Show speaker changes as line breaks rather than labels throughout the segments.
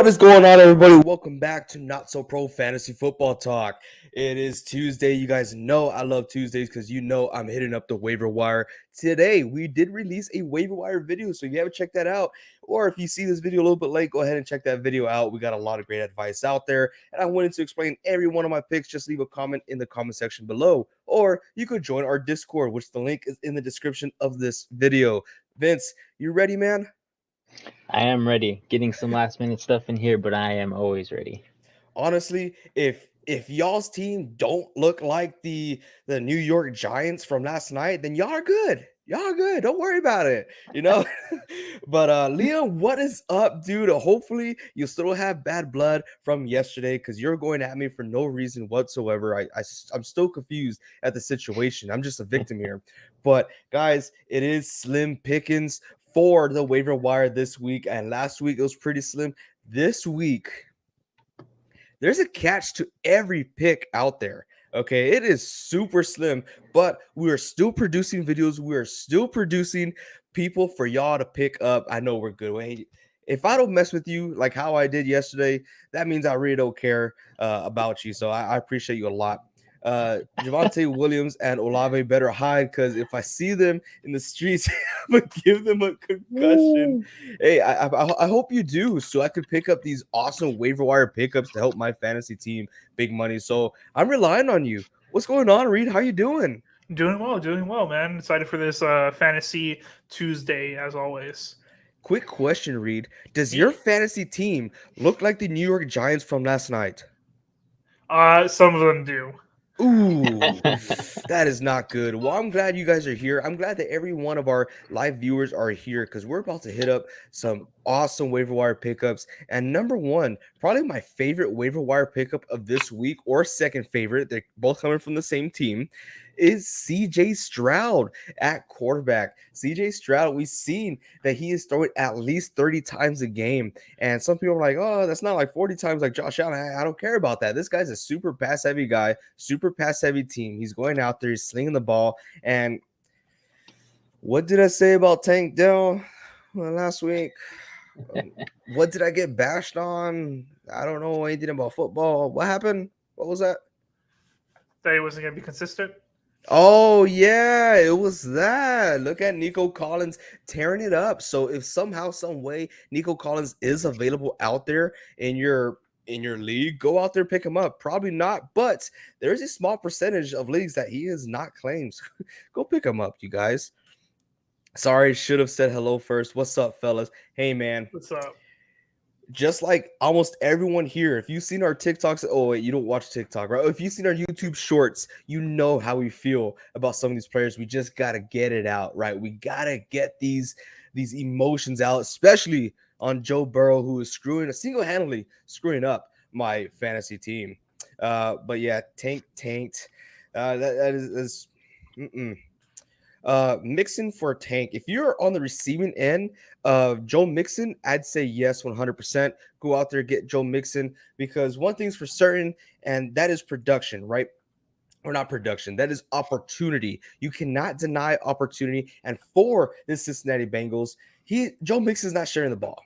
What is going on, everybody? Welcome back to Not So Pro Fantasy Football Talk. It is Tuesday. You guys know I love Tuesdays because you know I'm hitting up the waiver wire. Today, we did release a waiver wire video, so if you haven't checked that out, or if you see this video a little bit late, go ahead and check that video out. We got a lot of great advice out there, and I wanted to explain every one of my picks. Just leave a comment in the comment section below, or you could join our Discord, which the link is in the description of this video. Vince, you ready, man?
I am ready. Getting some last minute stuff in here, but I am always ready.
Honestly, if y'all's team don't look like the New York Giants from last night, then y'all are good. Y'all are good. Don't worry about it. But Liam, what is up, dude? Hopefully you still have bad blood from yesterday because you're going at me for no reason whatsoever. I'm still confused at the situation. I'm just a victim here. But guys, it is slim pickings for the waiver wire this week, and last week it was pretty slim. This week, there's a catch to every pick out there. Okay, it is super slim, but we are still producing videos. We are still producing people for y'all to pick up. I know we're good. Wait, if I don't mess with you like how I did yesterday, that means I really don't care about you. So I appreciate you a lot. Javonte Williams and Olave better hide, because if I see them in the streets, I'm gonna give them a concussion. Hey, I hope you do, so I could pick up these awesome waiver wire pickups to help my fantasy team big money. So I'm relying on you. What's going on, Reed? How you doing?
Doing well, man. Excited for this fantasy Tuesday, as always.
Quick question, Reed. Does your fantasy team look like the New York Giants from last night?
Some of them do.
Ooh, that is not good. Well, I'm glad you guys are here. I'm glad that every one of our live viewers are here because we're about to hit up some awesome waiver wire pickups. And number one, probably my favorite waiver wire pickup of this week, or second favorite, they're both coming from the same team, is CJ Stroud at quarterback. CJ Stroud, we've seen that he is throwing at least 30 times a game. And some people are like, oh, that's not like 40 times like Josh Allen. I don't care about that. This guy's a super pass heavy guy, super pass heavy team. He's going out there, he's slinging the ball. And what did I say about Tank Dell last week? What did I get bashed on? I don't know anything about football. What happened? What was that?
That he wasn't going to be consistent?
Oh, yeah, it was that. Look at Nico Collins tearing it up. So if somehow, some way, Nico Collins is available out there in your league, go out there, pick him up. Probably not, but there's a small percentage of leagues that he is not claimed. Go pick him up, you guys. Sorry, should have said hello first. What's up, fellas? Hey, man.
What's up?
Just like almost everyone here, if you've seen our TikToks, oh wait, you don't watch TikTok, right? If you've seen our YouTube shorts, you know how we feel about some of these players. We just gotta get it out, right? We gotta get these emotions out, especially on Joe Burrow, who is single-handedly screwing up my fantasy team. But yeah, tanked. That is Mixon for Tank. If you're on the receiving end of Joe Mixon, I'd say yes, 100%. Go out there, get Joe Mixon, because one thing's for certain, and that is production, right? Or not production, that is opportunity. You cannot deny opportunity. And for the Cincinnati Bengals, Joe Mixon's not sharing the ball.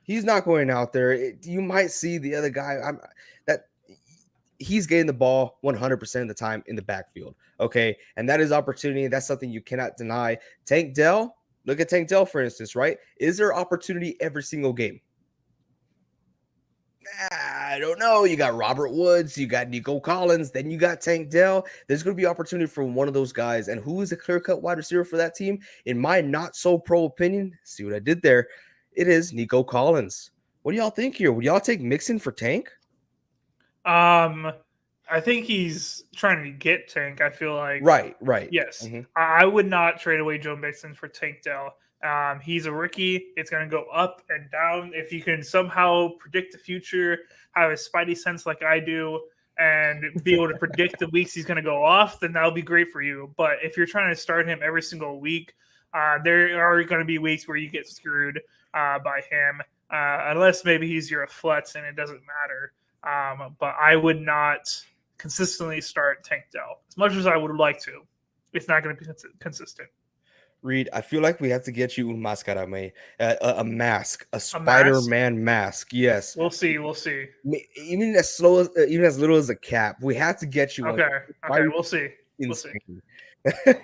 He's not going out there. You might see the other guy. He's getting the ball 100% of the time in the backfield. Okay. And that is opportunity. That's something you cannot deny. Tank Dell, look at Tank Dell, for instance, right? Is there opportunity every single game? I don't know. You got Robert Woods, you got Nico Collins, then you got Tank Dell. There's going to be opportunity for one of those guys. And who is a clear-cut wide receiver for that team? In my not-so-pro opinion, see what I did there? It is Nico Collins. What do y'all think here? Would y'all take Mixon for Tank?
I I think he's trying to get Tank. I feel like
Right.
yes,
Mhm.
I would not trade away Joe Mixon for Tank Dell. He's a rookie. It's going to go up and down. If you can somehow predict the future, have a spidey sense like I do, and be able to predict the weeks he's going to go off, then that'll be great for you. But if you're trying to start him every single week, there are going to be weeks where you get screwed by him, unless maybe he's your flex and it doesn't matter. But I would not consistently start Tank Dell as much as I would like to. It's not going to be consistent.
Reed, I feel like we have to get you un máscara, man. A mask, a
A mask?
Spider-Man mask. Yes,
We'll see. We'll see.
even as slow as even as little as a cap. We have to get you one.
Okay. Okay. We'll see. We'll see.
Insane.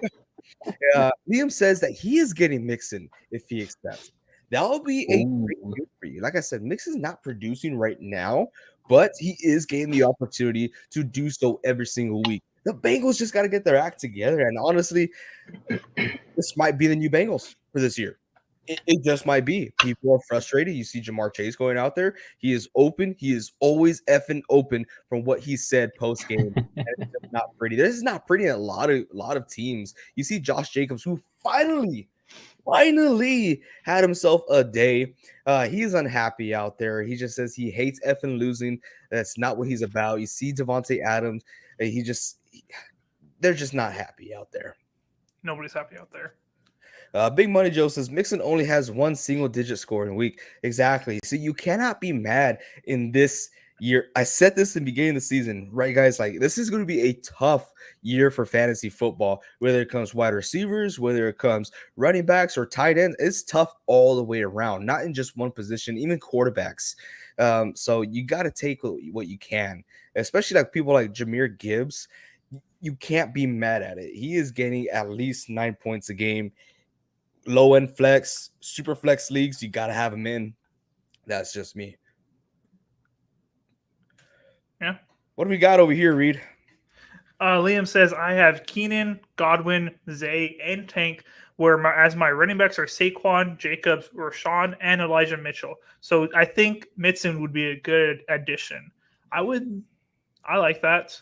Liam says that he is getting Mixon if he accepts. That will be a great
Ooh.
deal for you. Like I said, Mixon's not producing right now, but he is getting the opportunity to do so every single week. The Bengals just got to get their act together. And honestly, this might be the new Bengals for this year. It just might be. People are frustrated. You see Jamar Chase going out there. He is open. He is always effing open from what he said post game. It's just not pretty. This is not pretty in a lot of teams. You see Josh Jacobs, who finally had himself a day. He's unhappy out there. He just says he hates effing losing. That's not what he's about. You see Devontae Adams. They're just not happy out there.
Nobody's happy out there.
Big Money Joe says Mixon only has one single-digit scoring week. Exactly. So you cannot be mad in this year. I said this in the beginning of the season, right, guys? Like, this is going to be a tough year for fantasy football, whether it comes wide receivers, whether it comes running backs or tight ends. It's tough all the way around, not in just one position, even quarterbacks. So you got to take what you can, especially like people like Jahmyr Gibbs. You can't be mad at it. He is getting at least 9 points a game. Low end flex, super flex leagues, you got to have him in. That's just me.
Yeah.
What do we got over here, Reed?
Liam says I have Keenan, Godwin, Zay, and Tank, where as my running backs are Saquon, Jacobs, Rashawn, and Elijah Mitchell. So I think Mixon would be a good addition. I like that.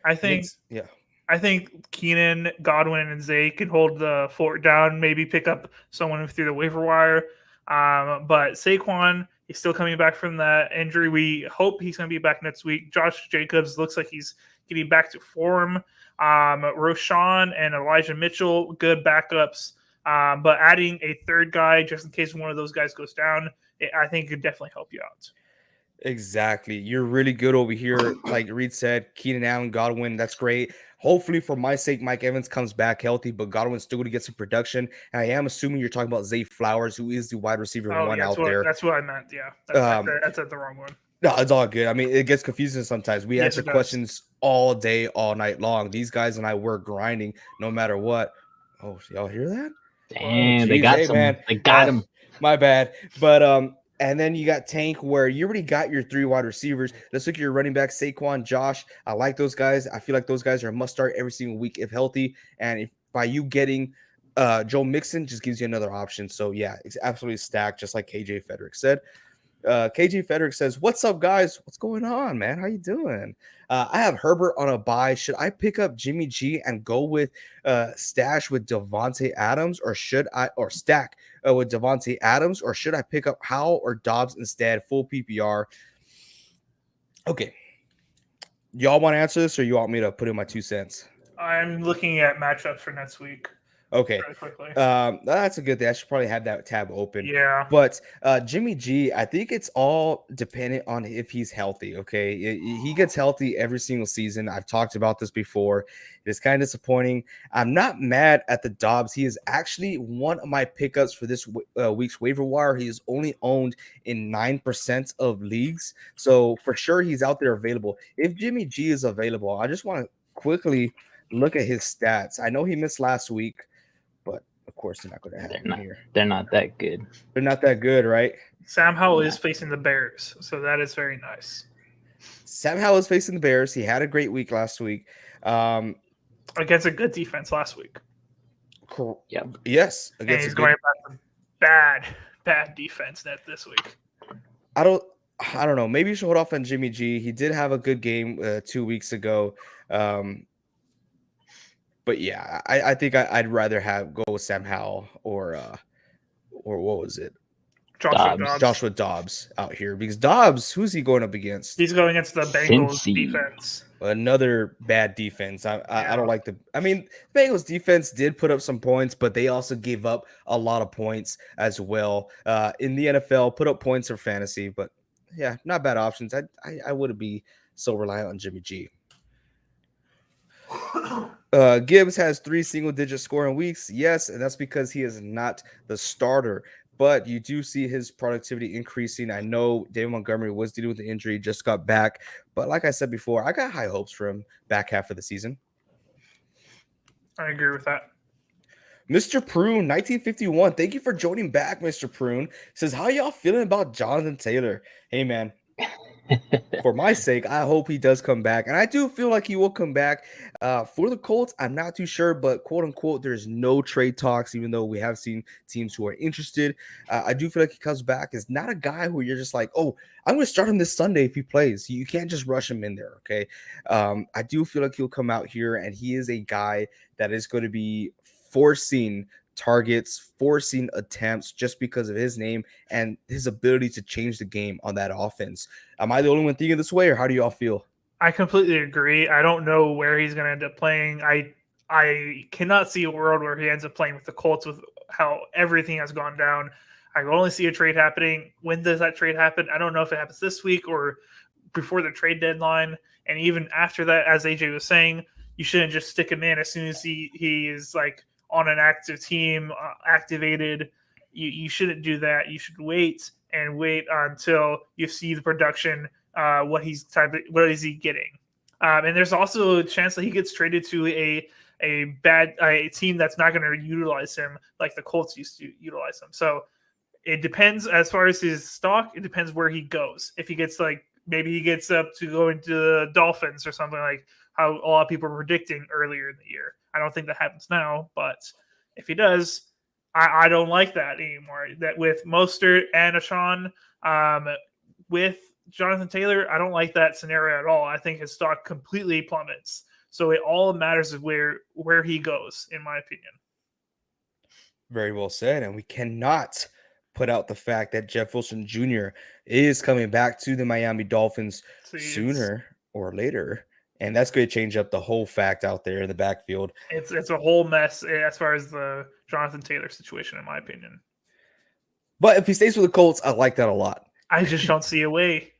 I think Keenan, Godwin, and Zay can hold the fort down, maybe pick up someone through the waiver wire. But Saquon, he's still coming back from that injury. We hope he's going to be back next week. Josh Jacobs looks like he's getting back to form. Rashawn and Elijah Mitchell, good backups. But adding a third guy just in case one of those guys goes down, I think could definitely help you out.
Exactly. You're really good over here. Like Reed said, Keenan Allen, Godwin, that's great. Hopefully, for my sake, Mike Evans comes back healthy, but Godwin's still going to get some production. And I am assuming you're talking about Zay Flowers, who is the wide receiver one out there.
That's what I meant. Yeah, that's the wrong one.
No, it's all good. I mean, it gets confusing sometimes. We answer questions all day, all night long. These guys and I work grinding no matter what. Oh, y'all hear that?
Damn, they got
man.
They got him.
My bad. But and then you got Tank, where you already got your three wide receivers. Let's look at your running back, Saquon, Josh. I like those guys. I feel like those guys are a must start every single week if healthy. And by you getting Joe Mixon, just gives you another option. So yeah, it's absolutely stacked, just like KJ Frederick said. KJ Frederick says, "What's up, guys? What's going on, man? How you doing? I have Herbert on a bye. Should I pick up Jimmy G and go with stash with Devontae Adams, or should I stack with Devontae Adams, or should I pick up Howell or Dobbs instead? Full PPR." Okay, y'all want to answer this, or you want me to put in my 2 cents?
I'm looking at matchups for next week.
Okay. That's a good thing. I should probably have that tab open.
Yeah.
But Jimmy G, I think it's all dependent on if he's healthy. Okay. He gets healthy every single season. I've talked about this before. It is kind of disappointing. I'm not mad at the Dobbs. He is actually one of my pickups for this week's waiver wire. He is only owned in 9% of leagues. So for sure, he's out there available. If Jimmy G is available, I just want to quickly look at his stats. I know he missed last week. But of course, they're not going to have him here.
They're not that good.
They're not that good, right?
Sam Howell is facing the Bears, so that is very nice.
Sam Howell is facing the Bears. He had a great week last week.
Against a good defense last week.
Yeah. Yes.
And he's going back to bad defense this week.
I I don't know. Maybe you should hold off on Jimmy G. He did have a good game 2 weeks ago. But yeah, I think I'd rather go with Sam Howell or what was it?
Dobbs.
Joshua Dobbs out here, because Dobbs, who's he going up against?
He's going against the Bengals
Cincy.
defense.
Another bad defense. I
Yeah.
don't like I mean, Bengals defense did put up some points, but they also gave up a lot of points as well. In the NFL, put up points for fantasy, but yeah, not bad options. I wouldn't be so reliant on Jimmy G. Gibbs has 3 single-digit scoring weeks. Yes, and that's because he is not the starter. But you do see his productivity increasing. I know David Montgomery was dealing with the injury, just got back. But like I said before, I got high hopes for him back half of the season.
I agree with that.
Mr. Prune, 1951. Thank you for joining back, Mr. Prune. Says, how y'all feeling about Jonathan Taylor? Hey, man. For my sake, I hope he does come back. And I do feel like he will come back. For the Colts, I'm not too sure, but quote unquote, there's no trade talks, even though we have seen teams who are interested. I do feel like he comes back. Is not a guy who you're just like, oh, I'm going to start him this Sunday if he plays. You can't just rush him in there, okay? I do feel like he'll come out here, and he is a guy that is going to be forcing targets, forcing attempts just because of his name and his ability to change the game on that offense. Am I the only one thinking this way, or how do y'all feel?
I completely agree. I don't know where he's going to end up playing. I cannot see a world where he ends up playing with the Colts with how everything has gone down. I can only see a trade happening. When does that trade happen? I don't know if it happens this week or before the trade deadline. And even after that, as AJ was saying, you shouldn't just stick him in as soon as he is like on an active team, activated. You shouldn't do that. You should wait until you see the production. What is he getting? And there's also a chance that he gets traded to a team that's not going to utilize him like the Colts used to utilize him. So it depends as far as his stock. It depends where he goes. If he gets maybe he gets up to go into the Dolphins or something like how a lot of people were predicting earlier in the year. I don't think that happens now, but if he does, I don't like that anymore. That with Mostert and Ashawn, with Jonathan Taylor, I don't like that scenario at all. I think his stock completely plummets. So it all matters of where he goes, in my opinion.
Very well said. And we cannot put out the fact that Jeff Wilson Jr. is coming back to the Miami Dolphins sooner or later. And that's going to change up the whole fact out there in the backfield.
It's a whole mess as far as the Jonathan Taylor situation, in my opinion.
But if he stays with the Colts, I like that a lot.
I just don't see a way.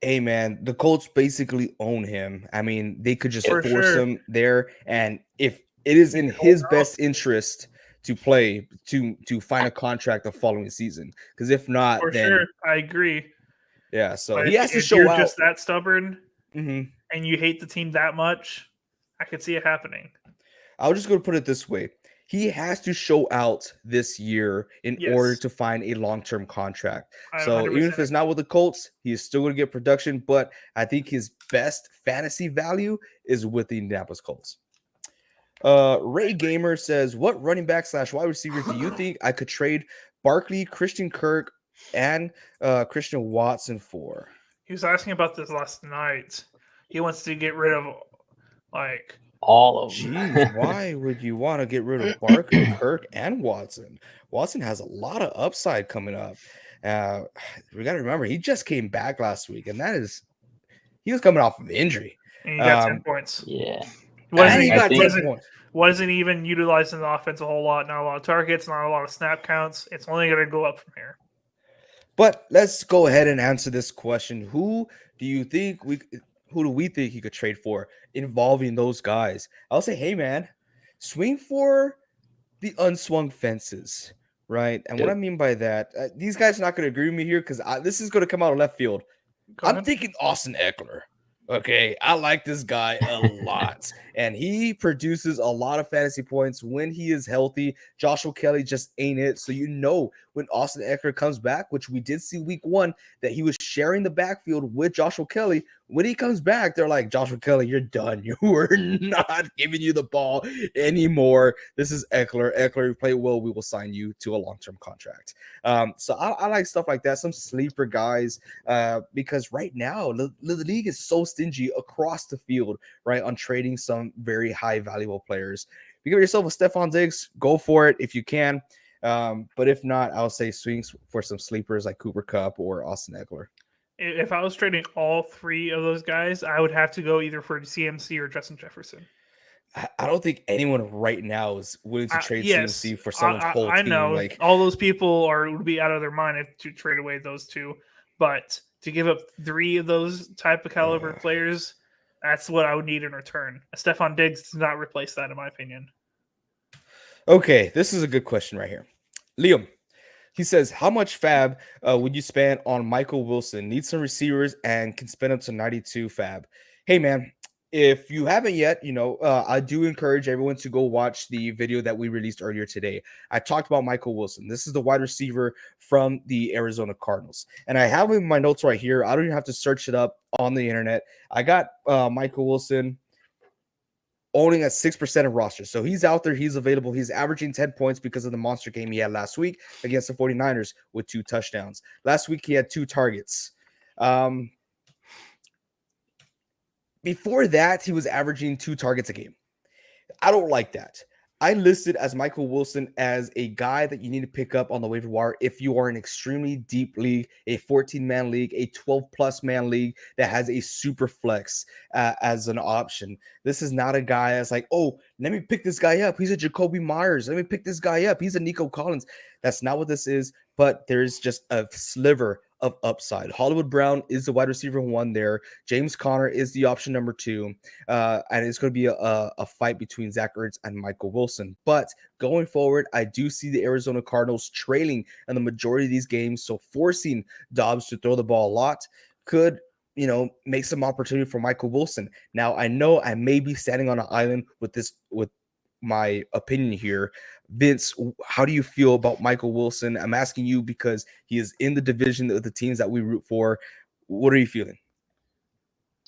Hey, man, the Colts basically own him. I mean, they could just force him there. And if it is in his best interest to play, to find a contract the following season. Because if not, then
I agree.
Yeah, so
but
he has to show
you're
out.
Just that stubborn,
and
you hate the team that much, I could see it happening.
I was just going to put it this way. He has to show out this year in order to find a long-term contract. So even if it's not with the Colts, he is still going to get production, but I think his best fantasy value is with the Indianapolis Colts. Ray Gamer says, what running back / wide receiver do you think I could trade Barkley, Christian Kirk, and Christian Watson for?
He was asking about this last night. He wants to get rid of
all of them.
Jeez, why would you want to get rid of Barkley, Kirk, and Watson? Watson has a lot of upside coming up. We got to remember, he just came back last week, and he was coming off of injury.
And he got 10 points.
Yeah.
Wasn't even utilizing the offense a whole lot. Not a lot of targets, not a lot of snap counts. It's only going to go up from here.
But let's go ahead and answer this question. Who do we think he could trade for involving those guys? I'll say, hey, man, swing for the unswung fences, right? And what I mean by that, these guys are not going to agree with me here because this is going to come out of left field. I'm thinking Austin Eckler. Okay, I like this guy a lot, and he produces a lot of fantasy points when he is healthy. Joshua Kelly just ain't it. So when Austin Eckler comes back, which we did see week 1, that he was sharing the backfield with Joshua Kelly. When he comes back, they're like, Joshua Kelly, you're done. We're not giving you the ball anymore. This is Eckler. Eckler, you play well, we will sign you to a long-term contract. So I like stuff like that, some sleeper guys, because right now the league is so stingy across the field, right, on trading some very high valuable players. If you give yourself a Stephon Diggs, go for it if you can. But if not, I'll say swings for some sleepers like Cooper Kupp or Austin Eckler.
If I was trading all three of those guys, I would have to go either for CMC or Justin Jefferson.
I don't think anyone right now is willing to trade
Yes,
CMC for someone's whole
I
team.
know
Like,
all those people would be out of their mind if to trade away those two, but to give up three of those type of caliber players, that's what I would need in return. Stephon Diggs does not replace that, in my opinion.
okay, this is a good question right here. Liam, he says, how much fab would you spend on Michael Wilson? Need some receivers and can spend up to 92 fab. Hey, man, if you haven't yet, I do encourage everyone to go watch the video that we released earlier today. I talked about Michael Wilson. This is the wide receiver from the Arizona Cardinals. And I have in my notes right here. I don't even have to search it up on the internet. I got Michael Wilson owning at 6% of rosters. So he's out there, he's available. He's averaging 10 points because of the monster game he had last week against the 49ers with 2 touchdowns. Last week he had 2 targets. Before that, he was averaging 2 targets a game. I don't like that. I listed as Michael Wilson as a guy that you need to pick up on the waiver wire if you are an extremely deep league, a 14-man league, a 12-plus man league that has a super flex as an option. This is not a guy that's like, oh, let me pick this guy up. He's a Jacoby Myers. Let me pick this guy up. He's a Nico Collins. That's not what this is, but there's just a sliver of upside. Hollywood Brown is the wide receiver 1 there. James Conner is the option number 2. And it's going to be a fight between Zach Ertz and Michael Wilson. But going forward, I do see the Arizona Cardinals trailing in the majority of these games. So forcing Dobbs to throw the ball a lot could, make some opportunity for Michael Wilson. Now, I know I may be standing on an island with my opinion here. Vince, how do you feel about Michael Wilson? I'm asking you because he is in the division of the teams that we root for. What are you feeling?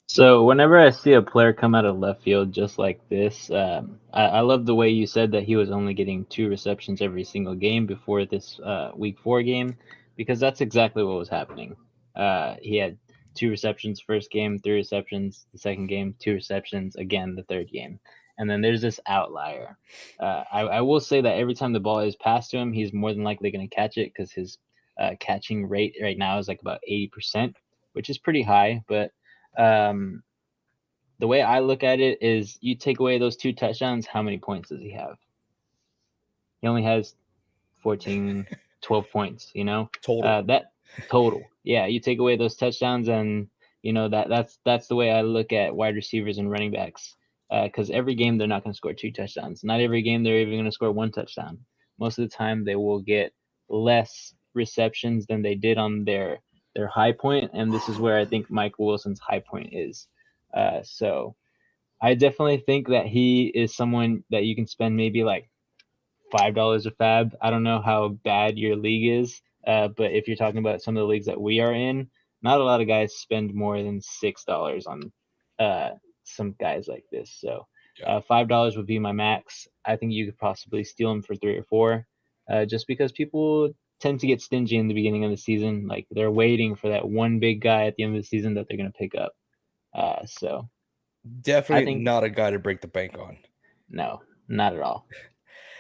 So whenever I see a player come out of left field just like this, I love the way you said that he was only getting 2 receptions every single game before this week 4 game, because that's exactly what was happening. He had 2 receptions first game, 3 receptions the second game, 2 receptions again the third game. And then there's this outlier. I will say that every time the ball is passed to him, he's more than likely going to catch it because his catching rate right now is like about 80%, which is pretty high. But the way I look at it is you take away those 2 touchdowns, how many points does he have? He only has 14, 12 points,
Total.
That total. Yeah, you take away those touchdowns and that's the way I look at wide receivers and running backs. Because every game they're not going to score 2 touchdowns. Not every game they're even going to score 1 touchdown. Most of the time they will get less receptions than they did on their high point, and this is where I think Michael Wilson's high point is. So I definitely think that he is someone that you can spend maybe like $5 a fab. I don't know how bad your league is, but if you're talking about some of the leagues that we are in, not a lot of guys spend more than $6 on some guys like this. So $5 would be my max. I think you could possibly steal him for 3 or 4, just because people tend to get stingy in the beginning of the season. Like they're waiting for that one big guy at the end of the season that they're going to pick up. So
definitely not a guy to break the bank on.
No, not at all.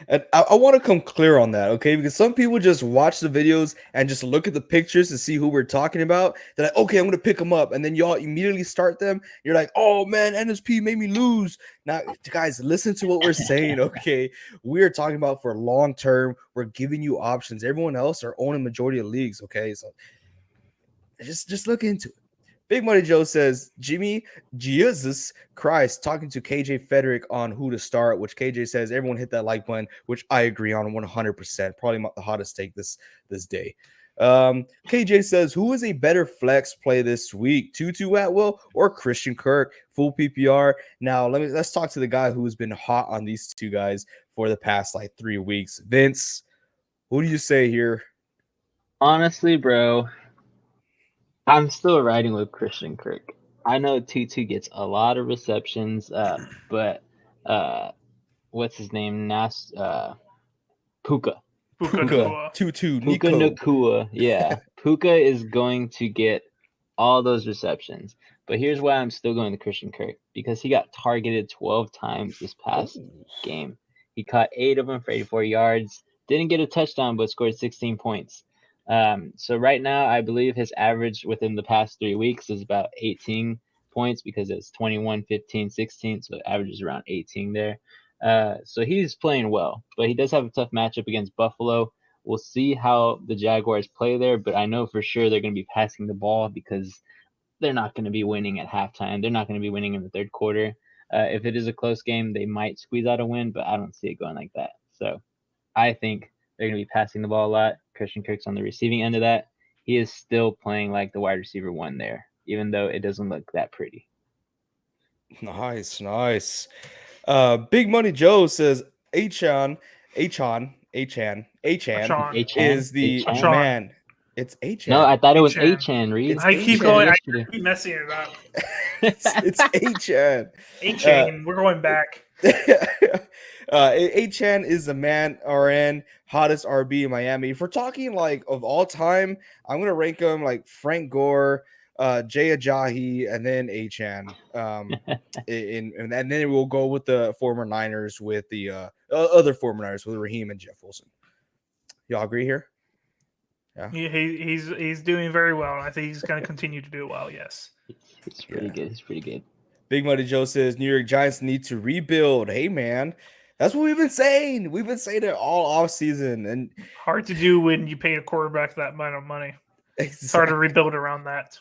And I want to come clear on that, okay? Because some people just watch the videos and just look at the pictures to see who we're talking about. They're like, okay, I'm going to pick them up. And then y'all immediately start them. You're like, oh, man, NSP made me lose. Now, guys, listen to what we're saying, okay? We're talking about for long term. We're giving you options. Everyone else are owning majority of leagues, okay? So just look into it. Big Money Joe says, Jimmy Jesus Christ talking to KJ Frederick on who to start, which KJ says everyone hit that like button, which I agree on 100%. Probably the hottest take this day. KJ says, who is a better flex play this week, Tutu Atwell or Christian Kirk? Full PPR. Now let's talk to the guy who's been hot on these 2 guys for the past like 3 weeks. Vince, who do you say here?
Honestly, bro, I'm still riding with Christian Kirk. I know Tutu gets a lot of receptions, but what's his name? Puka.
Puka
Puka,
Nakua.
Tutu,
Puka
Nico.
Nakua. Yeah. Puka is going to get all those receptions. But here's why I'm still going to Christian Kirk, because he got targeted 12 times this past game. He caught 8 of them for 84 yards. Didn't get a touchdown, but scored 16 points. So right now, I believe his average within the past 3 weeks is about 18 points, because it's 21, 15, 16. So the average is around 18 there. So he's playing well, but he does have a tough matchup against Buffalo. We'll see how the Jaguars play there, but I know for sure they're going to be passing the ball, because they're not going to be winning at halftime. They're not going to be winning in the third quarter. If it is a close game, they might squeeze out a win, but I don't see it going like that. So I think they're going to be passing the ball a lot. Christian Kirk's on the receiving end of that. He is still playing like the wide receiver 1 there, even though it doesn't look that pretty.
Nice, nice. Big Money Joe says Achan is the
Achan.
man. It's Achan.
No, I thought it was
Achan.
Achan, Reed.
It's
I keep
Achan.
going. I
Yesterday.
keep messing it up.
it's Achan.
Achan. We're going back.
Achan is the man, RN, hottest RB in Miami. If we're talking like of all time, I'm gonna rank him like Frank Gore, Jay Ajayi, and then Achan. And then we'll go with the former Niners with the other former Niners with Raheem and Jeff Wilson. Y'all agree here? Yeah.
He's doing very well. I think he's going to continue to do well. Yes.
It's pretty good. He's pretty good.
Big Money Joe says New York Giants need to rebuild. Hey man, that's what we've been saying. We've been saying it all off season, and
hard to do when you pay a quarterback that amount of money.
Exactly.
It's hard to rebuild around that.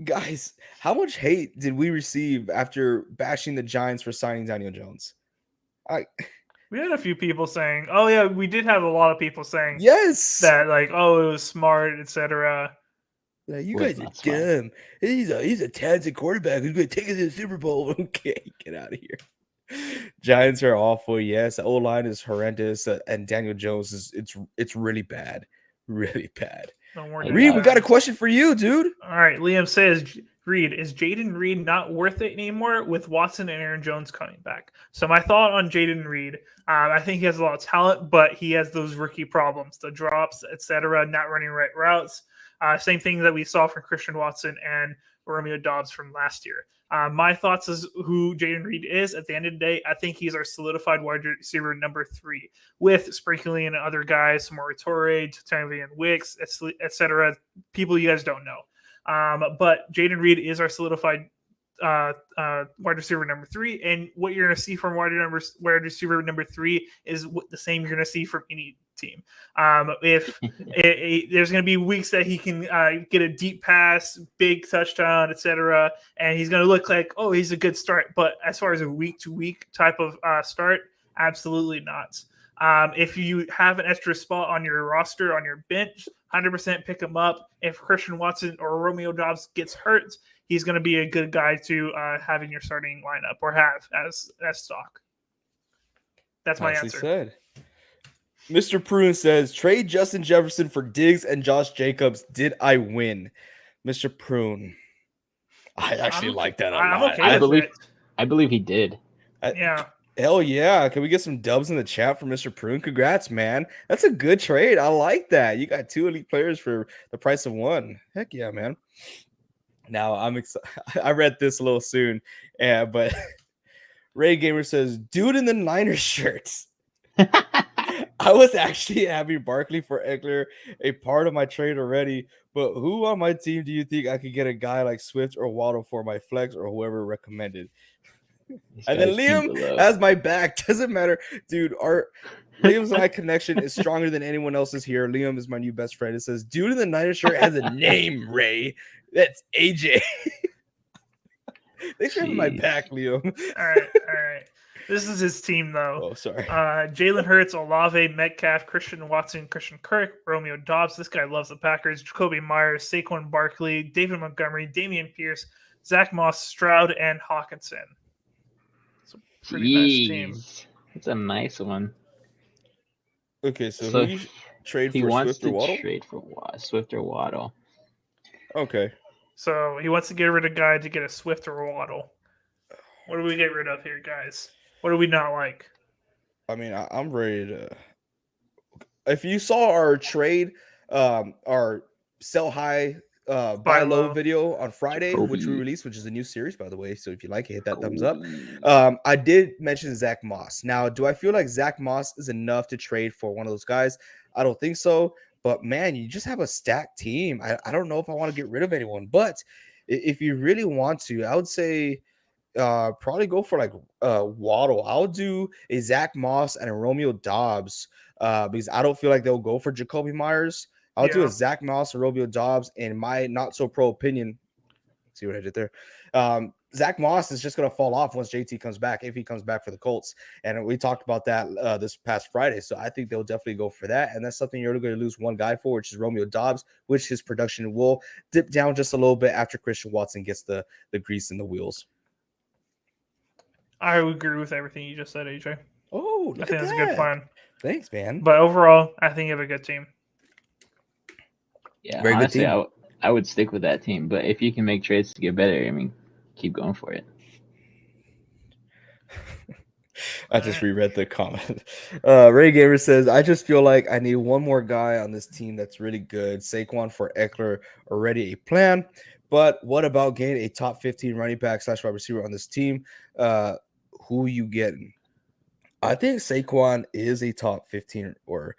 Guys, how much hate did we receive after bashing the Giants for signing Daniel Jones?
We had a few people saying, "Oh yeah, we did have a lot of people saying
yes
that like, oh, it was smart, etc."
Yeah, you guys are dumb. He's a talented quarterback who's going to take us to the Super Bowl. Okay, get out of here. Giants are awful. Yes, the O-line is horrendous, and Daniel Jones is it's really bad, really bad.
Don't worry.
Reed, we got a question for you, dude.
All right, Liam says, Reed, is Jaden Reed not worth it anymore with Watson and Aaron Jones coming back? So my thought on Jaden Reed, I think he has a lot of talent, but he has those rookie problems, the drops, etc., not running right routes. Same thing that we saw from Christian Watson and Romeo Doubs from last year. My thoughts is who Jaden Reed is. At the end of the day, I think he's our solidified wide receiver number 3, with sprinkling in other guys, Samori Toure, Tavian Wicks, etc. People you guys don't know. But Jaden Reed is our solidified wide receiver number 3, and what you're going to see from wide receiver number 3 is the same you're going to see from any team. If there's going to be weeks that he can get a deep pass, big touchdown, etc., and he's going to look like, oh, he's a good start. But as far as a week-to-week type of start, absolutely not. If you have an extra spot on your roster, on your bench, 100% pick him up. If Christian Watson or Romeo Doubs gets hurt, he's going to be a good guy to have in your starting lineup or have as stock. That's my answer.
Said. Mr. Prune says, trade Justin Jefferson for Diggs and Josh Jacobs. Did I win? Mr. Prune. I actually like that a lot.
I'm okay
I believe he did.
Yeah.
Hell yeah. Can we get some dubs in the chat for Mr. Prune? Congrats, man. That's a good trade. I like that. You got 2 elite players for the price of 1. Heck yeah, man. Now, I'm excited. I read this a little soon, but Ray Gamer says, dude in the Niners shirts. I was actually having Barkley for Eckler a part of my trade already, but who on my team do you think I could get a guy like Swift or Waddle for my flex or whoever recommended? And then Liam has my back. Doesn't matter. Dude, Liam's and I connection is stronger than anyone else's here. Liam is my new best friend. It says, dude in the Niners shirt has a name, Ray. That's AJ. Thanks for having my back, Liam.
All right. This is his team, though.
Oh, sorry.
Jalen Hurts, Olave, Metcalf, Christian Watson, Christian Kirk, Romeo Doubs. This guy loves the Packers. Jacoby Myers, Saquon Barkley, David Montgomery, Damian Pierce, Zach Moss, Stroud, and Hawkinson. It's a pretty nice team.
It's a nice one.
Okay, so who you trade for, Swift or Waddle?
Trade for Swift or Waddle.
Okay.
So he wants to get rid of a guy to get a Swift or a Waddle. What do we get rid of here, guys? What do we not like?
I mean, I'm ready to. If you saw our trade, our sell high, buy
Buy
low
low.
video on Friday, which we
Jacoby.
released, which is a new series, by the way. So if you like it, hit that thumbs up.
Kobe.
I did mention Zach Moss. Now, do I feel like Zach Moss is enough to trade for one of those guys? I don't think so. But man, you just have a stacked team. I don't know if I want to get rid of anyone. But if you really want to, I would say probably go for like Waddle. I'll do a Zach Moss and a Romeo Dobbs because I don't feel like they'll go for Jacoby Myers. I'll do a
Yeah.
Zach Moss and Romeo Dobbs. In my not so pro opinion, see what I did there. Zach Moss is just going to fall off once JT comes back, if he comes back for the Colts. And we talked about that this past Friday. So I think they'll definitely go for that. And that's something you're going to lose one guy for, which is Romeo Dobbs, which his production will dip down just a little bit after Christian Watson gets the grease in the wheels.
I would agree with everything you just said, AJ.
Oh,
I
look
think
at
that's
that.
a good plan.
Thanks, man.
But overall, I think you have a good team.
Yeah,
Very good
honestly,
team.
I would stick with that team. But if you can make trades to get better, I mean, keep going for it.
I just reread the comment. Ray Gamer says, I just feel like I need one more guy on this team that's really good. Saquon for Eckler, already a plan. But what about getting a top 15 running back / wide receiver on this team? Who you getting? I think Saquon is a top 15 or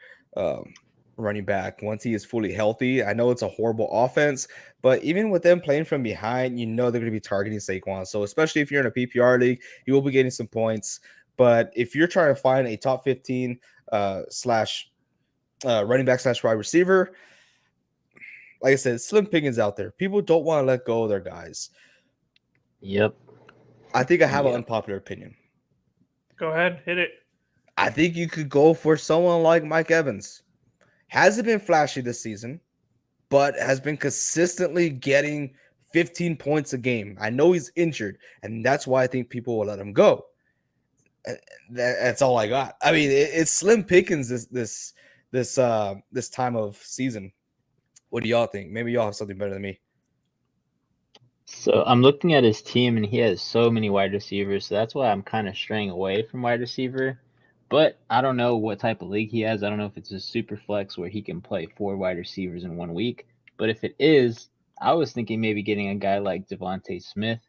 running back once he is fully healthy. I know it's a horrible offense, but even with them playing from behind, you know they're going to be targeting Saquon. So especially if you're in a PPR league, you will be getting some points. But if you're trying to find a top 15 slash running back / wide receiver, like I said, slim pickings out there. People don't want to let go of their guys.
Yep.
I think I have an unpopular opinion.
Go ahead, hit it.
I think you could go for someone like Mike Evans. Hasn't been flashy this season, but has been consistently getting 15 points a game. I know he's injured, and that's why I think people will let him go. That's all I got. I mean, it's slim pickings this time of season. What do y'all think? Maybe y'all have something better than me.
So I'm looking at his team, and he has so many wide receivers. So that's why I'm kind of straying away from wide receiver. But I don't know what type of league he has. I don't know if it's a super flex where he can play 4 wide receivers in 1 week. But if it is, I was thinking maybe getting a guy like Devontae Smith.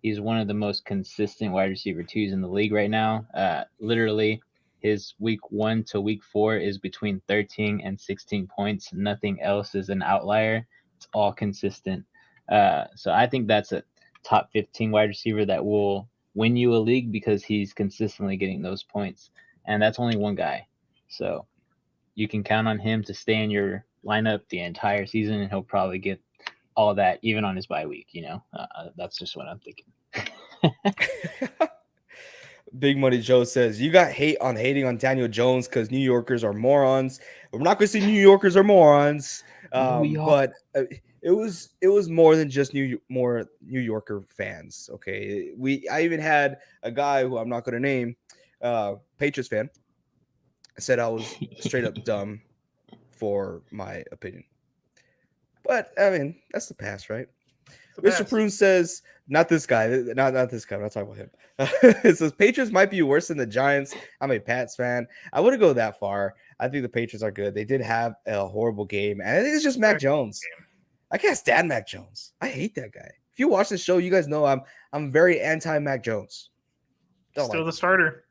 He's one of the most consistent wide receiver 2s in the league right now. Literally, his week 1 to week 4 is between 13 and 16 points. Nothing else is an outlier. It's all consistent. So I think that's a top 15 wide receiver that will win you a league because he's consistently getting those points. And that's only one guy. So you can count on him to stay in your lineup the entire season, and he'll probably get all that even on his bye week. That's just what I'm thinking.
Big Money Joe says, you got hate on hating on Daniel Jones because New Yorkers are morons. We're not going to say New Yorkers are morons, but it was more than just New Yorker fans. Okay, I even had a guy who I'm not going to name, Patriots fan, said I was straight up dumb for my opinion. But I mean, that's the past, right? Mr. Prune says, not this guy, not this guy. I'm not talking about him. It says Patriots might be worse than the Giants. I'm a Pats fan. I wouldn't go that far. I think the Patriots are good. They did have a horrible game, and I think it's just Mac Jones. I can't stand Mac Jones. I hate that guy. If you watch this show, you guys know I'm very anti Mac Jones.
Still the starter.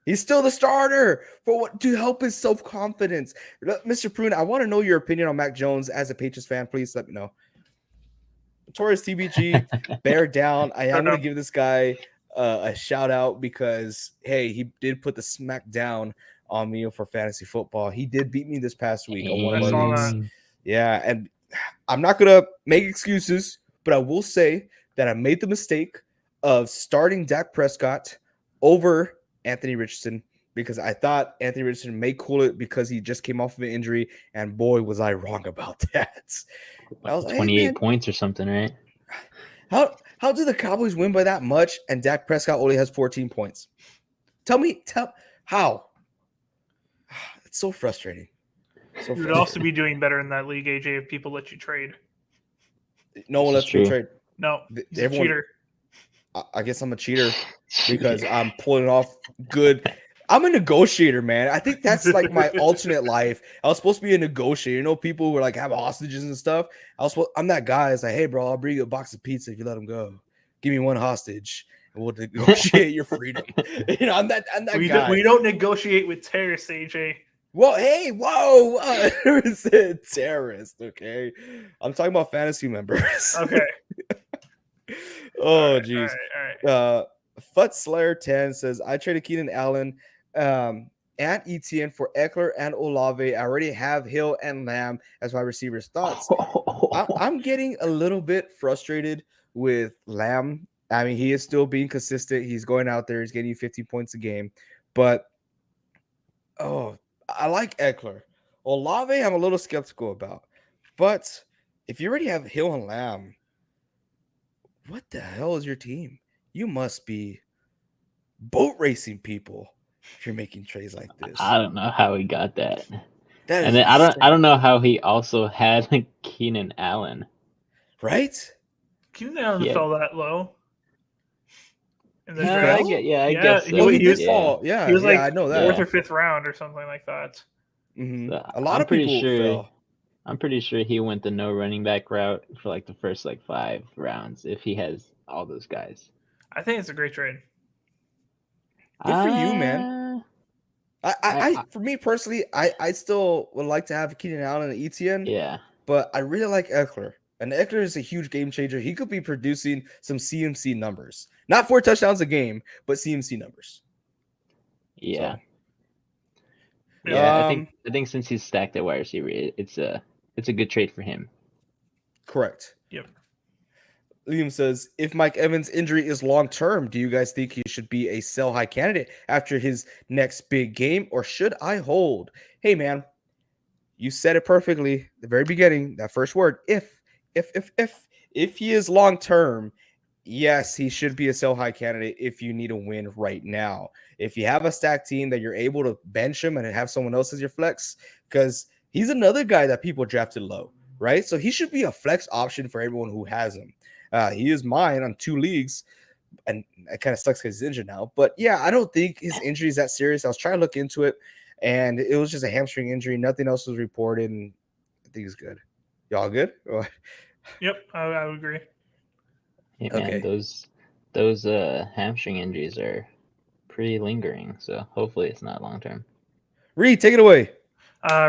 He's still the starter for what to help his self-confidence. Mr. Prune, I want to know your opinion on Mac Jones as a Patriots fan. Please let me know. Taurus TBG, bear down. I am going to give this guy a shout out because, hey, he did put the smack down on me for fantasy football. He did beat me this past week on one of our leagues. Yeah, and I'm not going to make excuses, but I will say that I made the mistake of starting Dak Prescott over Anthony Richardson because I thought Anthony Richardson may cool it because he just came off of an injury, and boy, was I wrong about that.
I was 28 points or something, right?
How do the Cowboys win by that much and Dak Prescott only has 14 points? Tell how. It's so frustrating.
You would also be doing better in that league, AJ, if people let you trade.
No one
This is
lets me
true.
trade.
No, he's a
Everyone,
cheater.
I guess I'm a cheater because I'm pulling off good. I'm a negotiator, man. I think that's like my alternate life. I was supposed to be a negotiator. You know, people who are like have hostages and stuff. I'm that guy. It's like, hey, bro, I'll bring you a box of pizza if you let him go. Give me one hostage, and we'll negotiate your freedom. You know, I'm that guy.
We don't negotiate with terrorists, AJ.
Well, hey, whoa, I never said terrorist. Okay, I'm talking about fantasy members.
Okay.
Oh, jeez.
All right.
Fut Slayer 10 says, I traded Keenan Allen and Etienne for Eckler and Olave. I already have Hill and Lamb as my receivers. Thoughts? I'm getting a little bit frustrated with Lamb. I mean, he is still being consistent. He's going out there. He's getting you 50 points a game. But, I like Eckler. Olave, I'm a little skeptical about. But if you already have Hill and Lamb, what the hell is your team? You must be boat racing people if you're making trades like this.
I don't know how he got that.
That
And
is
then
insane.
I don't know how he also had Keenan Allen.
Right?
Keenan Allen
Yeah.
fell that low. In the
He
draft.
fell?
I guess
he,
so.
Oh, he did
was,
fall. Yeah,
he was like
I know that.
fourth or fifth round or something like that.
Mhm.
So
A lot
I'm
of
pretty
people
sure
fell.
I'm pretty sure he went the no running back route for like the first like 5 rounds if he has all those guys.
I think it's a great trade.
Good for you, man. I for me personally, I still would like to have Keenan Allen and Etienne.
Yeah.
But I really like Eckler. And Eckler is a huge game changer. He could be producing some CMC numbers. Not 4 touchdowns a game, but CMC numbers.
Yeah.
So,
Yeah, I think since he's stacked at wide receiver, it's a good trade for him.
correct.
Yep.
Liam says, if Mike Evans' injury is long-term, do you guys think he should be a sell high candidate after his next big game, or should I hold? Hey, man, you said it perfectly at the very beginning, that first word, if he is long-term, yes, he should be a sell high candidate if you need a win right now. If you have a stacked team that you're able to bench him and have someone else as your flex, because he's another guy that people drafted low, right? So he should be a flex option for everyone who has him. He is mine on 2 leagues, and it kind of sucks because he's injured now. But yeah, I don't think his injury is that serious. I was trying to look into it, and it was just a hamstring injury. Nothing else was reported, and I think he's good. Y'all good?
Yep, I would agree.
Yeah, man,
Okay.
those hamstring injuries are pretty lingering, so hopefully it's not long term.
Reed, take it away.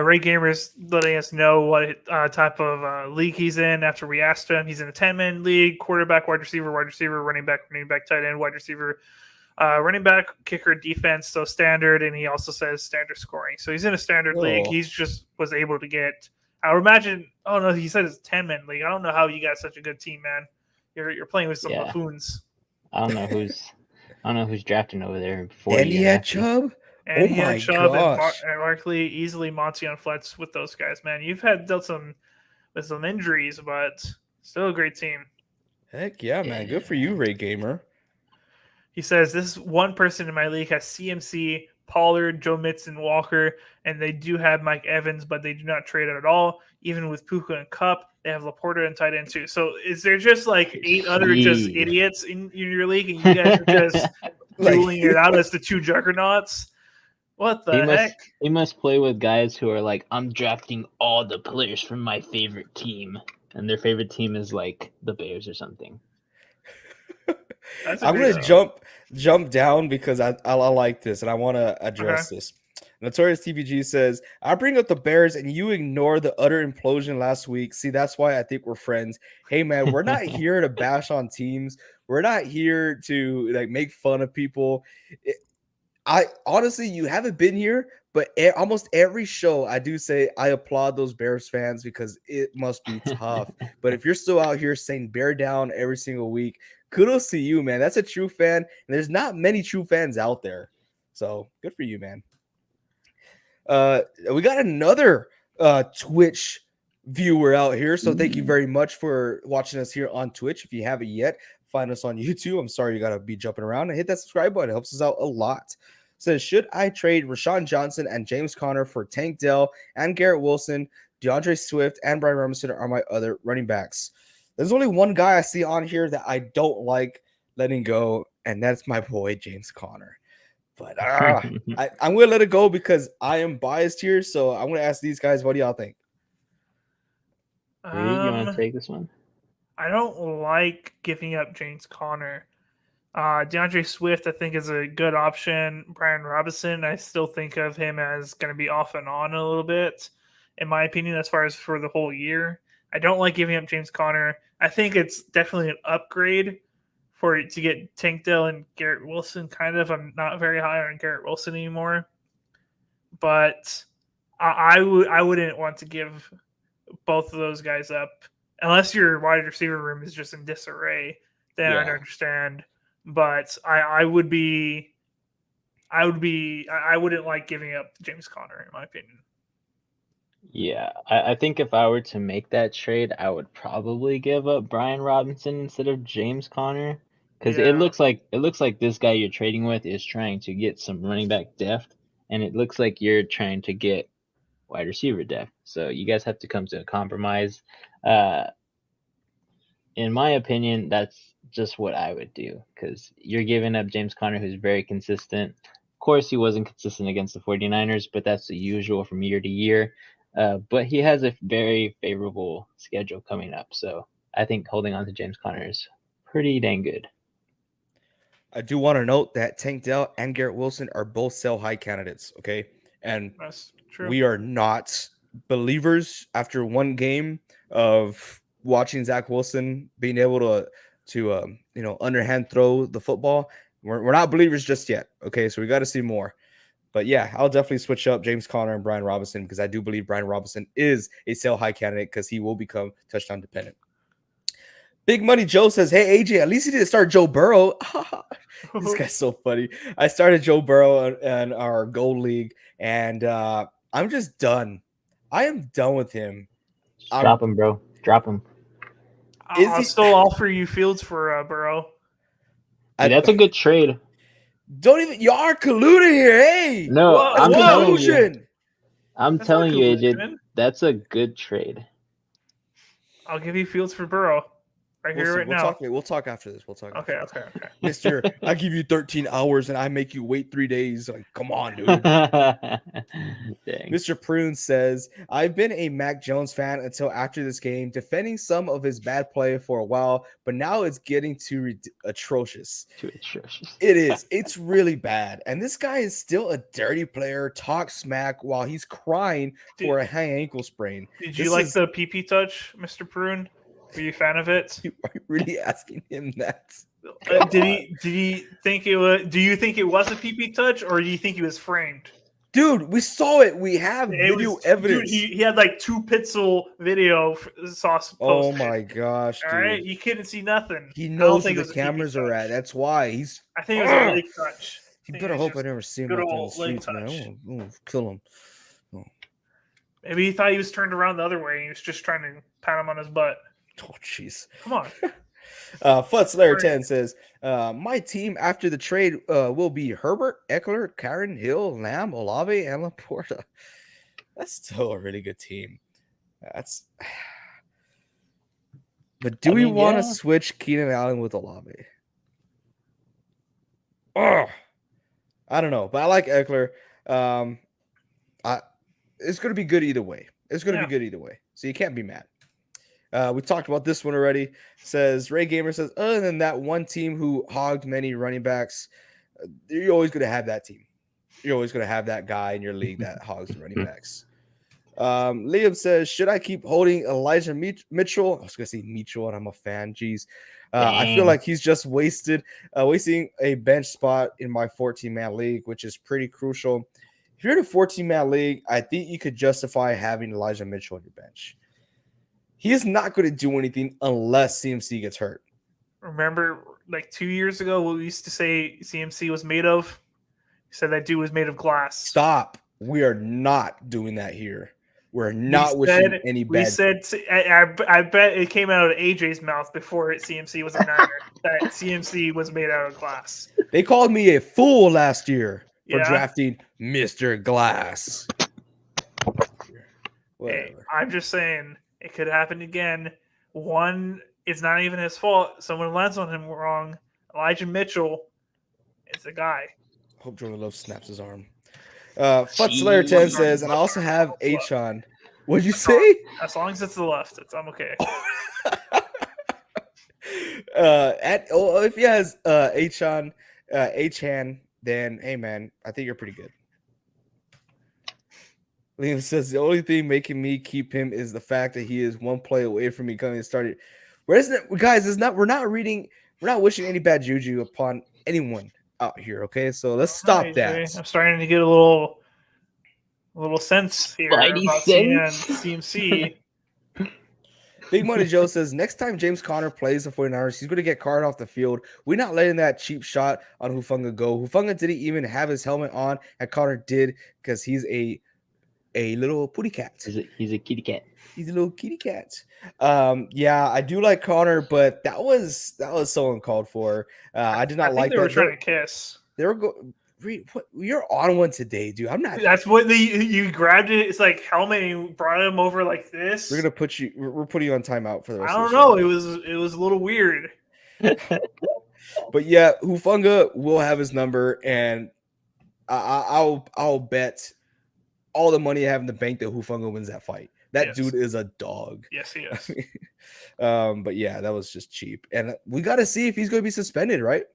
Ray Gamer's letting us know what type of league he's in after we asked him. He's in a 10-man league, quarterback, wide receiver, running back, tight end, wide receiver, running back, kicker, defense, so standard, and he also says standard scoring. So he's in a standard league. He's just was able to get, I would imagine, oh no, he said it's a 10-man league. I don't know how you got such a good team, man. You're playing with some buffoons.
I don't know who's drafting over there.
And he had Chubb.
And he had Chubb
gosh.
and Barkley, easily Monty on flats with those guys, man. You've had dealt with some injuries, but still a great team.
Heck yeah, man. Good for you, Ray Gamer.
He says, this one person in my league has CMC, Pollard, Joe Mixon, Walker, and they do have Mike Evans, but they do not trade it at all. Even with Puka and Cup, they have Laporta and tight end too. So is there just like 8 other just idiots in your league, and you guys are just dueling it out as the 2 juggernauts? What the heck?
He must play with guys who are like, I'm drafting all the players from my favorite team, and their favorite team is like the Bears or something.
I'm gonna jump down because I like this and I want to address this. Notorious TBG says, I bring up the Bears and you ignore the utter implosion last week. See, that's why I think we're friends. Hey man, we're not here to bash on teams. We're not here to like make fun of people. I honestly, you haven't been here, but almost every show I do say I applaud those Bears fans because it must be tough. But if you're still out here saying bear down every single week, kudos to you, man. That's a true fan. And there's not many true fans out there. So good for you, man. We got another Twitch viewer out here. So thank you very much for watching us here on Twitch. If you haven't yet, find us on YouTube. I'm sorry you got to be jumping around and hit that subscribe button. It helps us out a lot. Says, should I trade Rashawn Johnson and James Conner for Tank Dell and Garrett Wilson, DeAndre Swift, and Brian Robinson are my other running backs? There's only one guy I see on here that I don't like letting go, and that's my boy James Conner. But I'm going to let it go because I am biased here. So I'm going to ask these guys, what do y'all think?
Reed, you want to take this one?
I don't like giving up James Conner. DeAndre Swift, I think, is a good option. Brian Robinson, I still think of him as going to be off and on a little bit, in my opinion, as far as for the whole year. I don't like giving up James Conner. I think it's definitely an upgrade for it to get Tank Dell and Garrett Wilson. Kind of, I'm not very high on Garrett Wilson anymore, but I wouldn't want to give both of those guys up unless your wide receiver room is just in disarray. Then I'd understand. But I wouldn't like giving up James Conner, in my opinion.
Yeah, I think if I were to make that trade, I would probably give up Brian Robinson instead of James Conner, because it looks like this guy you're trading with is trying to get some running back depth, and it looks like you're trying to get wide receiver depth. So you guys have to come to a compromise. In my opinion, that's just what I would do, because you're giving up James Conner, who's very consistent. Of course, he wasn't consistent against the 49ers, but that's the usual from year to year. But he has a very favorable schedule coming up. So I think holding on to James Conner is pretty dang good.
I do want to note that Tank Dell and Garrett Wilson are both sell high candidates, okay? And
That's true.
We are not believers after one game of watching Zach Wilson being able to underhand throw the football. We're not believers just yet, okay? So we got to see more. But yeah, I'll definitely switch up James Conner and Brian Robinson because I do believe Brian Robinson is a sell high candidate because he will become touchdown dependent. Big Money Joe says, hey, AJ, at least he didn't start Joe Burrow. This guy's so funny. I started Joe Burrow in our gold league, and I'm just done. I am done with him.
Drop him, bro. Drop him.
I'll still offer you Fields for Burrow.
Dude, that's a good trade.
Don't even, you are colluding here, hey.
No, I'm telling you. I'm telling you, AJ, that's a good trade.
I'll give you Fields for Burrow. Now.
We'll talk after this.
Okay.
Mister, I give you 13 hours and I make you wait 3 days. Like, come on, dude. Mr. Prune says, I've been a Mac Jones fan until after this game, defending some of his bad play for a while, but now it's getting too atrocious. It is. It's really bad. And this guy is still a dirty player, talk smack while he's crying for a high ankle sprain.
Did you like the PP touch, Mr. Prune? Were you a fan of it?
Are you really asking him that?
Did he think it was? Do you think it was a PP touch, or do you think he was framed?
Dude, we saw it. We have video evidence.
Dude, he had like 2 pixel video sauce
poster. Oh my gosh, dude.
All right, you couldn't see nothing.
He knows where the cameras are at. That's why he's.
I think it was a leg touch.
You better hope I never see him out on the streets, man. I'm gonna kill him.
Oh. Maybe he thought he was turned around the other way and he was just trying to pat him on his butt.
Oh, jeez.
Come on.
Futslayer10 says, my team after the trade will be Herbert, Eckler, Karen, Hill, Lamb, Olave, and Laporta. That's still a really good team. But do we want to switch Keenan Allen with Olave? Oh, I don't know, but I like Eckler. It's going to be good either way. So you can't be mad. We talked about this one already. Says Ray Gamer says, other than that one team who hogged many running backs, you're always going to have that team. You're always going to have that guy in your league that hogs the running backs. Liam says, should I keep holding Elijah Mitchell? I was going to say Mitchell, and I'm a fan. Jeez. I feel like he's just wasting a bench spot in my 14-man league, which is pretty crucial. If you're in a 14-man league, I think you could justify having Elijah Mitchell on your bench. He is not going to do anything unless CMC gets hurt.
Remember, like 2 years ago, what we used to say CMC was made of? We said that dude was made of glass.
Stop. We are not doing that here. We're not wishing any bad.
We said, I bet it came out of AJ's mouth before CMC was a Niner, that CMC was made out of glass.
They called me a fool last year for drafting Mr. Glass.
Hey, I'm just saying. It could happen again. One it's not even his fault. Someone lands on him wrong. Elijah Mitchell is the guy.
Hope Jordan Love snaps his arm. Futzlayer 10 says, and I also have Achon. What'd you say?
As long as it's the left, I'm okay.
If he has Achon, Achan, then hey man, I think you're pretty good. Liam says the only thing making me keep him is the fact that he is one play away from me coming started. Where's it, guys? We're not wishing any bad juju upon anyone out here. Okay, so let's stop that.
I'm starting to get a little sense here
Spidey
about
sense.
CMC.
Big Money Joe says next time James Conner plays the 49ers, he's going to get carted off the field. We're not letting that cheap shot on Hufanga go. Hufanga didn't even have his helmet on, and Conner did because he's a little putty cat.
He's a kitty cat.
He's a little kitty cat. Yeah, I do like Conner, but that was so uncalled for. I did not like
they
that.
Were trying to kiss.
They were you're on one today, dude. I'm not.
That's what you grabbed it. It's like helmet and you brought him over like this.
We're gonna put you. We're putting you on timeout for the rest.
I don't know. It was a little weird.
But yeah, Hufanga will have his number, and I'll bet all the money I have in the bank that Hufanga wins that fight. That dude is a dog.
Yes, he is.
But yeah, that was just cheap, and we got to see if he's going to be suspended, right?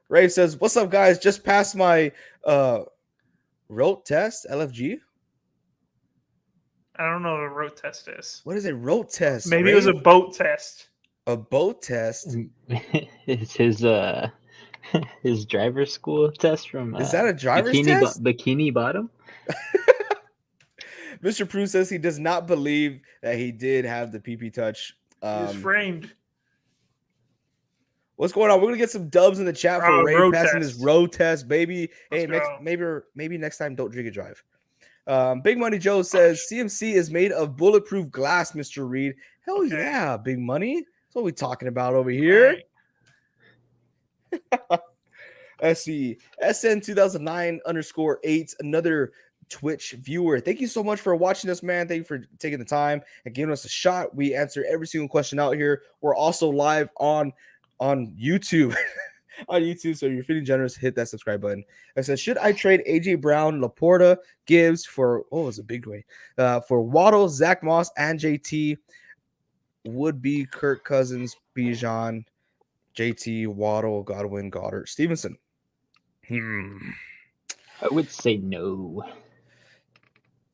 Ray says, "What's up, guys? Just passed my rote test, LFG."
I don't know what a rote test is.
What is a rote test?
Maybe
Ray?
it was a boat test.
A boat test?
It's his driver's school test from.
Is that a driver's test?
Bikini Bottom.
Mr. Prue says he does not believe that he did have the PP touch.
He was framed.
What's going on? We're gonna get some dubs in the chat for Ray passing this road test, baby. Hey, maybe next time don't drink and drive. Big Money Joe says CMC is made of bulletproof glass, Mr. Reed. Hell yeah, Big Money. That's what we're talking about over here. Right. Let's see. SN 2009_8, another Twitch viewer. Thank you so much for watching us, man. Thank you for taking the time and giving us a shot. We answer every single question out here. We're also live on YouTube. On YouTube, so if you're feeling generous, hit that subscribe button. I said, should I trade AJ Brown, Laporta, Gibbs for it's a big way for Waddle, Zach Moss, and JT? Would be Kirk Cousins, Bijan, JT, Waddle, Godwin, Goddard, Stevenson.
I would say no.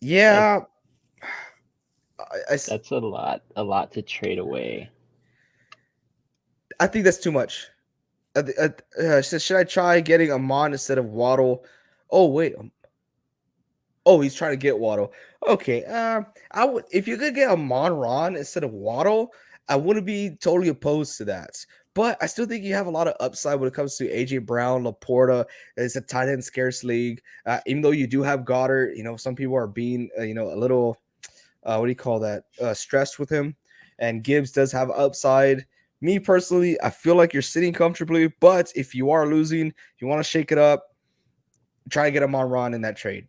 Yeah,
that's a lot to trade away.
I think that's too much. Should I try getting Amon instead of Waddle? Oh wait. He's trying to get Waddle. Okay. I would, if you could get Amon Ron instead of Waddle, I wouldn't be totally opposed to that. But I still think you have a lot of upside when it comes to AJ Brown, Laporta. It's a tight end scarce league. Even though you do have Goddard, some people are being a little what do you call that? Stressed with him. And Gibbs does have upside. Me personally, I feel like you're sitting comfortably, but if you are losing, you want to shake it up, try to get him on Ron in that trade.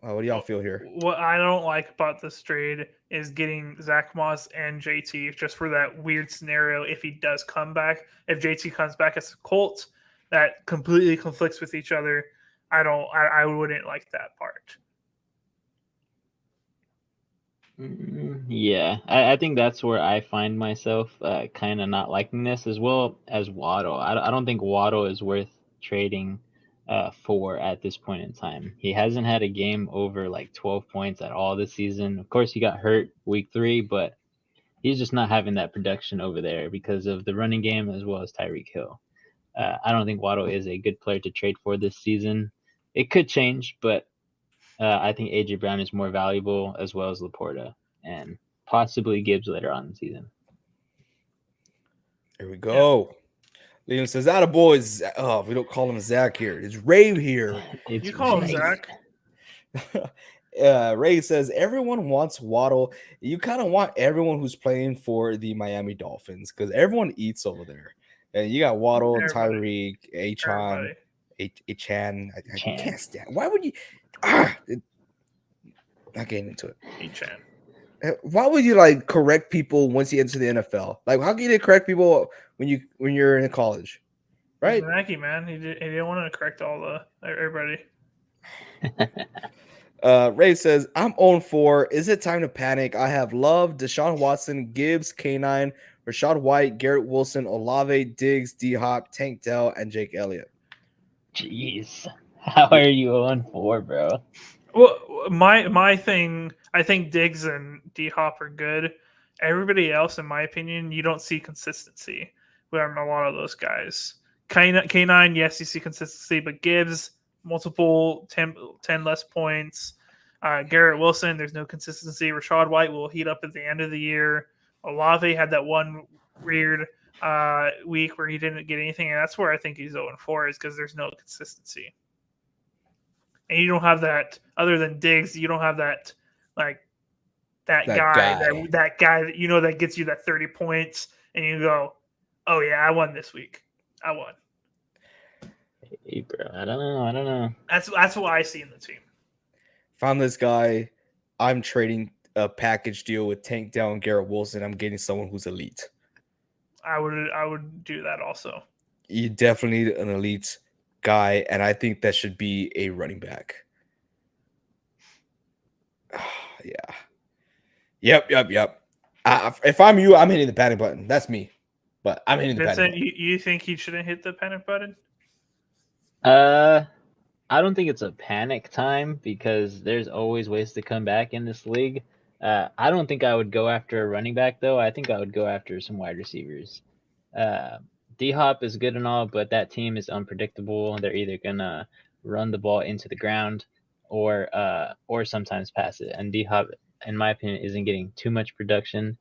What do y'all feel here?
What I don't like about this trade is getting Zach Moss and JT just for that weird scenario. If he does come back, if JT comes back as a Colt, that completely conflicts with each other. I wouldn't like that part.
Yeah, I think that's where I find myself kind of not liking this, as well as Waddle. I don't think Waddle is worth trading for at this point in time. He hasn't had a game over like 12 points at all this season. Of course, he got hurt week 3, but he's just not having that production over there because of the running game as well as Tyreek Hill. I don't think Waddle is a good player to trade for this season. It could change, but I think AJ Brown is more valuable, as well as Laporta and possibly Gibbs later on in the season.
Here we go. Yeah. Liam says, "That a boys." Oh, we don't call him Zach here. It's Ray here.
You call him Zach.
Ray says, "Everyone wants Waddle. You kind of want everyone who's playing for the Miami Dolphins because everyone eats over there. And you got Waddle, Tyreek, Achan. I can't stand. Why would you?" Not getting into it.
Achan.
Why would you like correct people once you enter the NFL? Like, how can you correct people when you're in college,
He's
right?
Nike, man. He didn't want to correct all the everybody.
Ray says, I'm on 4. Is it time to panic? I have Love, Deshaun Watson, Gibbs, K9, Rashad White, Garrett Wilson, Olave, Diggs, D Hop, Tank Dell, and Jake Elliott.
Jeez, how are you on 4, bro?
Well, my thing, I think Diggs and D Hop are good. Everybody else, in my opinion, you don't see consistency with a lot of those guys. K9, yes, you see consistency, but Gibbs, multiple 10 less points. Garrett Wilson, there's no consistency. Rashad White will heat up at the end of the year. Olave had that one weird week where he didn't get anything, and that's where I think he's 0-4 is because there's no consistency. And you don't have that other than Diggs. You don't have that like that guy that that gets you that 30 points, and you go, "Oh yeah, I won this week. I won."
Hey, bro, I don't know.
That's what I see in the team.
Found this guy. I'm trading a package deal with Tank Dell and Garrett Wilson. I'm getting someone who's elite.
I would do that also.
You definitely need an elite guy, and I think that should be a running back. Yeah. Yep. If I'm you, I'm hitting the panic button. That's me, but I'm hitting the panic button.
You think he shouldn't hit the panic button?
I don't think it's a panic time because there's always ways to come back in this league. I don't think I would go after a running back though. I think I would go after some wide receivers. D Hop is good and all, but that team is unpredictable. They're either gonna run the ball into the ground or sometimes pass it. And D Hop, in my opinion, isn't getting too much production.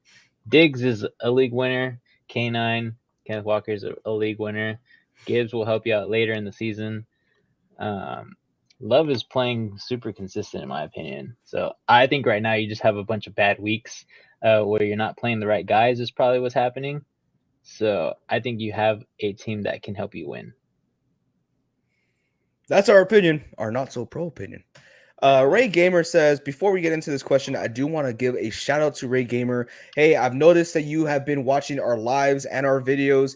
Diggs is a league winner. K9, Kenneth Walker is a league winner. Gibbs will help you out later in the season. Love is playing super consistent in my opinion. So I think right now you just have a bunch of bad weeks where you're not playing the right guys is probably what's happening. So I think you have a team that can help you win.
That's our opinion, our not so pro opinion. Ray Gamer says, before we get into this question, I do want to give a shout out to Ray Gamer. Hey, I've noticed that you have been watching our lives and our videos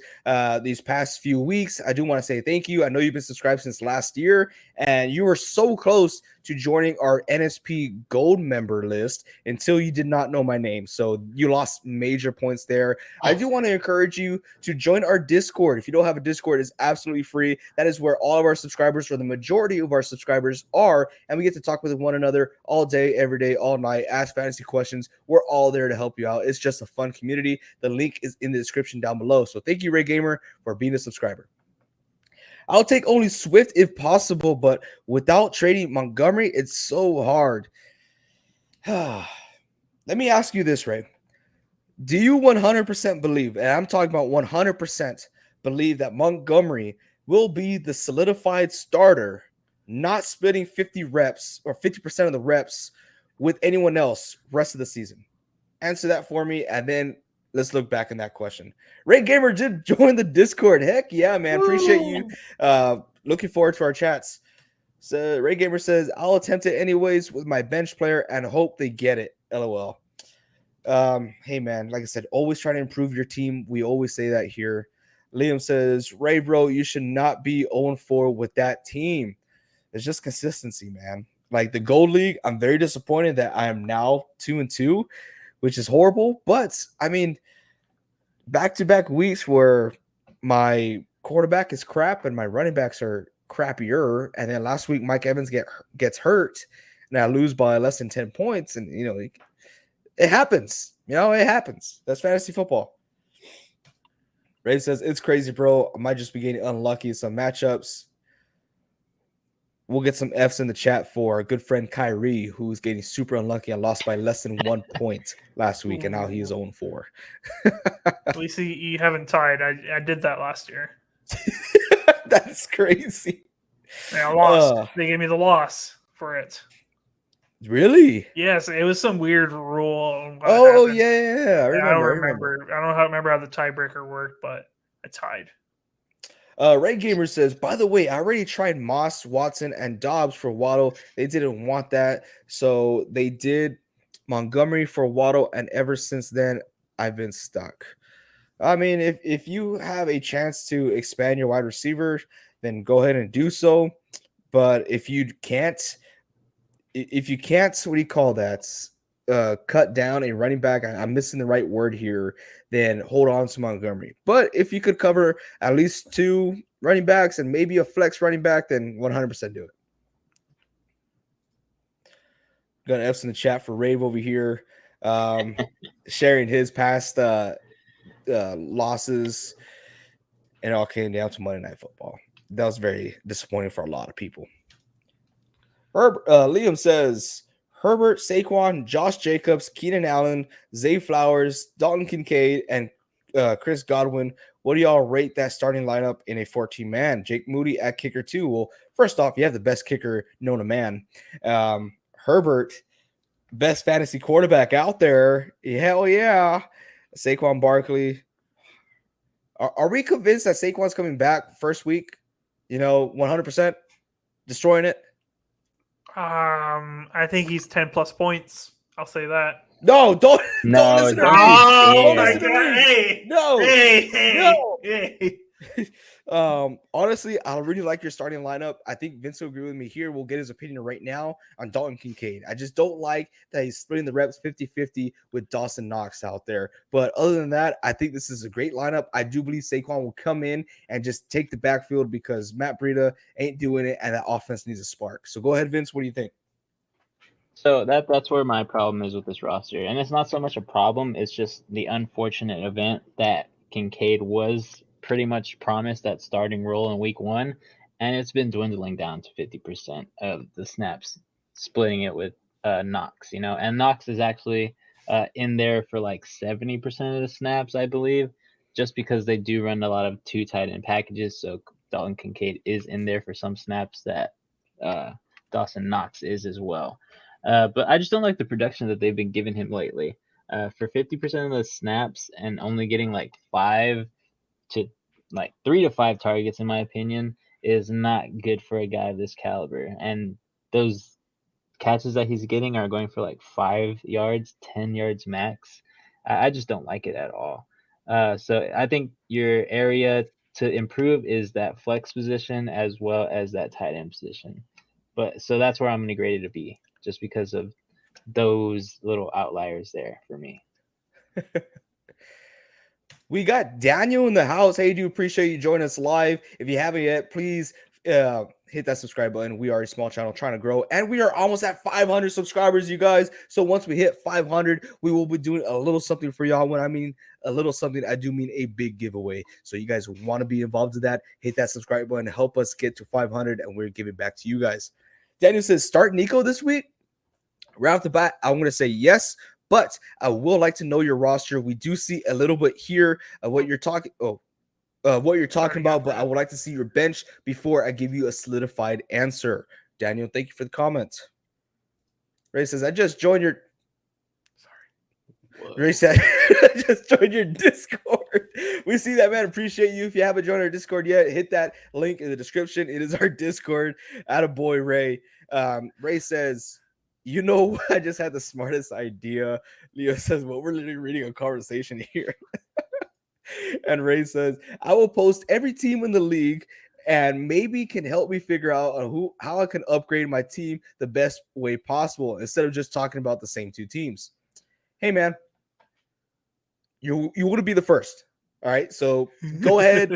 these past few weeks. I do want to say thank you. I know you've been subscribed since last year, and you were so close to joining our NSP Gold member list until you did not know my name. So you lost major points there. I do want to encourage you to join our Discord. If you don't have a Discord, it's absolutely free. That is where all of our subscribers, or the majority of our subscribers, are, and we get to talk with one another all day, every day, all night, ask fantasy questions. We're all there to help you out. It's just a fun community. The link is in the description down below. So thank you, Ray Gamer, for being a subscriber. I'll take only Swift if possible, but without trading Montgomery, it's so hard. Let me ask you this, Ray. Do you 100% believe, and I'm talking about 100% believe, that Montgomery will be the solidified starter, not splitting 50 reps or 50% of the reps with anyone else rest of the season? Answer that for me, and then let's look back in that question. Ray Gamer did join the Discord. Heck yeah, man. Appreciate you. Looking forward to our chats. So Ray Gamer says, I'll attempt it anyways with my bench player and hope they get it. LOL. Hey man, like I said, always try to improve your team. We always say that here. Liam says, Ray, bro, you should not be 0-4 with that team. It's just consistency, man. Like the Gold League, I'm very disappointed that I am now 2-2, which is horrible. But I mean, back-to-back weeks where my quarterback is crap and my running backs are crappier, and then last week Mike Evans gets hurt and I lose by less than 10 points, and it happens. It happens. That's fantasy football. Ray says, it's crazy, bro. I might just be getting unlucky in some matchups. We'll get some Fs in the chat for our good friend Kyrie, who's getting super unlucky and lost by less than 1 point last week, and now he's 0-4.
At least you haven't tied. I did that last year.
That's crazy.
I lost. They gave me the loss for it.
Really?
Yes, it was some weird rule.
Oh yeah,
I don't remember. I don't remember how the tiebreaker worked, but I tied.
Ray Gamer says, by the way, I already tried Moss, Watson, and Dobbs for Waddle. They didn't want that, so they did Montgomery for Waddle, and ever since then, I've been stuck. I mean, if you have a chance to expand your wide receiver, then go ahead and do so. But if you can't, what do you call that? Cut down a running back. I'm missing the right word here. Then hold on to Montgomery. But if you could cover at least 2 running backs and maybe a flex running back, then 100% do it. Got F's in the chat for Rave over here, sharing his past losses, and it all came down to Monday Night Football. That was very disappointing for a lot of people. Liam says Herbert, Saquon, Josh Jacobs, Keenan Allen, Zay Flowers, Dalton Kincaid, and Chris Godwin. What do y'all rate that starting lineup in a 14-man? Jake Moody at kicker too. Well, first off, you have the best kicker known to man. Herbert, best fantasy quarterback out there. Hell yeah. Saquon Barkley. Are we convinced that Saquon's coming back first week? 100% destroying it?
I think he's 10 plus points. I'll say that.
No, don't listen to me.
Oh
don't
my
listen
God.
to me.
Hey.
No.
Hey.
Honestly, I really like your starting lineup. I think Vince will agree with me here. We'll get his opinion right now on Dalton Kincaid. I just don't like that he's splitting the reps 50-50 with Dawson Knox out there. But other than that, I think this is a great lineup. I do believe Saquon will come in and just take the backfield because Matt Breida ain't doing it, and that offense needs a spark. So go ahead, Vince. What do you think?
So that's where my problem is with this roster. And it's not so much a problem, it's just the unfortunate event that Kincaid was pretty much promised that starting role in week 1, and it's been dwindling down to 50% of the snaps, splitting it with Knox, and Knox is actually in there for like 70% of the snaps, I believe, just because they do run a lot of 2 tight end packages. So Dalton Kincaid is in there for some snaps that Dawson Knox is as well. But I just don't like the production that they've been giving him lately. For 50% of the snaps and only getting like 3 to 5 targets, in my opinion, is not good for a guy of this caliber. And those catches that he's getting are going for like 5 yards, 10 yards max. I just don't like it at all. So I think your area to improve is that flex position as well as that tight end position. But so that's where I'm going to grade it to be, just because of those little outliers there for me.
We got Daniel in the house. Hey, do appreciate you joining us live. If you haven't yet, please hit that subscribe button. We are a small channel trying to grow, and we are almost at 500 subscribers, you guys. So once we hit 500, we will be doing a little something for y'all. When I mean a little something, I do mean a big giveaway. So you guys want to be involved in that, hit that subscribe button, help us get to 500, and we're giving back to you guys. Daniel says, start Nico this week. Right off the bat, I'm going to say yes, but I will like to know your roster. We do see a little bit here of what you're talking. What you're talking about, but I would like to see your bench before I give you a solidified answer. Daniel, thank you for the comment. Ray says, I just joined your. Sorry. Ray said, I just joined your Discord. We see that, man. Appreciate you. If you haven't joined our Discord yet, hit that link in the description. It is our Discord. Attaboy, Ray. Ray says, I just had the smartest idea. Leo says, well, we're literally reading a conversation here. And Ray says, I will post every team in the league and maybe can help me figure out how I can upgrade my team the best way possible instead of just talking about the same 2 teams. Hey, man, you want to be the first. All right, so go ahead,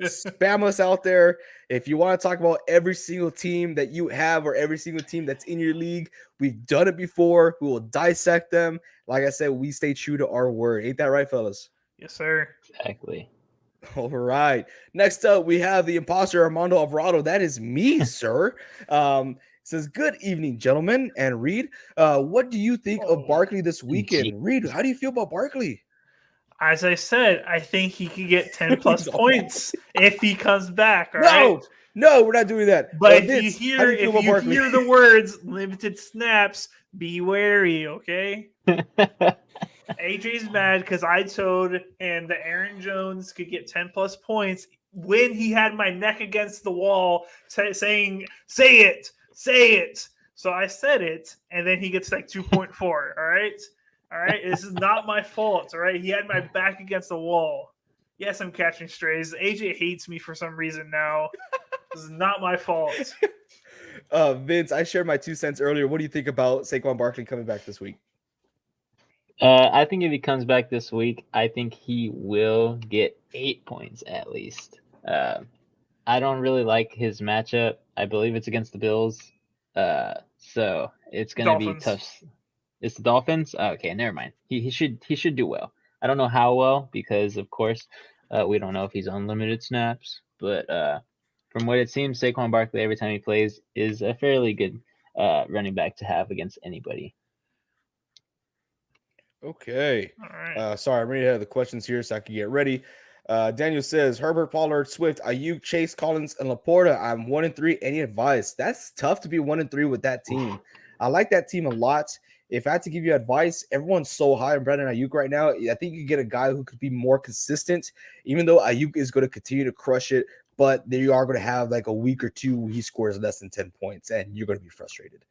spam us out there. If you want to talk about every single team that you have or every single team that's in your league, we've done it before. We will dissect them. Like I said, we stay true to our word. Ain't that right, fellas?
Yes, sir.
Exactly.
All right. Next up, we have the imposter Armando Alvarado. That is me, sir. Says, good evening, gentlemen. And Reed, what do you think of Barkley this weekend? Reed, how do you feel about Barkley?
As I said, I think he could get 10 plus points if he comes back. All right?
No, we're not doing that.
But if you hear the words limited snaps, be wary, okay? AJ's mad because I told him that Aaron Jones could get 10 plus points when he had my neck against the wall saying, say it. So I said it, and then he gets like 2.4. All right. All right. This is not my fault. All right. He had my back against the wall. Yes, I'm catching strays. AJ hates me for some reason now. This is not my fault.
Vince, I shared my 2 cents earlier. What do you think about Saquon Barkley coming back this week?
I think if he comes back this week, I think he will get 8 points at least. I don't really like his matchup. I believe it's against the Bills. So it's gonna be tough. It's the Dolphins? Okay, never mind. He should do well. I don't know how well because of course we don't know if he's on limited snaps, but from what it seems, Saquon Barkley every time he plays is a fairly good running back to have against anybody.
Okay.
All right.
Sorry, I'm ready to have the questions here so I can get ready. Daniel says Herbert, Pollard, Swift, Ayuk, Chase, Collins, and Laporta. I'm 1-3. Any advice? That's tough to be 1-3 with that team. I like that team a lot. If I had to give you advice, everyone's so high on Brandon Ayuk right now. I think you get a guy who could be more consistent, even though Ayuk is going to continue to crush it. But you are going to have like a week or two where he scores less than 10 points, and you're going to be frustrated.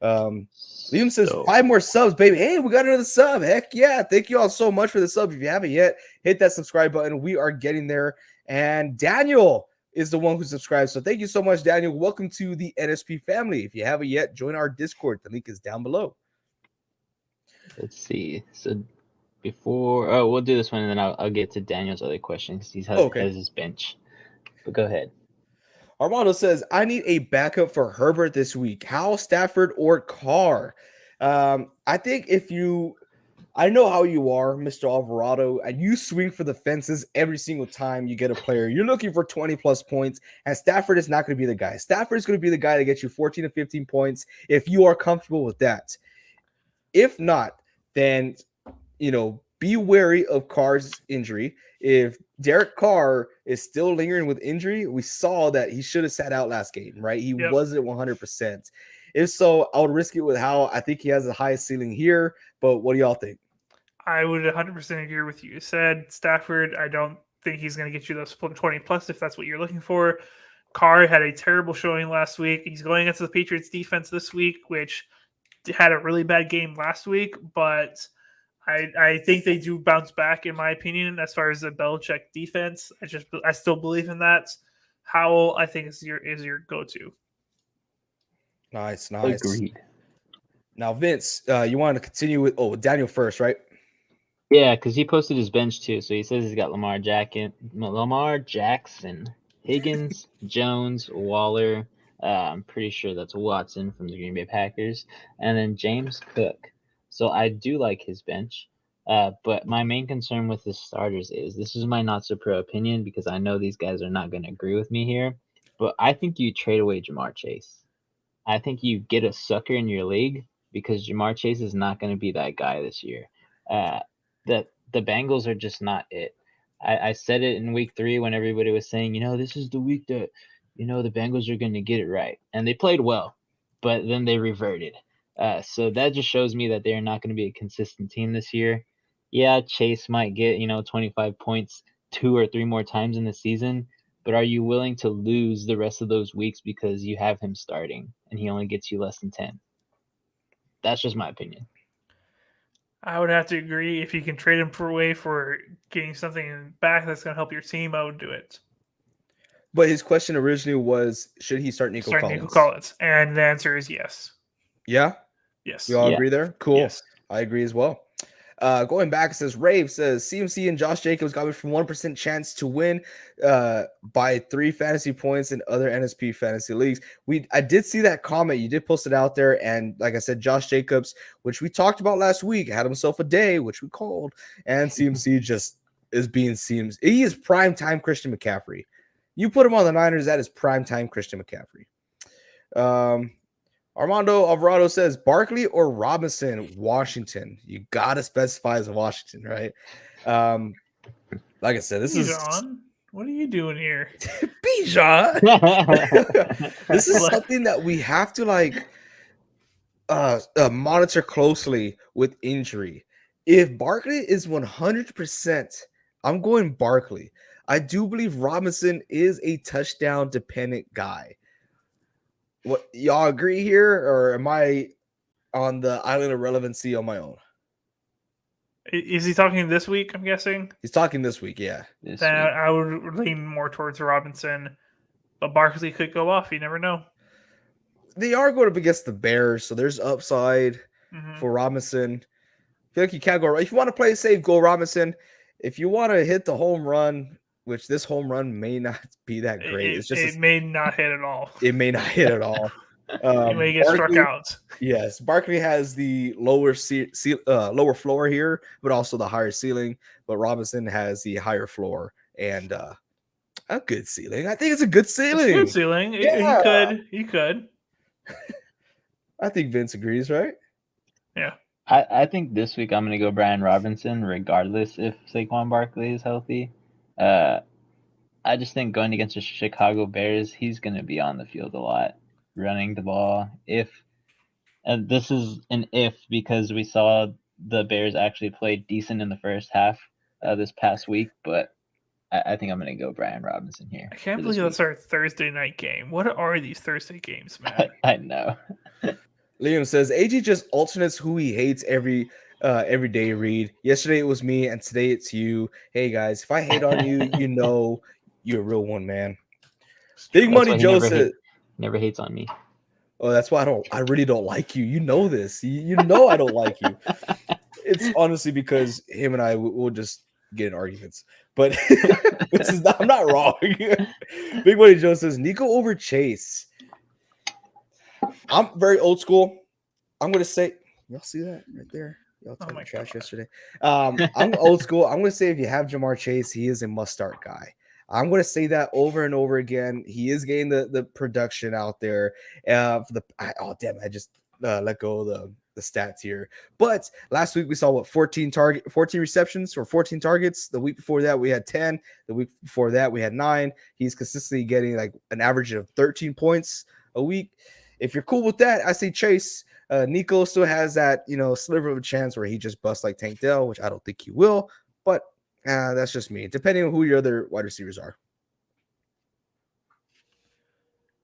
Liam says 5 more subs, baby. Hey, we got another sub. Heck yeah. Thank you all so much for the sub. If you haven't yet, hit that subscribe button. We are getting there. And Daniel is the one who subscribes. So thank you so much, Daniel. Welcome to the NSP family. If you haven't yet, join our Discord. The link is down below.
Let's see. So we'll do this one and then I'll get to Daniel's other question because he has his bench. But go ahead.
Armando says, I need a backup for Herbert this week. Howell, Stafford, or Carr? I think I know how you are, Mr. Alvarado, and you swing for the fences every single time you get a player. You're looking for 20-plus points, and Stafford is not going to be the guy. Stafford is going to be the guy to get you 14 to 15 points if you are comfortable with that. If not, then, be wary of Carr's injury. If Derek Carr is still lingering with injury, we saw that he should have sat out last game, right? He wasn't 100%. If so, I would risk it with Howell. I think he has the highest ceiling here, but what do y'all think?
I would 100% agree with you. You said Stafford, I don't think he's going to get you those 20 plus if that's what you're looking for. Carr had a terrible showing last week. He's going against the Patriots defense this week, which had a really bad game last week, but I think they do bounce back, in my opinion, as far as the Belichick defense. I still believe in that. Howell, I think, is your go-to.
Nice.
Agreed.
Now, Vince, you wanted to continue with Daniel first, right?
Yeah, because he posted his bench too. So he says he's got Lamar Jackson, Higgins, Jones, Waller. I'm pretty sure that's Watson from the Green Bay Packers, and then James Cook. So I do like his bench, but my main concern with his starters is this is my not so pro opinion because I know these guys are not going to agree with me here, but I think you trade away Jamar Chase. I think you get a sucker in your league because Jamar Chase is not going to be that guy this year. The Bengals are just not it. I said it in week 3 when everybody was saying, this is the week that, the Bengals are going to get it right. And they played well, but then they reverted. So that just shows me that they're not going to be a consistent team this year. Yeah, Chase might get, 25 points 2 or 3 more times in the season, but are you willing to lose the rest of those weeks because you have him starting and he only gets you less than 10? That's just my opinion.
I would have to agree. If you can trade him away for getting something back that's going to help your team, I would do it.
But his question originally was, should he start Nico Collins?
And the answer is yes.
Yeah?
Yes.
We all agree there? Cool.
Yes.
I agree as well. Going back, it says Rave says CMC and Josh Jacobs got me from 1% chance to win by 3 fantasy points in other NSP fantasy leagues. I did see that comment. You did post it out there. And like I said, Josh Jacobs, which we talked about last week, had himself a day, which we called. And CMC just is being CMC. He is prime time Christian McCaffrey. You put him on the Niners, that is prime time Christian McCaffrey. Armando Alvarado says Barkley or Robinson, Washington. You gotta specify as Washington, right? Like I said, this
Bijan, what are you doing here?
Bijan. This is something that we have to monitor closely with injury. If Barkley is 100%, I'm going Barkley. I do believe Robinson is a touchdown dependent guy. What y'all agree here, or am I on the island of relevancy on my own?
Is he talking this week? I'm guessing.
He's talking this week, yeah.
this
Then
week.
I would lean more towards Robinson, but Barkley could go off. You never know.
They are going up against the Bears, so there's upside for Robinson. I feel like you can't go. If you want to play safe, go Robinson. If you want to hit the home run, which this home run may not be that great, it's just
it may not hit at all.
it may not hit at all.
He may get struck
Barkley,
out.
yes, Barkley has the lower lower floor here, but also the higher ceiling. But Robinson has the higher floor and a good ceiling. I think it's a good ceiling.
It's good ceiling.
Yeah.
He could.
I think Vince agrees, right?
Yeah.
I think this week I'm going to go Brian Robinson, regardless if Saquon Barkley is healthy. I just think going against the Chicago Bears, he's going to be on the field a lot, running the ball. And this is an if because we saw the Bears actually play decent in the first half this past week, but I think I'm going to go Brian Robinson here.
I can't believe that's our Thursday night game. What are these Thursday games, man?
I know.
Liam says AG just alternates who he hates every day. Read. Yesterday it was me, and today it's you. Hey guys, if I hate on you, you know you're a real one, man. Big Money Joe says
never hates on me.
Oh, that's why I really don't like you. You know this. You know I don't like you. It's honestly because him and I will just get in arguments. But I'm not wrong. Big Money Joe says Nico over Chase. I'm very old school. I'm gonna say, y'all see that right there? Y'all talking trash yesterday. I'm old school. I'm gonna say if you have Jamar Chase, he is a must-start guy. I'm gonna say that over and over again. He is getting the production out there. I just let go of the stats here. But last week we saw 14 receptions or 14 targets. The week before that we had 10. The week before that we had 9. He's consistently getting like an average of 13 points a week. If you're cool with that, I say Chase. Nico still has that, sliver of a chance where he just busts like Tank Dell, which I don't think he will. But that's just me, depending on who your other wide receivers are.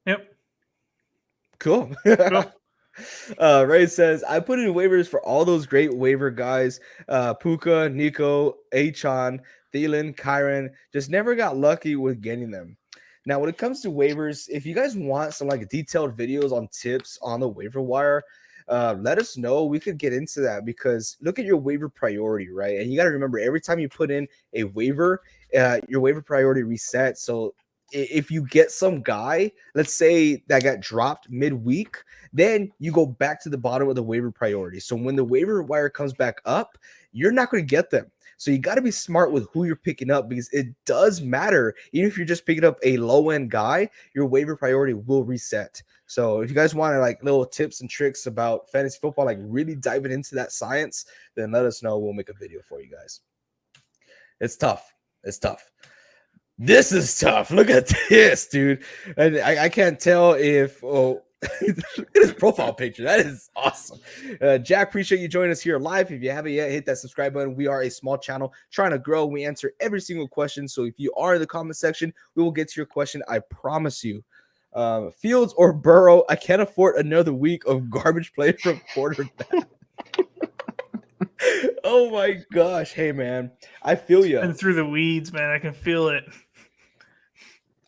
Yep.
Cool. Ray says, I put in waivers for all those great waiver guys. Puka, Nico, Achon, Thielen, Kyron. Just never got lucky with getting them. Now, when it comes to waivers, if you guys want some like detailed videos on tips on the waiver wire, let us know. We could get into that because look at your waiver priority, right? And you got to remember every time you put in a waiver, your waiver priority resets. So if you get some guy, let's say that got dropped midweek, then you go back to the bottom of the waiver priority. So when the waiver wire comes back up, you're not going to get them. So you got to be smart with who you're picking up because it does matter. Even if you're just picking up a low-end guy, your waiver priority will reset. So if you guys want like little tips and tricks about fantasy football, like really diving into that science, then let us know. We'll make a video for you guys. It's tough. It's tough. This is tough. Look at this, dude. And I can't tell if look at his profile picture. That is awesome. Jack, appreciate you joining us here live. If you haven't yet, hit that subscribe button. We are a small channel trying to grow. We answer every single question. So if you are in the comment section, we will get to your question. I promise you. Fields or Burrow, I can't afford another week of garbage play from quarterback. Oh my gosh. Hey, man. I feel you.
And through the weeds, man. I can feel it.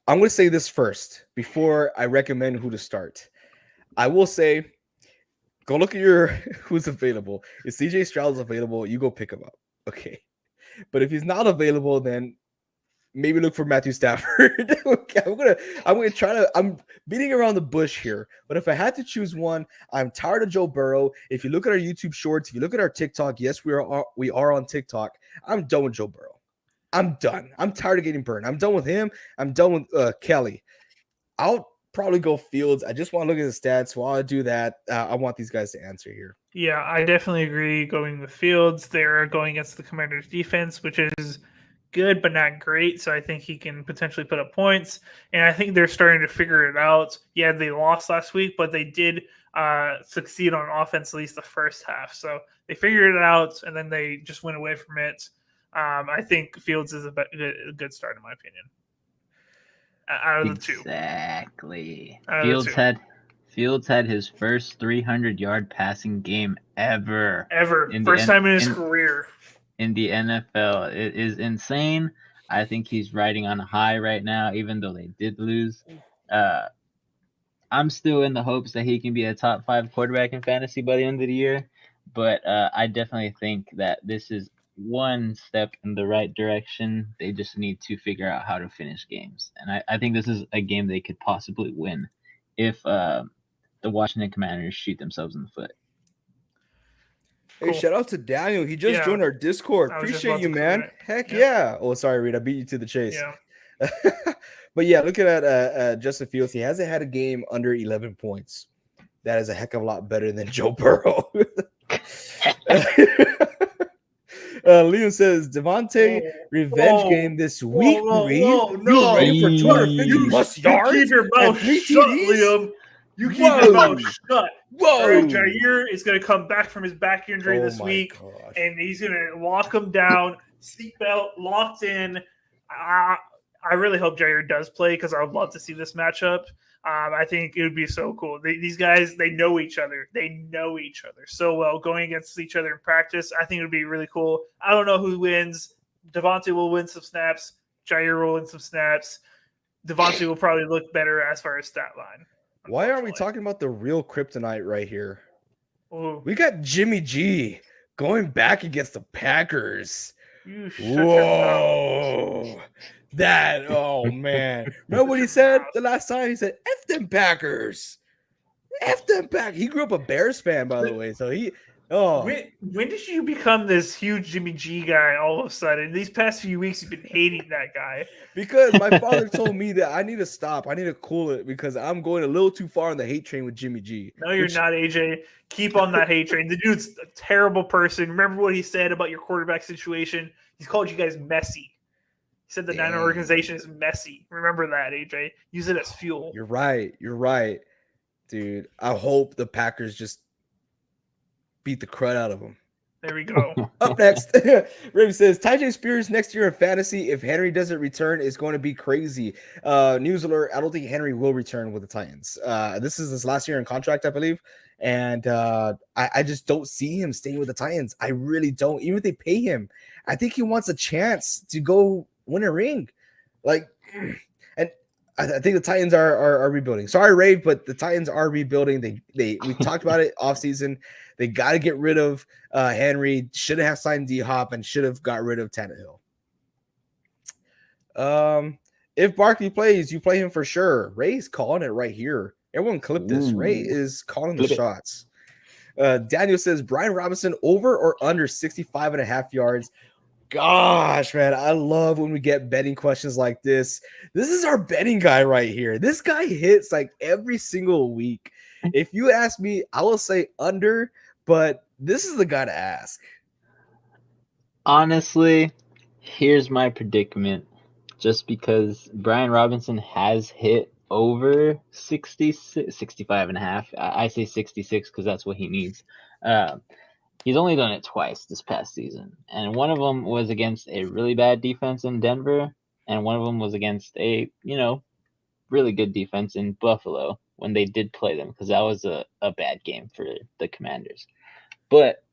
I'm going to say this first before I recommend who to start. I will say, go look at who's available. If CJ Stroud's available, you go pick him up. Okay. But if he's not available, then maybe look for Matthew Stafford. Okay, I'm beating around the bush here. But if I had to choose one, I'm tired of Joe Burrow. If you look at our YouTube shorts, if you look at our TikTok, yes, we are on TikTok. I'm done with Joe Burrow. I'm done. I'm tired of getting burned. I'm done with him. I'm done with Kelly. I'll probably go Fields. I just want to look at the stats. While I do that, I want these guys to answer here.
Yeah, I definitely agree going with Fields. They're going against the Commanders' defense, which is good but not great. So I think he can potentially put up points. And I think they're starting to figure it out. Yeah, they lost last week, but they did succeed on offense at least the first half. So they figured it out, and then they just went away from it. I think Fields is a good start in my opinion. Out of the two.
Exactly. Fields had his first 300-yard passing game ever.
First time in his career.
In the NFL. It is insane. I think he's riding on a high right now, even though they did lose. I'm still in the hopes that he can be a top 5 quarterback in fantasy by the end of the year. But I definitely think that this is one step in the right direction. They just need to figure out how to finish games. And I think this is a game they could possibly win if the Washington Commanders shoot themselves in the foot.
Hey, shout out to Daniel. He just joined our Discord. Appreciate you, man. Heck yeah. Oh, sorry, Reed. I beat you to the chase.
Yeah.
But yeah, looking at Justin Fields, he hasn't had a game under 11 points. That is a heck of a lot better than Joe Burrow. Liam says Devontae revenge game this week.
No.
You ready for 250 plus yards?
Keep your mouth shut, Liam. You keep your mouth shut.
Whoa.
All right, Jair is going to come back from his back injury this week, and he's going to lock him down, seatbelt locked in. I really hope Jair does play because I would love to see this matchup. I think it would be so cool. These guys, they know each other. They know each other so well going against each other in practice. I think it would be really cool. I don't know who wins. Devontae will win some snaps. Jair will win some snaps. Devontae will probably look better as far as stat line.
Why aren't we talking about the real kryptonite right here?
Ooh.
We got Jimmy G going back against the Packers.
Whoa.
Oh man. Remember what he said the last time? He said, F them Packers. F them Packers. He grew up a Bears fan, by the way. So
when did you become this huge Jimmy G guy all of a sudden? These past few weeks you've been hating that guy.
Because my father told me that I need to stop. I need to cool it because I'm going a little too far on the hate train with Jimmy G.
No, you're not, AJ. Keep on that hate train. The dude's a terrible person. Remember what he said about your quarterback situation? He's called you guys messy. He said the Niner organization is messy. Remember that, AJ. Use it as fuel.
You're right. Dude. I hope the Packers just beat the crud out of them.
There we go.
Up next, Raven says, Tyjae Spears next year in fantasy, if Henry doesn't return, is going to be crazy. News alert, I don't think Henry will return with the Titans. This is his last year in contract, I believe. And I just don't see him staying with the Titans. I really don't. Even if they pay him, I think he wants a chance to go win a ring. And I think the Titans are rebuilding. Sorry, Rave, but the Titans are rebuilding. We talked about it off season. They got to get rid of Henry. Shouldn't have signed D-Hop and should have got rid of Tannehill. If Barkley plays, you play him for sure. Ray's calling it right here. Everyone clip this. Ray is calling the shots. Daniel says, Brian Robinson over or under 65.5 yards. Gosh, man, I love when we get betting questions like this. This is our betting guy right here. This guy hits like every single week. If you ask me, I will say under, but this is the guy to ask.
Honestly, here's my predicament. Just because Brian Robinson has hit over 65.5. I say 66 because that's what he needs. He's only done it twice this past season. And one of them was against a really bad defense in Denver. And one of them was against a, really good defense in Buffalo when they did play them, because that was a bad game for the Commanders. But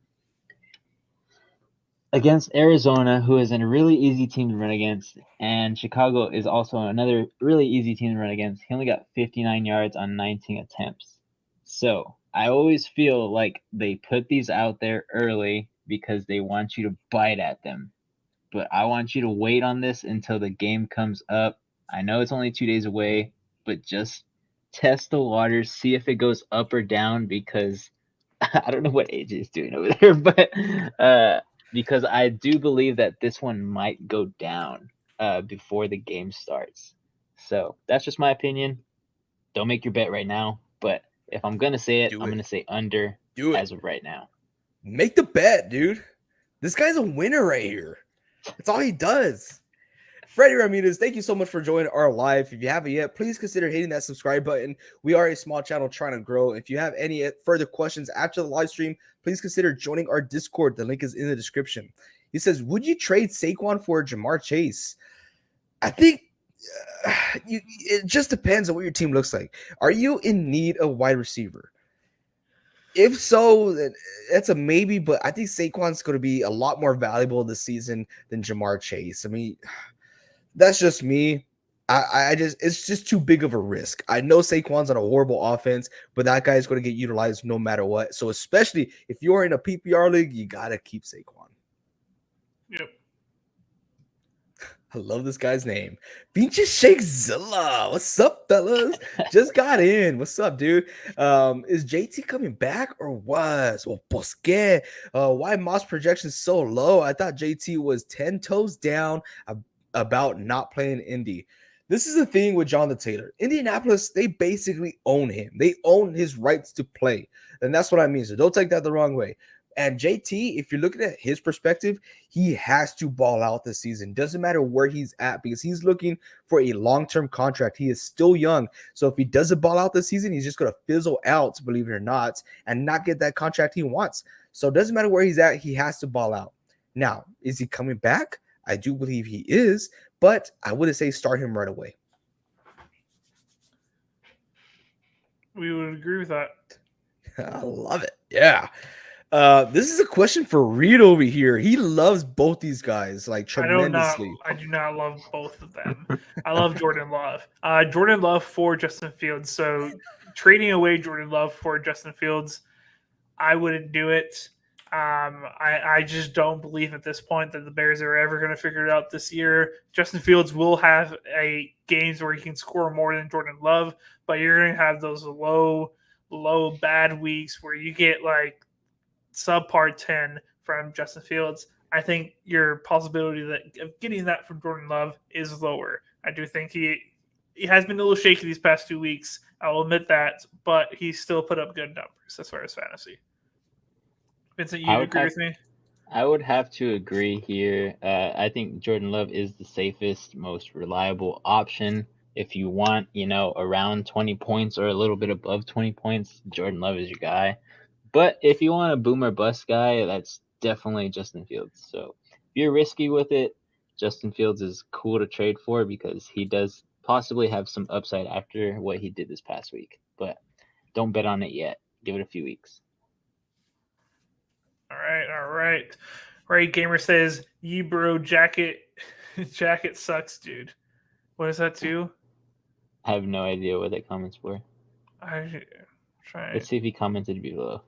against Arizona, who is a really easy team to run against, and Chicago is also another really easy team to run against, he only got 59 yards on 19 attempts. So I always feel like they put these out there early because they want you to bite at them. But I want you to wait on this until the game comes up. I know it's only 2 days away, but just test the waters, see if it goes up or down, because I don't know what AJ is doing over there, but because I do believe that this one might go down before the game starts. So that's just my opinion. Don't make your bet right now, but if I'm going to say it, I'm going to say under as of right now.
Make the bet, dude. This guy's a winner right here. That's all he does. Freddie Ramirez, thank you so much for joining our live. If you haven't yet, please consider hitting that subscribe button. We are a small channel trying to grow. If you have any further questions after the live stream, please consider joining our Discord. The link is in the description. He says, would you trade Saquon for Jamar Chase? I think it just depends on what your team looks like. Are you in need of wide receiver? If so, then that's a maybe, but I think Saquon's going to be a lot more valuable this season than Jamar Chase. I mean, that's just me. I just it's just too big of a risk. I know Saquon's on a horrible offense, but that guy's going to get utilized no matter what. So especially if you're in a PPR league, you got to keep Saquon.
Yep.
I love this guy's name. Pinche Shakezilla. What's up, fellas? Just got in. What's up, dude? Is JT coming back or was? Well, pues que? Why Moss projection so low? I thought JT was 10 toes down about not playing Indy. This is the thing with Jonathan Taylor. Indianapolis, they basically own him. They own his rights to play. And that's what I mean. So don't take that the wrong way. And JT, if you're looking at his perspective, he has to ball out this season. Doesn't matter where he's at because he's looking for a long-term contract. He is still young. So if he doesn't ball out this season, he's just going to fizzle out, believe it or not, and not get that contract he wants. So it doesn't matter where he's at. He has to ball out. Now, is he coming back? I do believe he is, but I wouldn't say start him right away.
We would agree with that.
I love it. Yeah. This is a question for Reed over here. He loves both these guys like tremendously.
I do not love both of them. I love Jordan Love. Jordan Love for Justin Fields. So trading away Jordan Love for Justin Fields, I wouldn't do it. I just don't believe at this point that the Bears are ever going to figure it out this year. Justin Fields will have games where he can score more than Jordan Love, but you're going to have those low bad weeks where you get like subpar 10 from Justin Fields. I think your possibility of getting that from Jordan Love is lower. I do think he has been a little shaky these past 2 weeks. I'll admit that, but he still put up good numbers as far as fantasy. Vincent, you agree with me?
I would have to agree here. I think Jordan Love is the safest, most reliable option. If you want, around 20 points or a little bit above 20 points, Jordan Love is your guy. But if you want a boomer bust guy, that's definitely Justin Fields. So if you're risky with it, Justin Fields is cool to trade for because he does possibly have some upside after what he did this past week. But don't bet on it yet. Give it a few weeks.
All right. Ray Gamer says, bro, jacket sucks, dude. What is that too?
I have no idea what that comment's for. Let's see if he commented below.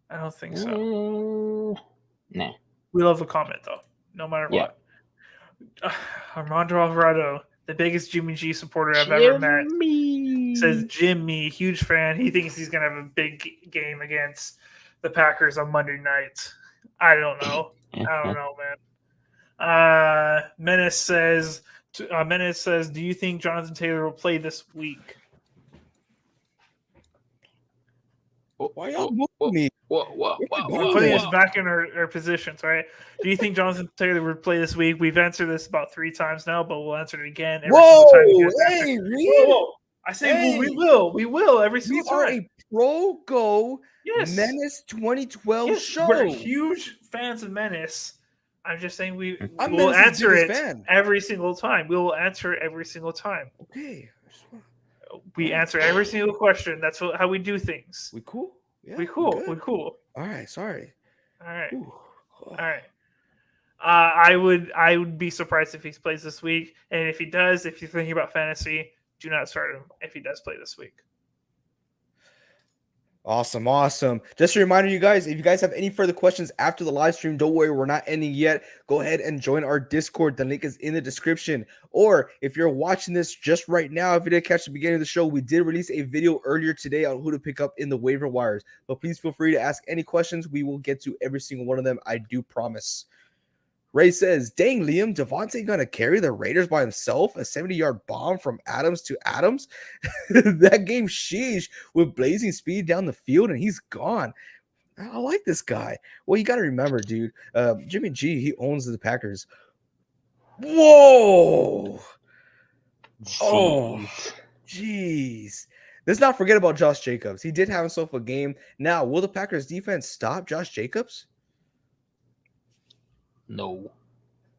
I don't think so.
Nah.
We love a comment though, no matter what. Armando Alvarado, the biggest Jimmy G supporter I've ever met, says Jimmy, huge fan. He thinks he's gonna have a big game against the Packers on Monday night. I don't know. Man. Menace says, do you think Jonathan Taylor will play this week?
Why y'all moving me?
We're putting us back in our positions, right? Do you think Jonathan Taylor would play this week? We've answered this about 3 times now, but we'll answer it again every single time. Whoa. I say we will every single time.
We are a pro go Menace 2012 show.
We're huge fans of Menace. I'm just saying we will answer it every single time. We will answer it every single time.
Okay.
We answer every single question. That's how we do things.
We cool?
Yeah, we cool.
All right, sorry.
All right. I would be surprised if he plays this week. And if he does, if you're thinking about fantasy, do not start him if he does play this week.
Awesome. Just a reminder, you guys, if you guys have any further questions after the live stream, don't worry, we're not ending yet. Go ahead and join our Discord. The link is in the description. Or if you're watching this just right now, if you didn't catch the beginning of the show, we did release a video earlier today on who to pick up in the waiver wires. But please feel free to ask any questions. We will get to every single one of them. I do promise. Ray says, dang, Liam, Devontae going to carry the Raiders by himself? A 70-yard bomb from Adams to Adams? That game, sheesh, with blazing speed down the field, and he's gone. I like this guy. Well, you got to remember, dude, Jimmy G, he owns the Packers. Whoa!
Jeez.
Oh, jeez. Let's not forget about Josh Jacobs. He did have himself a game. Now, will the Packers defense stop Josh Jacobs?
No.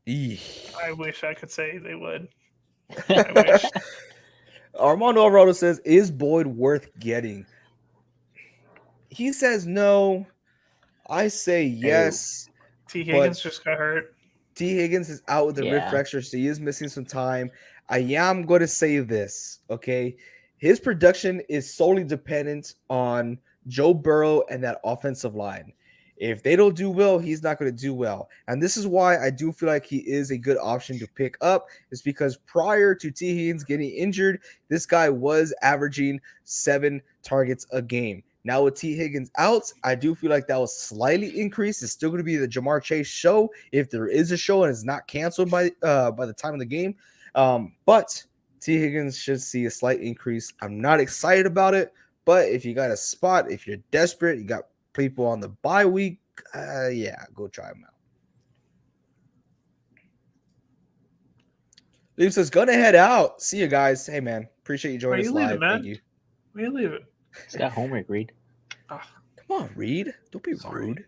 I wish I could say they would. I wish.
Armando Alvarado says, "Is Boyd worth getting?" He says no. I say yes,
T. Higgins
but
just got hurt.
T. Higgins is out with a rib
Yeah.
fracture, so he is missing some time. I am going to say this, okay? His production is solely dependent on Joe Burrow and that offensive line. If they don't do well, he's not going to do well. And this is why I do feel like he is a good option to pick up, is because prior to T. Higgins getting injured, this guy was averaging 7 targets a game. Now with T. Higgins out, I do feel like that will slightly increase. It's still going to be the Jamar Chase show if there is a show and it's not canceled by the time of the game. But T. Higgins should see a slight increase. I'm not excited about it, but if you got a spot, if you're desperate, you got people on the bye week, yeah, go try them out. Liam says, gonna head out. See you guys. Hey man, appreciate you joining us live.
Man?
Thank you.
Where you leave it?
It's got homework, Reed.
Oh,
Come on, Reed. Don't be
Sorry.
rude.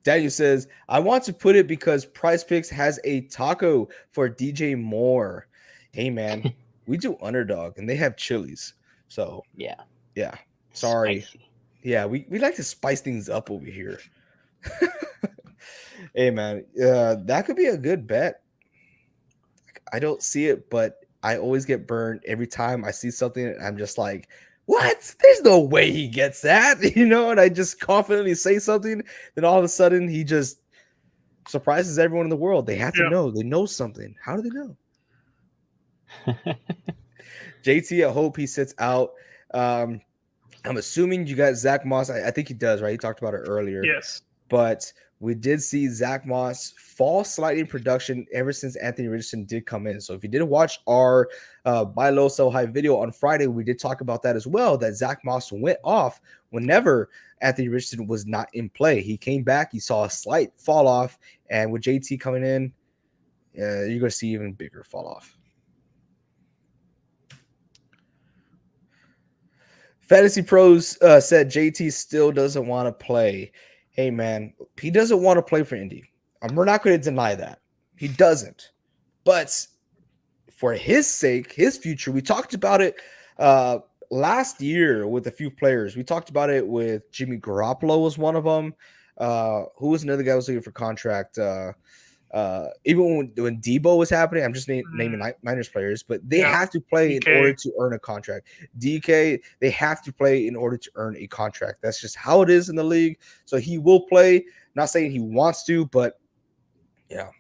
Daniel says, I want to put it because Price Picks has a taco for DJ Moore. Hey, man, we do Underdog, and they have Chili's. So,
Yeah.
Sorry.
Spicy.
Yeah, we like to spice things up over here. Hey, man, that could be a good bet. I don't see it, but I always get burned every time I see something, and I'm just like, what? There's no way he gets that, and I just confidently say something, then all of a sudden he just surprises everyone in the world. They have to know. They know something. How do they know? JT, I hope he sits out. I'm assuming you got Zach Moss. I think he does, right? He talked about it earlier.
yes.
But we did see Zach Moss fall slightly in production ever since Anthony Richardson did come in. So if you didn't watch our buy low, sell high video on Friday, we did talk about that as well, that Zach Moss went off whenever Anthony Richardson was not in play. He came back. He saw a slight fall off. And with JT coming in, you're going to see even bigger fall off. Fantasy Pros said JT still doesn't want to play. Hey, man, he doesn't want to play for Indy. We're not going to deny that. He doesn't. But for his sake, his future, we talked about it last year with a few players. We talked about it with Jimmy Garoppolo was one of them. Who was another guy who was looking for contract? Even when Debo was happening, I'm just naming Niners players, but they have to play
DK.
in order to earn a contract. DK, they have to play in order to earn a contract. That's just how it is in the league. So he will play. Not saying he wants to, but yeah.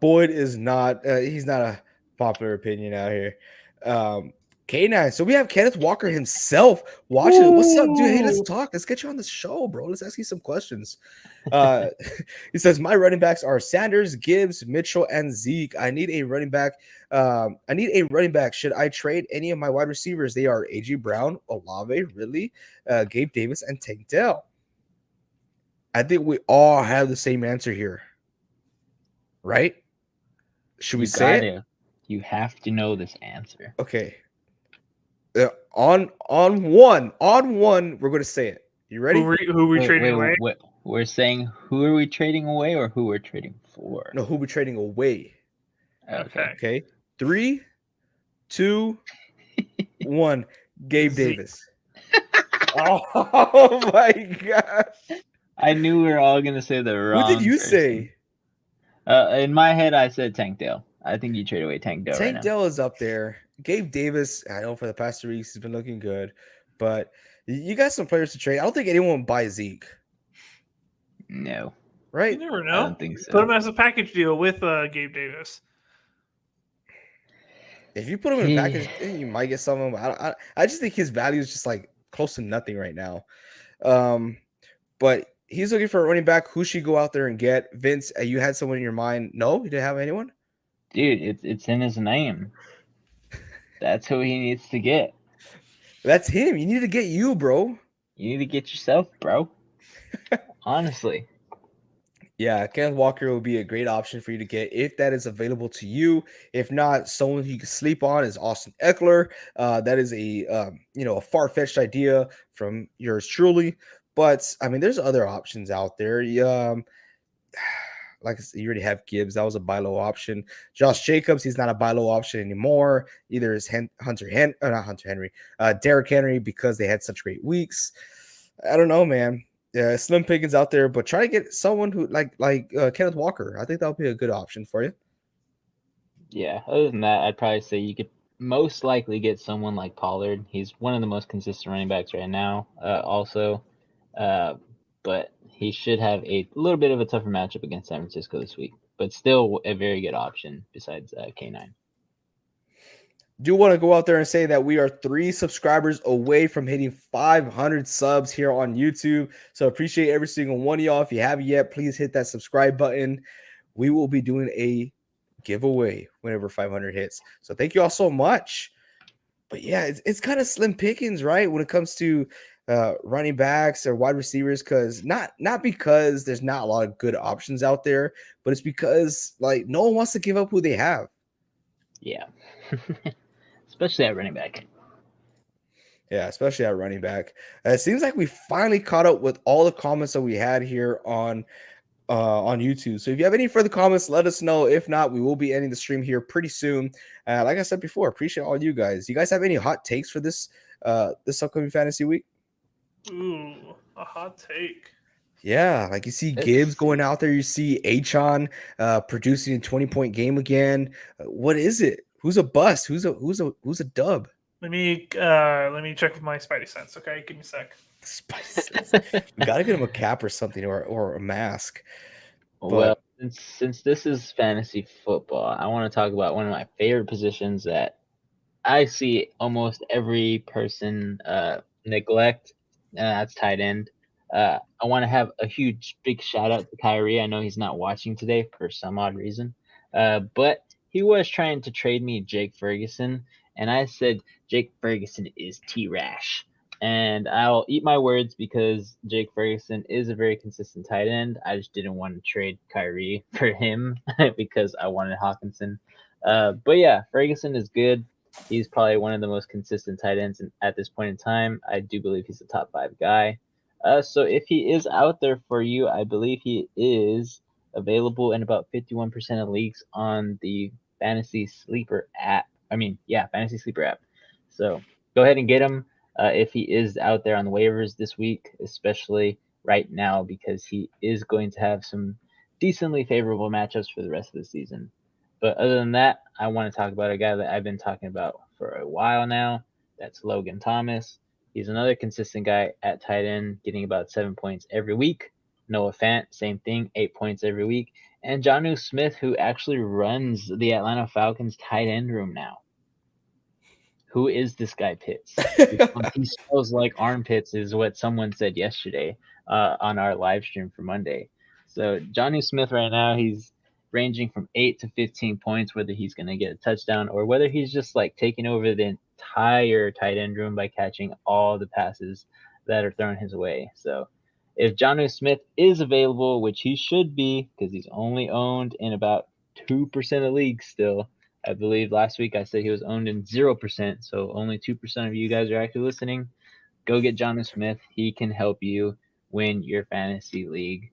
Boyd is not. He's not a popular opinion out here. K9. So we have Kenneth Walker himself watching. Ooh. What's up, dude? Hey, let's talk. Let's get you on the show, bro. Let's ask you some questions. He says, my running backs are Sanders, Gibbs, Mitchell, and Zeke. I need a running back. Should I trade any of my wide receivers? They are A.J. Brown, Olave, Ridley, Gabe Davis, and Tank Dell. I think we all have the same answer here. Right? Should we say it?
You have to know this answer.
Okay. On one, we're going to say it. You ready?
Who are we trading away?
We're saying who are we trading away or who we're trading for?
No, who we're trading away.
Okay.
3, 2, 1. Gabe Davis. Oh my gosh.
I knew we were all going to say the wrong
What did you
person.
say?
In my head, I said Tank Dell. I think you trade away Tank Dell.
Tank
right
Dell is up there. Gabe Davis, I know for the past 3 weeks he's been looking good, but you got some players to trade. I don't think anyone would buy Zeke.
No.
Right?
You never know.
I don't think so.
Put him as a package deal with Gabe Davis.
If you put him in a package, you might get some of them. I just think his value is just like close to nothing right now. But he's looking for a running back. Who should go out there and get? Vince, you had someone in your mind? No, you didn't have anyone?
Dude, it's in his name. That's who he needs to get.
That's him. You need to get you, bro.
You need to get yourself, bro. Honestly.
Yeah, Kenneth Walker will be a great option for you to get if that is available to you. If not, someone you can sleep on is Austin Eckler. That is a far-fetched idea from yours truly. But I mean, there's other options out there. like I said, you already have Gibbs. That was a buy low option. Josh Jacobs, he's not a buy low option anymore. Either is not Hunter Henry, Derrick Henry, because they had such great weeks. I don't know, man. Yeah, slim pickings out there, but try to get someone who like Kenneth Walker. I think that would be a good option for you.
Yeah. Other than that, I'd probably say you could most likely get someone like Pollard. He's one of the most consistent running backs right now. Also, but he should have a little bit of a tougher matchup against San Francisco this week. But still a very good option besides K9.
Do want to go out there and say that we are 3 subscribers away from hitting 500 subs here on YouTube. So appreciate every single one of y'all. If you haven't yet, please hit that subscribe button. We will be doing a giveaway whenever 500 hits. So thank you all so much. But yeah, it's kind of slim pickings, right? When it comes to running backs or wide receivers, because not because there's not a lot of good options out there, but it's because like no one wants to give up who they have.
Yeah. Especially at running back.
Yeah, especially at running back. It seems like we finally caught up with all the comments that we had here on YouTube. So if you have any further comments, let us know. If not, we will be ending the stream here pretty soon. Like I said before, appreciate all you guys. You guys have any hot takes for this upcoming fantasy week?
Ooh, a hot take.
Yeah, like you see Gibbs going out there, you see Achon producing a 20-point game again. What is it? Who's a bust? Who's a dub?
Let me check with my Spidey sense. Okay, give me a sec.
We gotta get him a cap or something, or a mask.
Well, since this is fantasy football, I want to talk about one of my favorite positions that I see almost every person neglect, and that's tight end. I want to have a huge, big shout out to Kyrie. I know he's not watching today for some odd reason, but he was trying to trade me Jake Ferguson, and I said Jake Ferguson is T-Rash. And I'll eat my words because Jake Ferguson is a very consistent tight end. I just didn't want to trade Kyrie for him because I wanted Hawkinson. But yeah, Ferguson is good. He's probably one of the most consistent tight ends at this point in time. I do believe he's a top 5 guy. So if he is out there for you, I believe he is available in about 51% of leagues on the Fantasy Sleeper app. Fantasy Sleeper app. So go ahead and get him if he is out there on the waivers this week, especially right now, because he is going to have some decently favorable matchups for the rest of the season. But other than that, I want to talk about a guy that I've been talking about for a while now. That's Logan Thomas. He's another consistent guy at tight end, getting about 7 points every week. Noah Fant, same thing, 8 points every week. And Jonnu Smith, who actually runs the Atlanta Falcons tight end room now. Who is this guy, Pitts? He smells like armpits, is what someone said yesterday on our live stream for Monday. So Jonnu Smith right now, he's ranging from 8 to 15 points, whether he's going to get a touchdown or whether he's just like taking over the entire tight end room by catching all the passes that are thrown his way. So if Jonnu Smith is available, which he should be because he's only owned in about 2% of leagues still. I believe last week I said he was owned in 0%, so only 2% of you guys are actually listening. Go get Jonnu Smith. He can help you win your fantasy league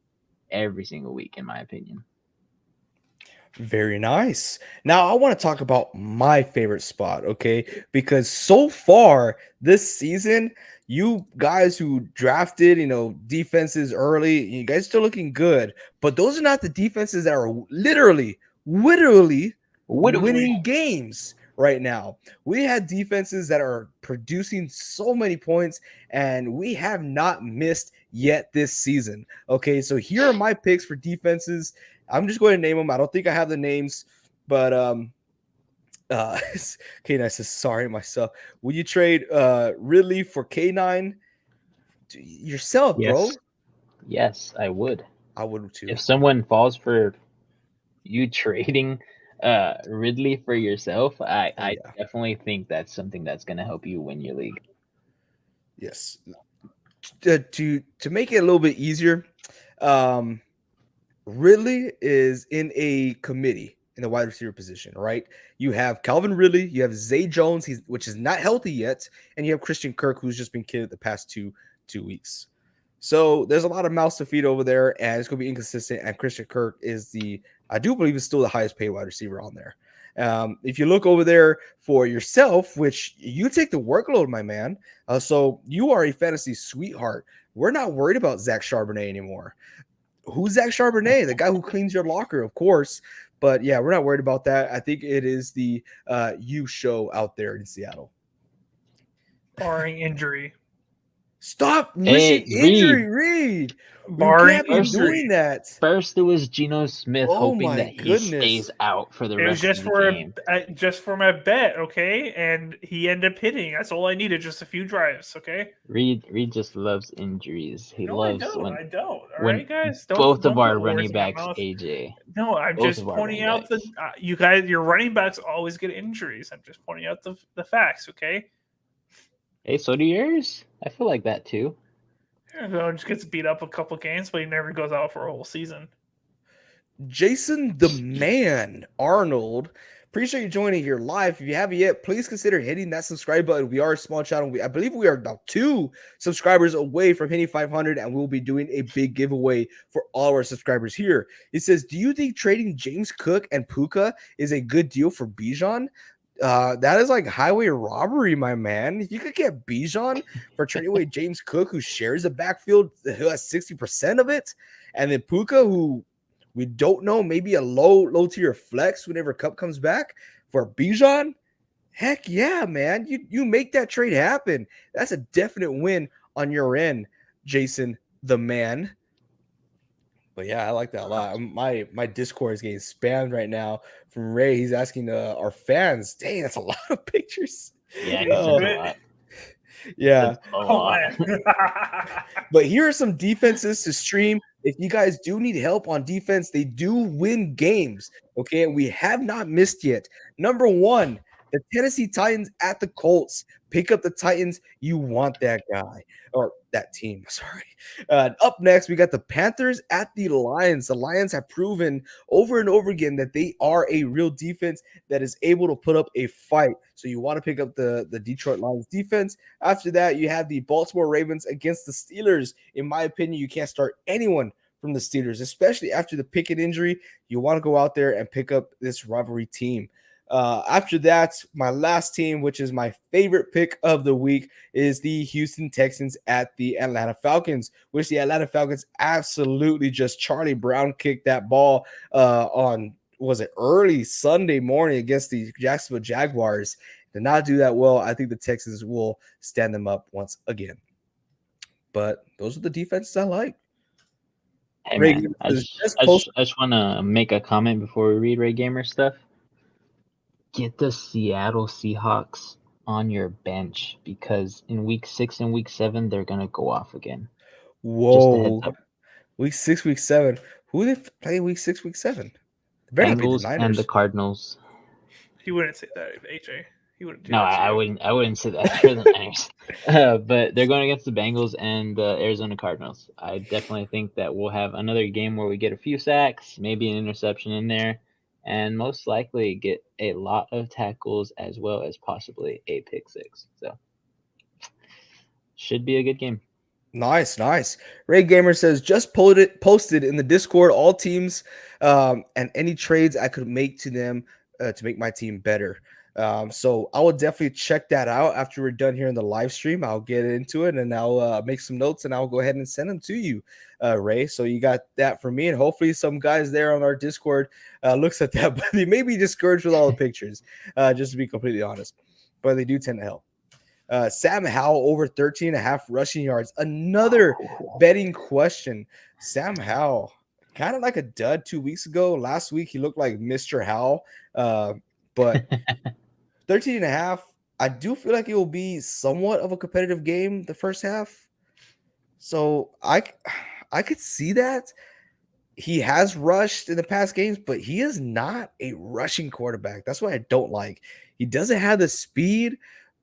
every single week, in my opinion.
Very nice. Now I want to talk about my favorite spot, okay? Because so far this season, you guys who drafted, defenses early, you guys are still looking good, but those are not the defenses that are literally winning games right now. We had defenses that are producing so many points, and we have not missed yet this season. Okay, so here are my picks for defenses. I'm just going to name them. I don't think I have the names, but K9 says sorry myself. Would you trade Ridley for K9 yourself,
yes.
bro?
Yes, I would.
I would too.
If someone falls for you trading Ridley for yourself, I definitely think that's something that's going to help you win your league.
Yes. To make it a little bit easier, Ridley is in a committee in the wide receiver position, right? You have Calvin Ridley, you have Zay Jones, which is not healthy yet, and you have Christian Kirk, who's just been kidded the past two weeks. So there's a lot of mouths to feed over there, and it's going to be inconsistent. And Christian Kirk is I do believe, is still the highest paid wide receiver on there. If you look over there for yourself, which you take the workload, my man. So you are a fantasy sweetheart. We're not worried about Zach Charbonnet anymore. Who's Zach Charbonnet? The guy who cleans your locker, of course. But yeah, we're not worried about that. I think it is the you show out there in Seattle.
Barring injury.
Stop wishing injury, Reed.
Barring
You can't be doing that.
First, it was Geno Smith hoping that he stays out for the rest of the game.
Just for my bet, okay? And he ended up hitting. That's all I needed, just a few drives, okay?
Reed just loves injuries. He loves
I don't. All
when
right, guys.
both of our running backs, AJ.
No, I'm just pointing out that you guys, your running backs always get injuries. I'm just pointing out the facts, okay?
Hey, so do yours. I feel like that too.
Just gets beat up a couple games, but he never goes out for a whole season.
Jason the Man Arnold, appreciate you joining here live. If you haven't yet, please consider hitting that subscribe button. We are a small channel. I believe we are about 2 subscribers away from hitting 500, and we'll be doing a big giveaway for all our subscribers here. It says, do you think trading James Cook and Puka is a good deal for Bijan? That is like highway robbery, my man. If you could get Bijan for trading away James Cook, who shares the backfield, who has 60% of it, and then Puka, who we don't know, maybe a low tier flex whenever Cup comes back for Bijan. Heck yeah, man. You make that trade happen. That's a definite win on your end, Jason the Man. But yeah, I like that a lot. My Discord is getting spammed right now from Ray. He's asking our fans. Dang, that's a lot of pictures.
Yeah, a lot.
Yeah.
Man.
But here are some defenses to stream. If you guys do need help on defense, they do win games. Okay, we have not missed yet. Number 1, the Tennessee Titans at the Colts. Pick up the Titans. You want that guy or that team. Sorry. Up next, we got the Panthers at the Lions. The Lions have proven over and over again that they are a real defense that is able to put up a fight. So you want to pick up the Detroit Lions defense. After that, you have the Baltimore Ravens against the Steelers. In my opinion, you can't start anyone from the Steelers, especially after the Pickett injury. You want to go out there and pick up this rivalry team. After that, my last team, which is my favorite pick of the week, is the Houston Texans at the Atlanta Falcons, which the Atlanta Falcons absolutely just Charlie Brown kicked that ball on, was it early Sunday morning against the Jacksonville Jaguars. Did not do that well. I think the Texans will stand them up once again. But those are the defenses I like.
Hey, man, I just want to make a comment before we read Ray Gamer stuff. Get the Seattle Seahawks on your bench because in week 6 and week 7, they're going to go off again.
Whoa. Just a heads up. Week 6, week 7. Who did they play week 6, week 7?
Bengals and the Cardinals.
He wouldn't say that, AJ. He wouldn't do
that. I wouldn't say that for the Niners. But they're going against the Bengals and the Arizona Cardinals. I definitely think that we'll have another game where we get a few sacks, maybe an interception in there, and most likely get a lot of tackles as well as possibly a pick 6. So should be a good game.
Nice. Ray Gamer says, just posted in the Discord all teams and any trades I could make to them to make my team better. So I will definitely check that out after we're done here in the live stream. I'll get into it and I'll make some notes and I'll go ahead and send them to you, Ray. So you got that for me, and hopefully some guys there on our Discord looks at that, but they may be discouraged with all the pictures, just to be completely honest. But they do tend to help. Sam Howell over 13.5 rushing yards. Another betting question. Sam Howell, kind of like a dud 2 weeks ago. Last week he looked like Mr. Howell, but 13.5. I do feel like it will be somewhat of a competitive game the first half. So I could see that. He has rushed in the past games, but he is not a rushing quarterback. That's what I don't like. He doesn't have the speed,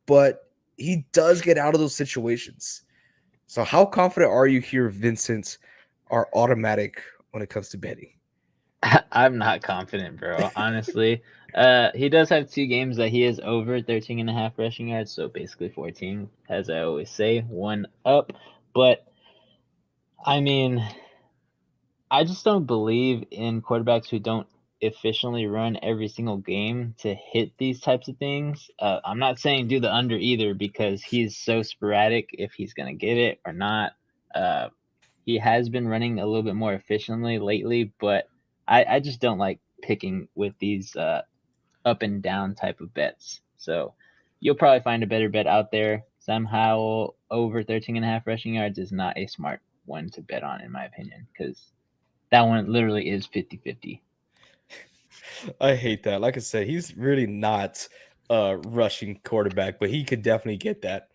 but he does get out of those situations. So how confident are you here, Vincent, are automatic when it comes to betting?
I'm not confident, bro. Honestly, he does have 2 games that he is over 13.5 rushing yards. So basically 14, as I always say, 1 up. But I mean, I just don't believe in quarterbacks who don't efficiently run every single game to hit these types of things. I'm not saying do the under either because he's so sporadic if he's going to get it or not. Uh, he has been running a little bit more efficiently lately, but I just don't like picking with these up and down type of bets. So you'll probably find a better bet out there. Sam Howell over 13.5 rushing yards is not a smart one to bet on, in my opinion, because that one literally is 50-50.
I hate that. Like I said, he's really not a rushing quarterback, but he could definitely get that.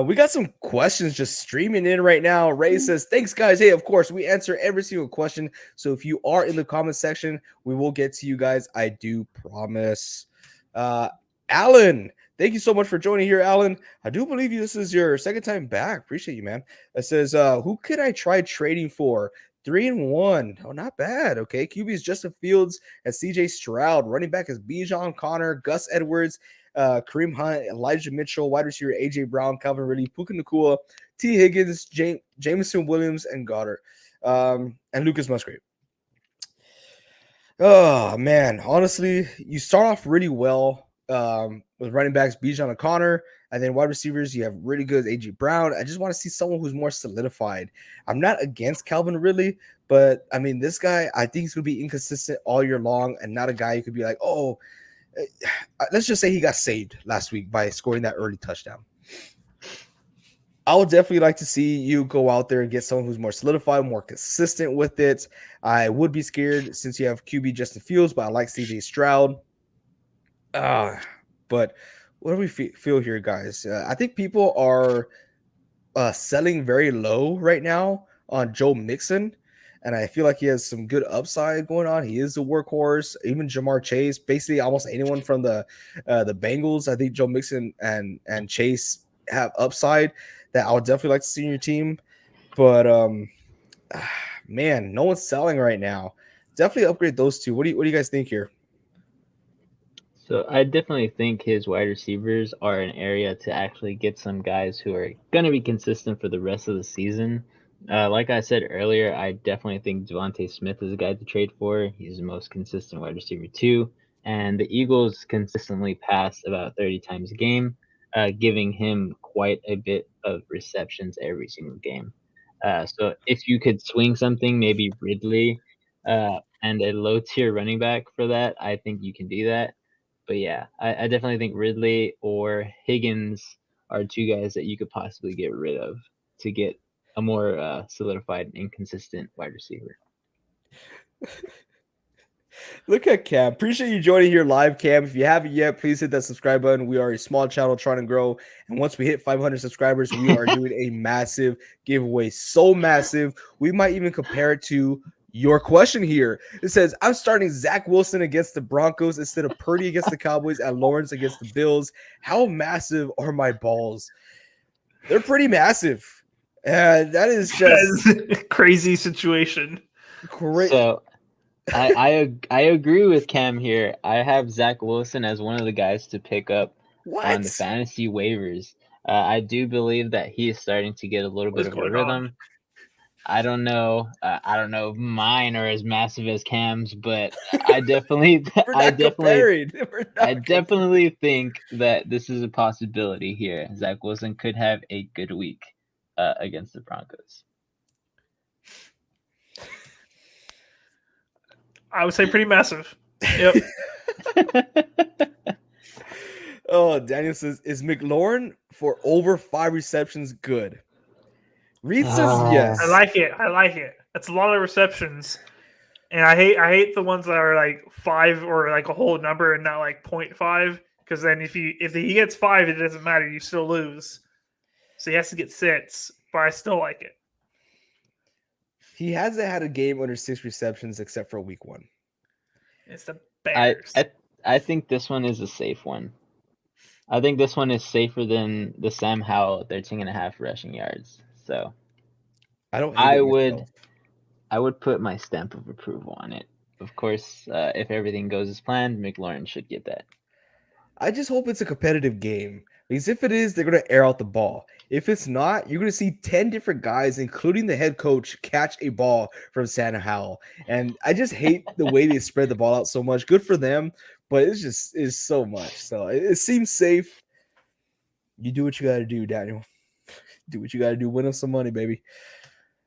We got some questions just streaming in right now. Ray says, thanks, guys. Hey, of course, we answer every single question. So if you are in the comment section, we will get to you guys. I do promise. Alan, thank you so much for joining here, Alan. I do believe this is your second time back. Appreciate you, man. It says, who could I try trading for? 3-1. Oh, not bad. Okay. QB is Justin Fields and CJ Stroud. Running back is Bijan Connor, Gus Edwards, Kareem Hunt, Elijah Mitchell, wide receiver AJ Brown, Calvin Ridley, Puka Nacua, T. Higgins, Jameson Williams, and Goddard, and Lucas Musgrave. Oh man, honestly, you start off really well with running backs Bijan and Connor, and then wide receivers you have really good AJ Brown. I just want to see someone who's more solidified. I'm not against Calvin Ridley, but I mean this guy, I think he's gonna be inconsistent all year long, and not a guy you could be like, oh. Let's just say he got saved last week by scoring that early touchdown. I would definitely like to see you go out there and get someone who's more solidified, more consistent with it. I would be scared since you have QB Justin Fields, but I like CJ Stroud. But what do we feel here, guys? I think people are selling very low right now on Joe Mixon. And I feel like he has some good upside going on. He is a workhorse. Even Jamar Chase, basically almost anyone from the Bengals. I think Joe Mixon and Chase have upside that I would definitely like to see in your team. But man, no one's selling right now. Definitely upgrade those two. What do you guys think here?
So I definitely think his wide receivers are an area to actually get some guys who are going to be consistent for the rest of the season. Like I said earlier, I definitely think Devontae Smith is a guy to trade for. He's the most consistent wide receiver too. And the Eagles consistently pass about 30 times a game, giving him quite a bit of receptions every single game. So if you could swing something, maybe Ridley and a low tier running back for that, I think you can do that. But yeah, I definitely think Ridley or Higgins are two guys that you could possibly get rid of to get a more solidified and inconsistent wide receiver.
Look at Cam. Appreciate you joining here live, Cam. If you haven't yet, please hit that subscribe button. We are a small channel trying to grow. And once we hit 500 subscribers, we are doing a massive giveaway. So massive. We might even compare it to your question here. It says, I'm starting Zach Wilson against the Broncos instead of Purdy against the Cowboys and Lawrence against the Bills. How massive are my balls? They're pretty massive. That is just
a crazy situation.
Great.
So I agree with Cam here. I have Zach Wilson as one of the guys to pick up on the fantasy waivers. I do believe that he is starting to get a little bit of a rhythm. I don't know. I don't know if mine are as massive as Cam's, but I definitely think that this is a possibility here. Zach Wilson could have a good week against the Broncos.
I would say pretty massive. Yep.
Oh, Daniel says, is McLaurin for over 5 receptions good? Reed says yes.
I like it. That's a lot of receptions. And I hate the ones that are like 5 or like a whole number and not like 0.5. Because then if he gets 5, it doesn't matter. You still lose. So he has to get 6. But I still like it.
He hasn't had a game under 6 receptions except for week 1.
It's the Bears.
I think this one is a safe one. I think this one is safer than the Sam Howell 13.5 rushing yards. So I would put my stamp of approval on it. Of course, if everything goes as planned, McLaurin should get that.
I just hope it's a competitive game. Because if it is, they're going to air out the ball. If it's not, you're going to see 10 different guys, including the head coach, catch a ball from Santa Howell. And I just hate the way they spread the ball out so much. Good for them, but it's so much. So it seems safe. You do what you got to do, Daniel. Do what you got to do. Win them some money, baby.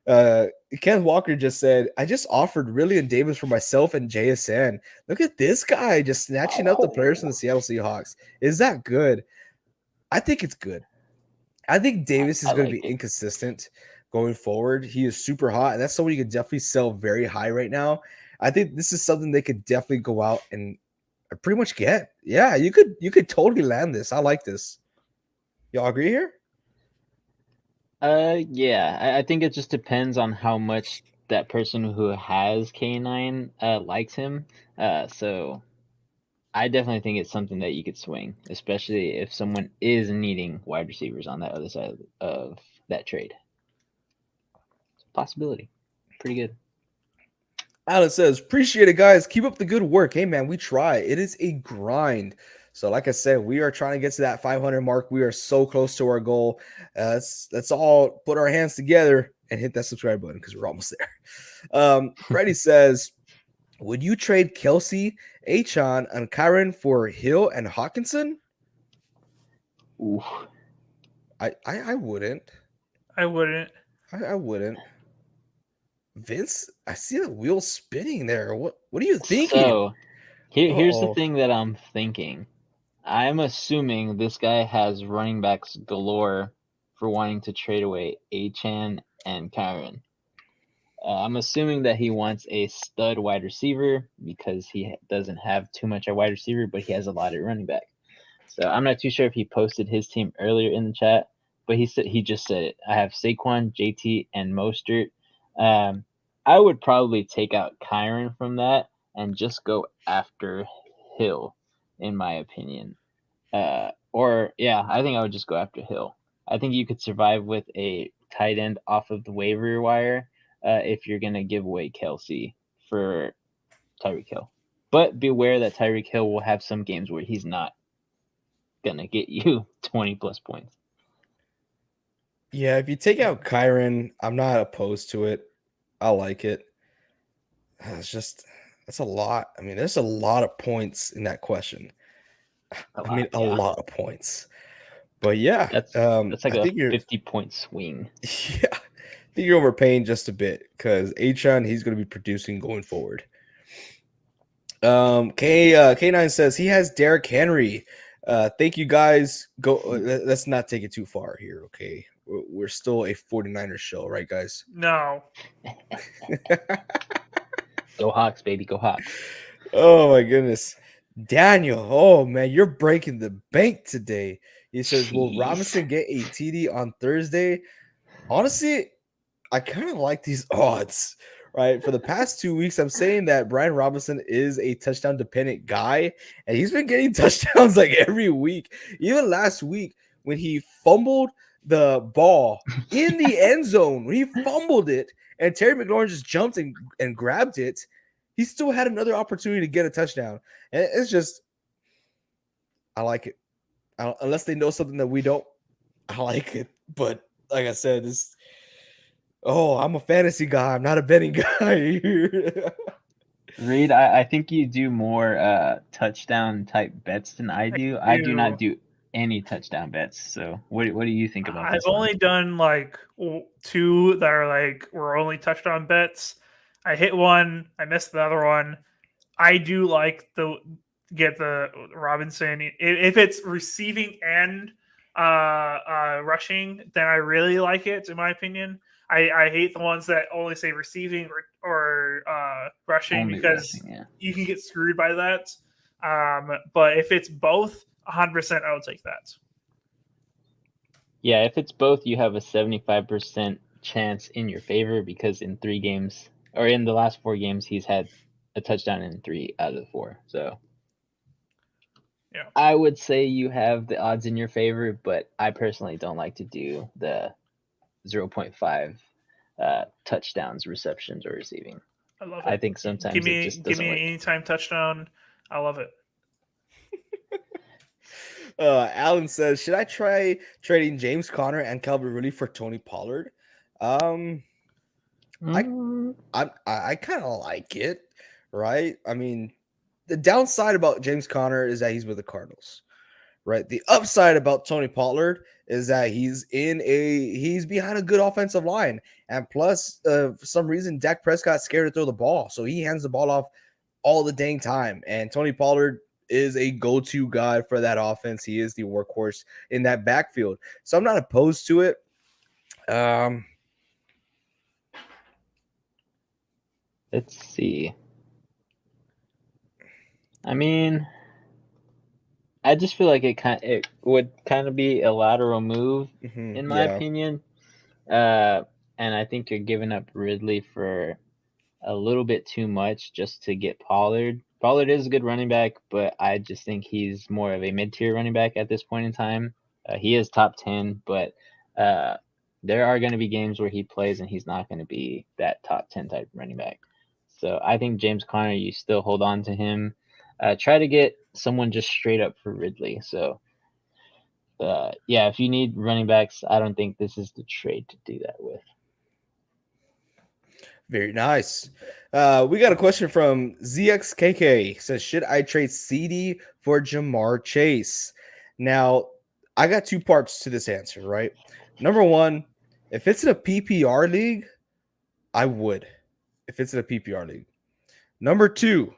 Kenneth Walker just said, I just offered Rillian Davis for myself and JSN. Look at this guy just snatching up the players from the Seattle Seahawks. Is that good? I think it's good. I think Davis is
I
going to
like
be
it.
inconsistent going forward. He is super hot, and that's someone you could definitely sell very high right now. I think this is something they could definitely go out and pretty much get. Yeah, you could totally land this. I like this. Y'all agree here?
Yeah, I think it just depends on how much that person who has K9 likes him. So I definitely think it's something that you could swing, especially if someone is needing wide receivers on that other side of that trade. It's a possibility. Pretty good.
Alan says, appreciate it, guys. Keep up the good work. Hey, man, we try. It is a grind. So, like I said, we are trying to get to that 500 mark. We are so close to our goal. Let's all put our hands together and hit that subscribe button because we're almost there. Freddie says, would you trade Kelsey, Achon, and Kyron for Hill and Hawkinson?
Ooh.
I wouldn't.
I wouldn't.
I wouldn't. Vince, I see the wheel spinning there. What are you thinking?
So here's the
Uh-oh.
thing that I'm thinking. I'm assuming this guy has running backs galore for wanting to trade away Achan and Kyron. I'm assuming that he wants a stud wide receiver because he doesn't have too much at wide receiver, but he has a lot at running back. So I'm not too sure if he posted his team earlier in the chat, but he just said it. I have Saquon, JT, and Mostert. I would probably take out Kyron from that and just go after Hill, in my opinion. I think I would just go after Hill. I think you could survive with a tight end off of the waiver wire if you're gonna give away Kelsey for Tyreek Hill. But beware that Tyreek Hill will have some games where he's not gonna get you 20 plus points.
Yeah, if you take out Kyron, I'm not opposed to it. I like it. That's a lot. I mean, there's a lot of points in that question. A lot of points. But yeah,
That's like
I
a
think you're
50-point swing.
yeah, I think you're overpaying just a bit because Achon, he's going to be producing going forward. K9 says he has Derrick Henry. Thank you guys. Go. Let's not take it too far here. Okay, we're still a 49ers show, right, guys?
No.
Go Hawks, baby, go Hawks.
Oh my goodness, Daniel. Oh man, you're breaking the bank today. He says, "Will
Jeez.
Robinson get a TD on Thursday?" Honestly, I kind of like these odds, right? For the past 2 weeks, I'm saying that Brian Robinson is a touchdown dependent guy, and he's been getting touchdowns like every week. Even last week, when he fumbled the ball in the end zone, when he fumbled it, and Terry McLaurin just jumped and grabbed it, he still had another opportunity to get a touchdown. And it's just, I like it. Unless they know something that we don't, I like it. But like I said, I'm a fantasy guy. I'm not a betting guy.
Reed, I think you do more touchdown type bets than I do. I do not do any touchdown bets. So what do you think about this?
I've only done like 2 that are were only touchdown bets. I hit one, I missed the other one. I do like get the Robinson. If it's receiving and rushing, then I really like it, in my opinion. I hate the ones that only say receiving or rushing
Only
because
rushing, yeah.
you can get screwed by that. But if it's both, 100% I will take that.
Yeah, if it's both, you have a 75% chance in your favor because in 3 games, or in the last 4 games, he's had a touchdown in 3 out of the 4. So
yeah,
I would say you have the odds in your favor, but I personally don't like to do the 0.5 touchdowns, receptions, or receiving.
I love it.
I think sometimes
give
it just doesn't
me
work.
an anytime touchdown. I love it.
Alan says, should I try trading James Conner and Calvin Ridley for Tony Pollard? I
Mm,
I kind of like it, right? I mean, the downside about James Conner is that he's with the Cardinals, right? The upside about Tony Pollard is that he's behind a good offensive line, and plus, for some reason, Dak Prescott scared to throw the ball, so he hands the ball off all the dang time. And Tony Pollard is a go-to guy for that offense. He is the workhorse in that backfield, so I'm not opposed to it.
let's see. I mean, I just feel like it would kind of be a lateral move, in my
Yeah.
opinion. And I think you're giving up Ridley for a little bit too much just to get Pollard. Pollard is a good running back, but I just think he's more of a mid-tier running back at this point in time. He is top 10, but there are going to be games where he plays and he's not going to be that top 10 type running back. So I think James Conner, you still hold on to him. Try to get someone just straight up for Ridley. So yeah, if you need running backs, I don't think this is the trade to do that with.
Very nice. We got a question from ZXKK. Says, should I trade CD for Jamar Chase? Now, I got two parts to this answer, right? Number one, if it's in a PPR league, I would. If it's in a PPR league. Number two,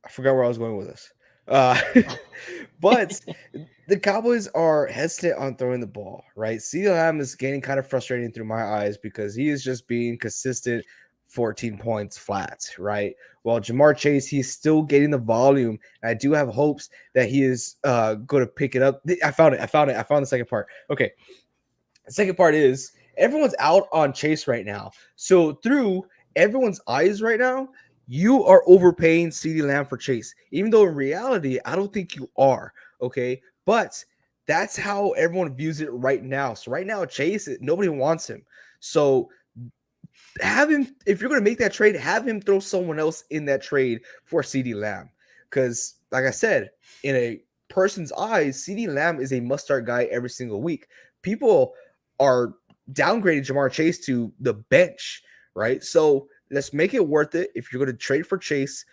I forgot where I was going with this. But the Cowboys are hesitant on throwing the ball, right? CeeDee Lamb is getting kind of frustrating through my eyes because he is just being consistent 14 points flat, right? While Jamar Chase, he's still getting the volume. And I do have hopes that he is going to pick it up. I found the second part. Okay. The second part is everyone's out on Chase right now. So through everyone's eyes right now, you are overpaying CeeDee Lamb for Chase, even though in reality, I don't think you are. Okay. But that's how everyone views it right now. So right now, Chase, nobody wants him. So have him, if you're going to make that trade, have him throw someone else in that trade for CeeDee Lamb. Because, like I said, in a person's eyes, CeeDee Lamb is a must-start guy every single week. People are downgrading Jamar Chase to the bench, right? So let's make it worth it. If you're going to trade for Chase,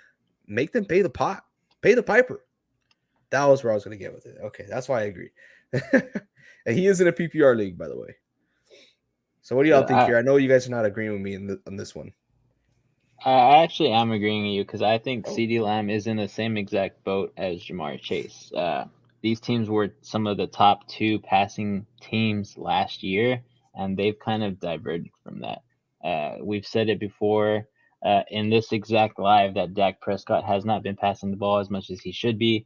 make them pay the pot, pay the piper. That was where I was going to get with it. Okay, that's why I agree. And he is in a PPR league, by the way. So what do y'all think here? I know you guys are not agreeing with me on this one.
I actually am agreeing with you because I think CeeDee Lamb is in the same exact boat as Jamar Chase. These teams were some of the top two passing teams last year, and they've kind of diverged from that. We've said it before in this exact live that Dak Prescott has not been passing the ball as much as he should be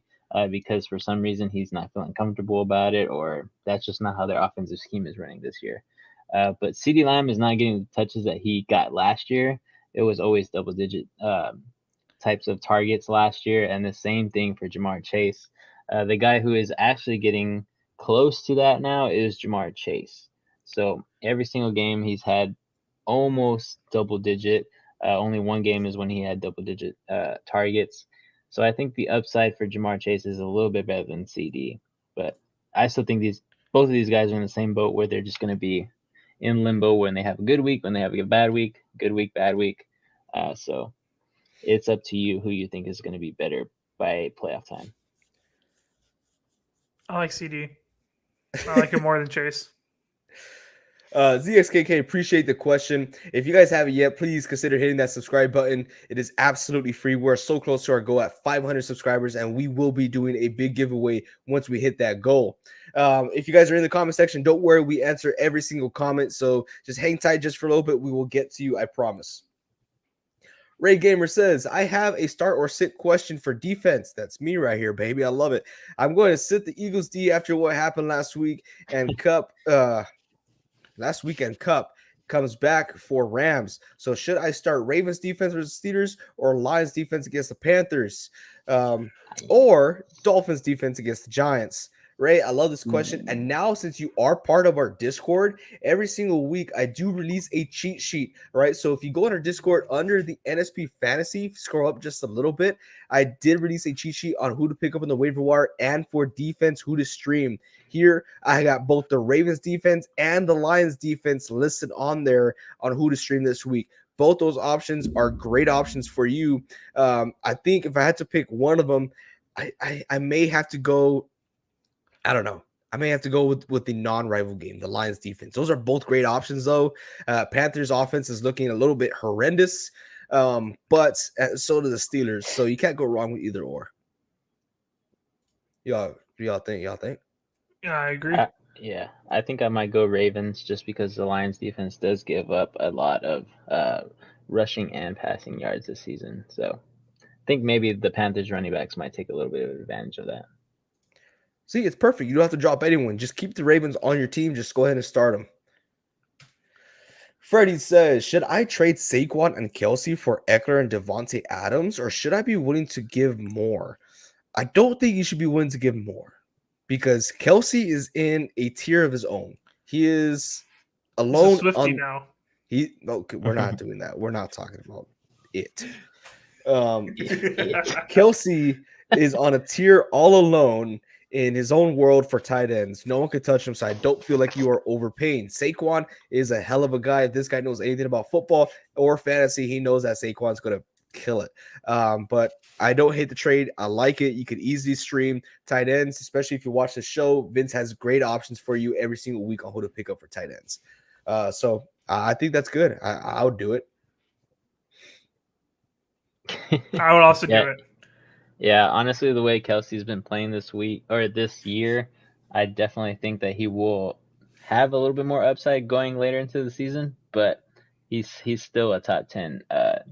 because for some reason he's not feeling comfortable about it, or that's just not how their offensive scheme is running this year. But CeeDee Lamb is not getting the touches that he got last year. It was always double-digit types of targets last year, and the same thing for Jamar Chase. The guy who is actually getting close to that now is Jamar Chase. So every single game he's had almost double-digit. Only one game is when he had double-digit targets. So I think the upside for Jamar Chase is a little bit better than CD. But I still think both of these guys are in the same boat where they're just going to be in limbo when they have a good week, when they have a bad week, good week, bad week. So it's up to you who you think is going to be better by playoff time.
I like CD. I like him more than Chase.
ZXKK, appreciate the question. If you guys haven't yet, please consider hitting that subscribe button. It is absolutely free. We're so close to our goal at 500 subscribers, and we will be doing a big giveaway once we hit that goal. If you guys are in the comment section, don't worry. We answer every single comment, so just hang tight just for a little bit. We will get to you, I promise. Ray Gamer says, I have a start or sit question for defense. That's me right here, baby. I love it. I'm going to sit the Eagles D after what happened last week, and last weekend Cup comes back for Rams. So should I start Ravens defense versus Steelers or Lions defense against the Panthers or Dolphins defense against the Giants? Ray, I love this question. And now, since you are part of our Discord, every single week I do release a cheat sheet, right? So if you go on our Discord under the NSP Fantasy, scroll up just a little bit, I did release a cheat sheet on who to pick up in the waiver wire and for defense, who to stream. Here, I got both the Ravens defense and the Lions defense listed on there on who to stream this week. Both those options are great options for you. I think if I had to pick one of them, I may have to go. I don't know. I may have to go with the non-rival game, the Lions defense. Those are both great options, though. Panthers offense is looking a little bit horrendous, but so do the Steelers. So you can't go wrong with either or. Y'all think?
Yeah, I agree.
Yeah, I think I might go Ravens just because the Lions defense does give up a lot of rushing and passing yards this season. So I think maybe the Panthers running backs might take a little bit of advantage of that.
See, it's perfect. You don't have to drop anyone. Just keep the Ravens on your team. Just go ahead and start them. Freddie says, should I trade Saquon and Kelsey for Eckler and Devontae Adams, or should I be willing to give more? I don't think you should be willing to give more because Kelsey is in a tier of his own. He is alone.
He's a Swiftie now.
We're not doing that. We're not talking about it. Kelsey is on a tier all alone in his own world for tight ends. No one could touch him, so I don't feel like you are overpaying. Saquon is a hell of a guy. If this guy knows anything about football or fantasy, he knows that Saquon's going to kill it. But I don't hate the trade. I like it. You could easily stream tight ends, especially if you watch the show. Vince has great options for you every single week on who to pick up for tight ends. So I think that's good. I would do it.
I would also do it.
Yeah, honestly, the way Kelsey's been playing this week or this year, I definitely think that he will have a little bit more upside going later into the season, but he's still a top 10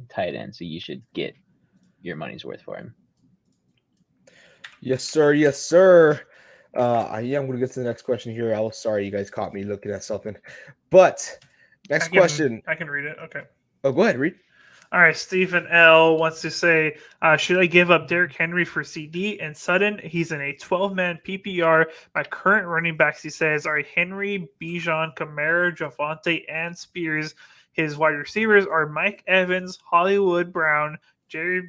tight end, so you should get your money's worth for him.
Yes, sir. Yes, sir. I'm going to get to the next question here. I was sorry you guys caught me looking at something. But next question.
I can read it. Okay.
Oh, go ahead, read.
All right, Stephen L. wants to say, should I give up Derrick Henry for CD and Sutton? He's in a 12-man PPR. My current running backs, he says, are Henry, Bijan, Kamara, Javonte, and Spears. His wide receivers are Mike Evans, Hollywood Brown, Jerry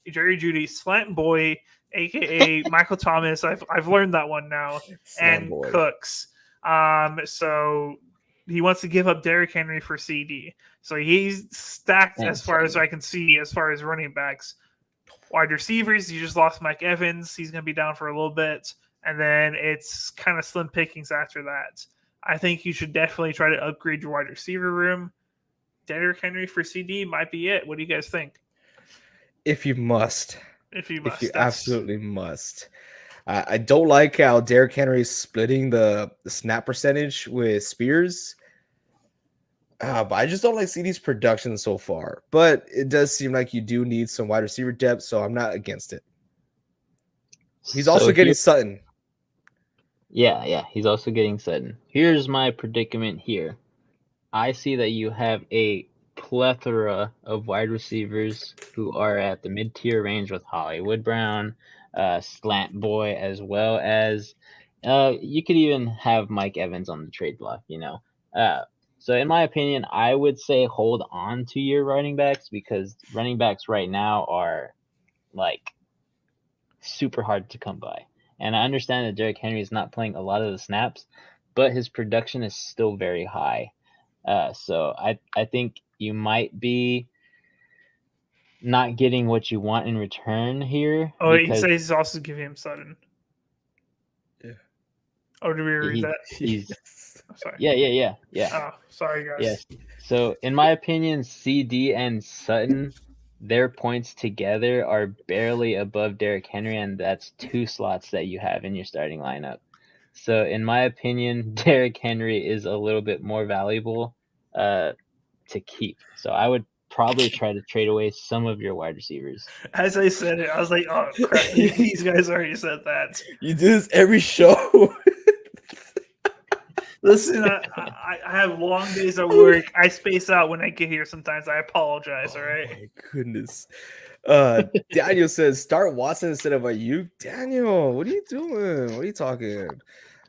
Jeudy, Slant Boy, a.k.a. Michael Thomas. I've learned that one now. And
boy.
Cooks. So he wants to give up Derrick Henry for CD. So he's stacked as far as I can see, as far as running backs. Wide receivers, you just lost Mike Evans. He's going to be down for a little bit. And then it's kind of slim pickings after that. I think you should definitely try to upgrade your wide receiver room. Derrick Henry for CD might be it. What do you guys think?
If you must.
If you
absolutely must. I don't like how Derrick Henry is splitting the snap percentage with Spears. But I just don't like CD's production so far. But it does seem like you do need some wide receiver depth, so I'm not against it. He's also getting Sutton.
Yeah, he's also getting Sutton. Here's my predicament here. I see that you have a plethora of wide receivers who are at the mid-tier range with Hollywood Brown, Slant Boy, as well as you could even have Mike Evans on the trade block, So in my opinion, I would say hold on to your running backs because running backs right now are like super hard to come by. And I understand that Derrick Henry is not playing a lot of the snaps, but his production is still very high. So I think you might be not getting what you want in return here.
Oh, he says he's also giving him Sutton.
Yeah.
Oh, did we read that?
I'm sorry. Yeah.
Oh, sorry, guys.
Yes. So, in my opinion, CD and Sutton, their points together are barely above Derrick Henry, and that's 2 slots that you have in your starting lineup. So, in my opinion, Derrick Henry is a little bit more valuable to keep. So, I would probably try to trade away some of your wide receivers.
As I said it, I was like, oh, crap. These guys already said that.
You do this every show.
Listen, I have long days at work. I space out when I get here sometimes. I apologize, all right?
Oh, my goodness. Daniel says start Watson instead of Ayuk. Daniel, what are you doing? What are you talking?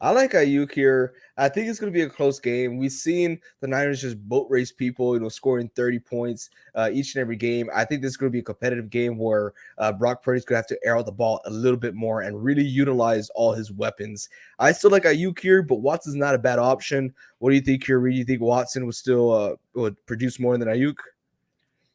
I like Ayuk here. I think it's going to be a close game. We've seen the Niners just boat race people, scoring 30 points each and every game. I think this is going to be a competitive game where Brock Purdy's going to have to air out the ball a little bit more and really utilize all his weapons. I still like Ayuk here, but Watson's not a bad option. What do you think here? Do you think Watson would still would produce more than Ayuk?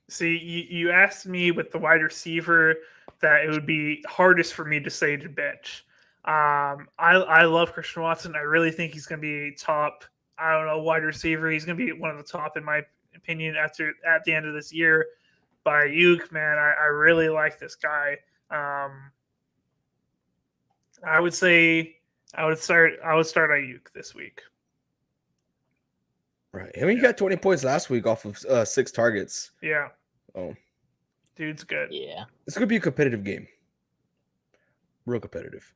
See, you asked me with the wide receiver that it would be hardest for me to say to bench. I love Christian Watson. I really think he's going to be top. I don't know, wide receiver. He's going to be one of the top in my opinion at the end of this year. By Ayuk, man, I really like this guy. I would say I would start Ayuk this week.
Right. I mean, he got 20 points last week off of 6 targets.
Yeah.
Oh,
dude's good.
Yeah.
It's going to be a competitive game. Real competitive.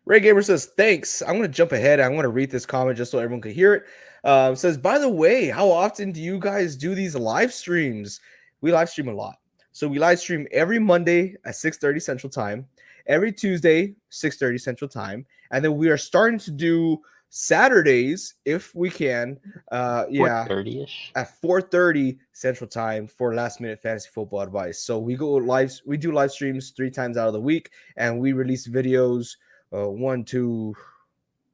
Ray Gamer says, thanks. I'm going to jump ahead. I'm going to read this comment just so everyone can hear it. Says, by the way, how often do you guys do these live streams? We live stream a lot. So we live stream every Monday at 6:30 Central Time, every Tuesday, 6:30 Central Time. And then we are starting to do Saturdays, if we can.
4:30ish.
At 4:30 Central Time for last minute fantasy football advice. So we do live streams 3 times out of the week, and we release videos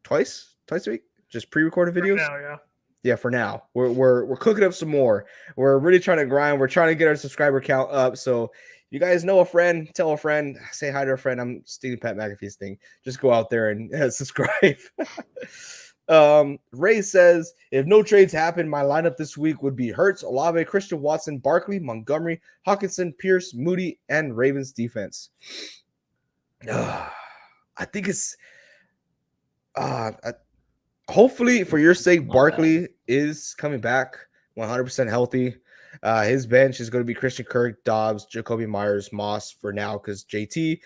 twice a week, just pre-recorded videos.
For now,
yeah, for now. We're cooking up some more. We're really trying to grind. We're trying to get our subscriber count up. So you guys know a friend, tell a friend, say hi to a friend. I'm stealing Pat McAfee's thing. Just go out there and subscribe. Ray says, if no trades happen, my lineup this week would be Hurts, Olave, Christian Watson, Barkley, Montgomery, Hawkinson, Pierce, Moody, and Ravens defense. I think it's hopefully for your sake, Barkley is coming back 100% healthy. His bench is going to be Christian Kirk, Dobbs, Jacoby Myers, Moss for now because JT,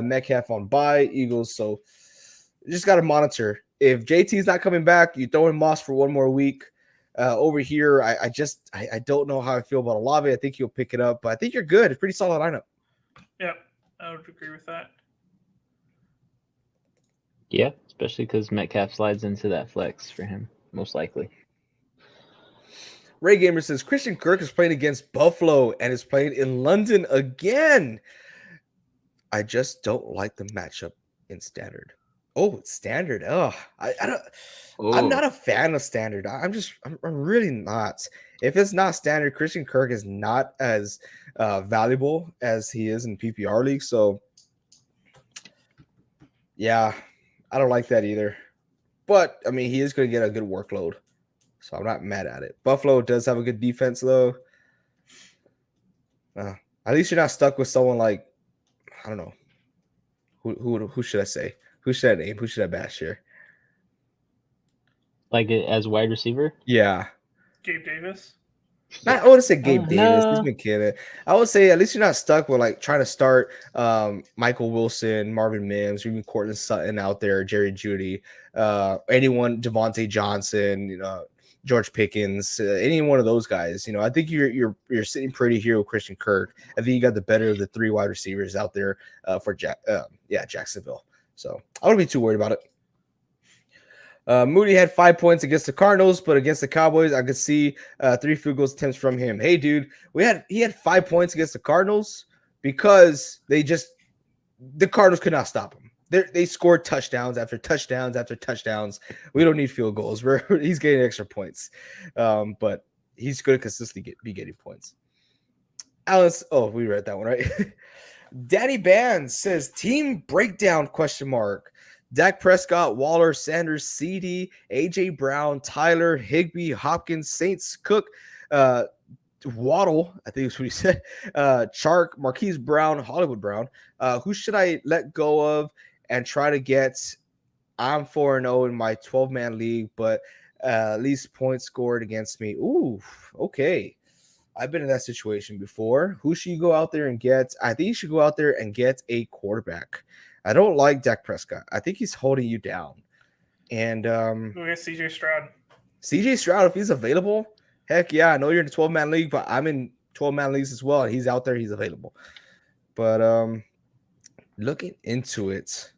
Metcalf on bye, Eagles. So you just got to monitor. If JT's not coming back, you throw in Moss for one more week. Over here, I don't know how I feel about Olave. I think he'll pick it up, but I think you're good. It's a pretty solid lineup.
Yep, I would agree with that.
Yeah, especially because Metcalf slides into that flex for him, most likely.
Ray Gamer says Christian Kirk is playing against Buffalo and is playing in London again. I just don't like the matchup in standard. Oh, it's standard. Oh, I don't. I'm not a fan of standard. I'm really not. If it's not standard, Christian Kirk is not as valuable as he is in PPR league. So, yeah, I don't like that either. But I mean, he is going to get a good workload, so I'm not mad at it. Buffalo does have a good defense, though. At least you're not stuck with someone like, I don't know, who should I say? Who should I name? Who should I bash here?
Like as wide receiver?
Yeah.
Gabe Davis?
I would say Gabe Davis.
No.
He's been killing it. I would say at least you're not stuck with like trying to start Michael Wilson, Marvin Mims, even Cortland Sutton out there, Jerry Jeudy, anyone, Devontae Johnson, George Pickens, any one of those guys. I think you're sitting pretty here with Christian Kirk. I think you got the better of the 3 wide receivers out there for Jacksonville. So I wouldn't be too worried about it. Moody had 5 points against the Cardinals, but against the Cowboys, I could see 3 field goal attempts from him. Hey, dude, he had 5 points against the Cardinals because the Cardinals could not stop him. They scored touchdowns after touchdowns after touchdowns. We don't need field goals. He's getting extra points, but he's going to consistently be getting points. Alice, we read that one, right? Danny Band says, team breakdown, ? Dak Prescott, Waller, Sanders, CD, AJ Brown, Tyler, Higbee, Hopkins, Saints, Cook, Waddle, I think is what he said, Chark, Marquise Brown, Hollywood Brown. Who should I let go of and try to get? I'm 4-0 in my 12-man league, but at least points scored against me. Ooh, okay. I've been in that situation before. Who should you go out there and get? I think you should go out there and get a quarterback. I don't like Dak Prescott. I think he's holding you down. And
Go get CJ Stroud.
CJ Stroud, if he's available, heck yeah. I know you're in a 12-man league, but I'm in 12-man leagues as well. And he's out there. He's available. But looking into it,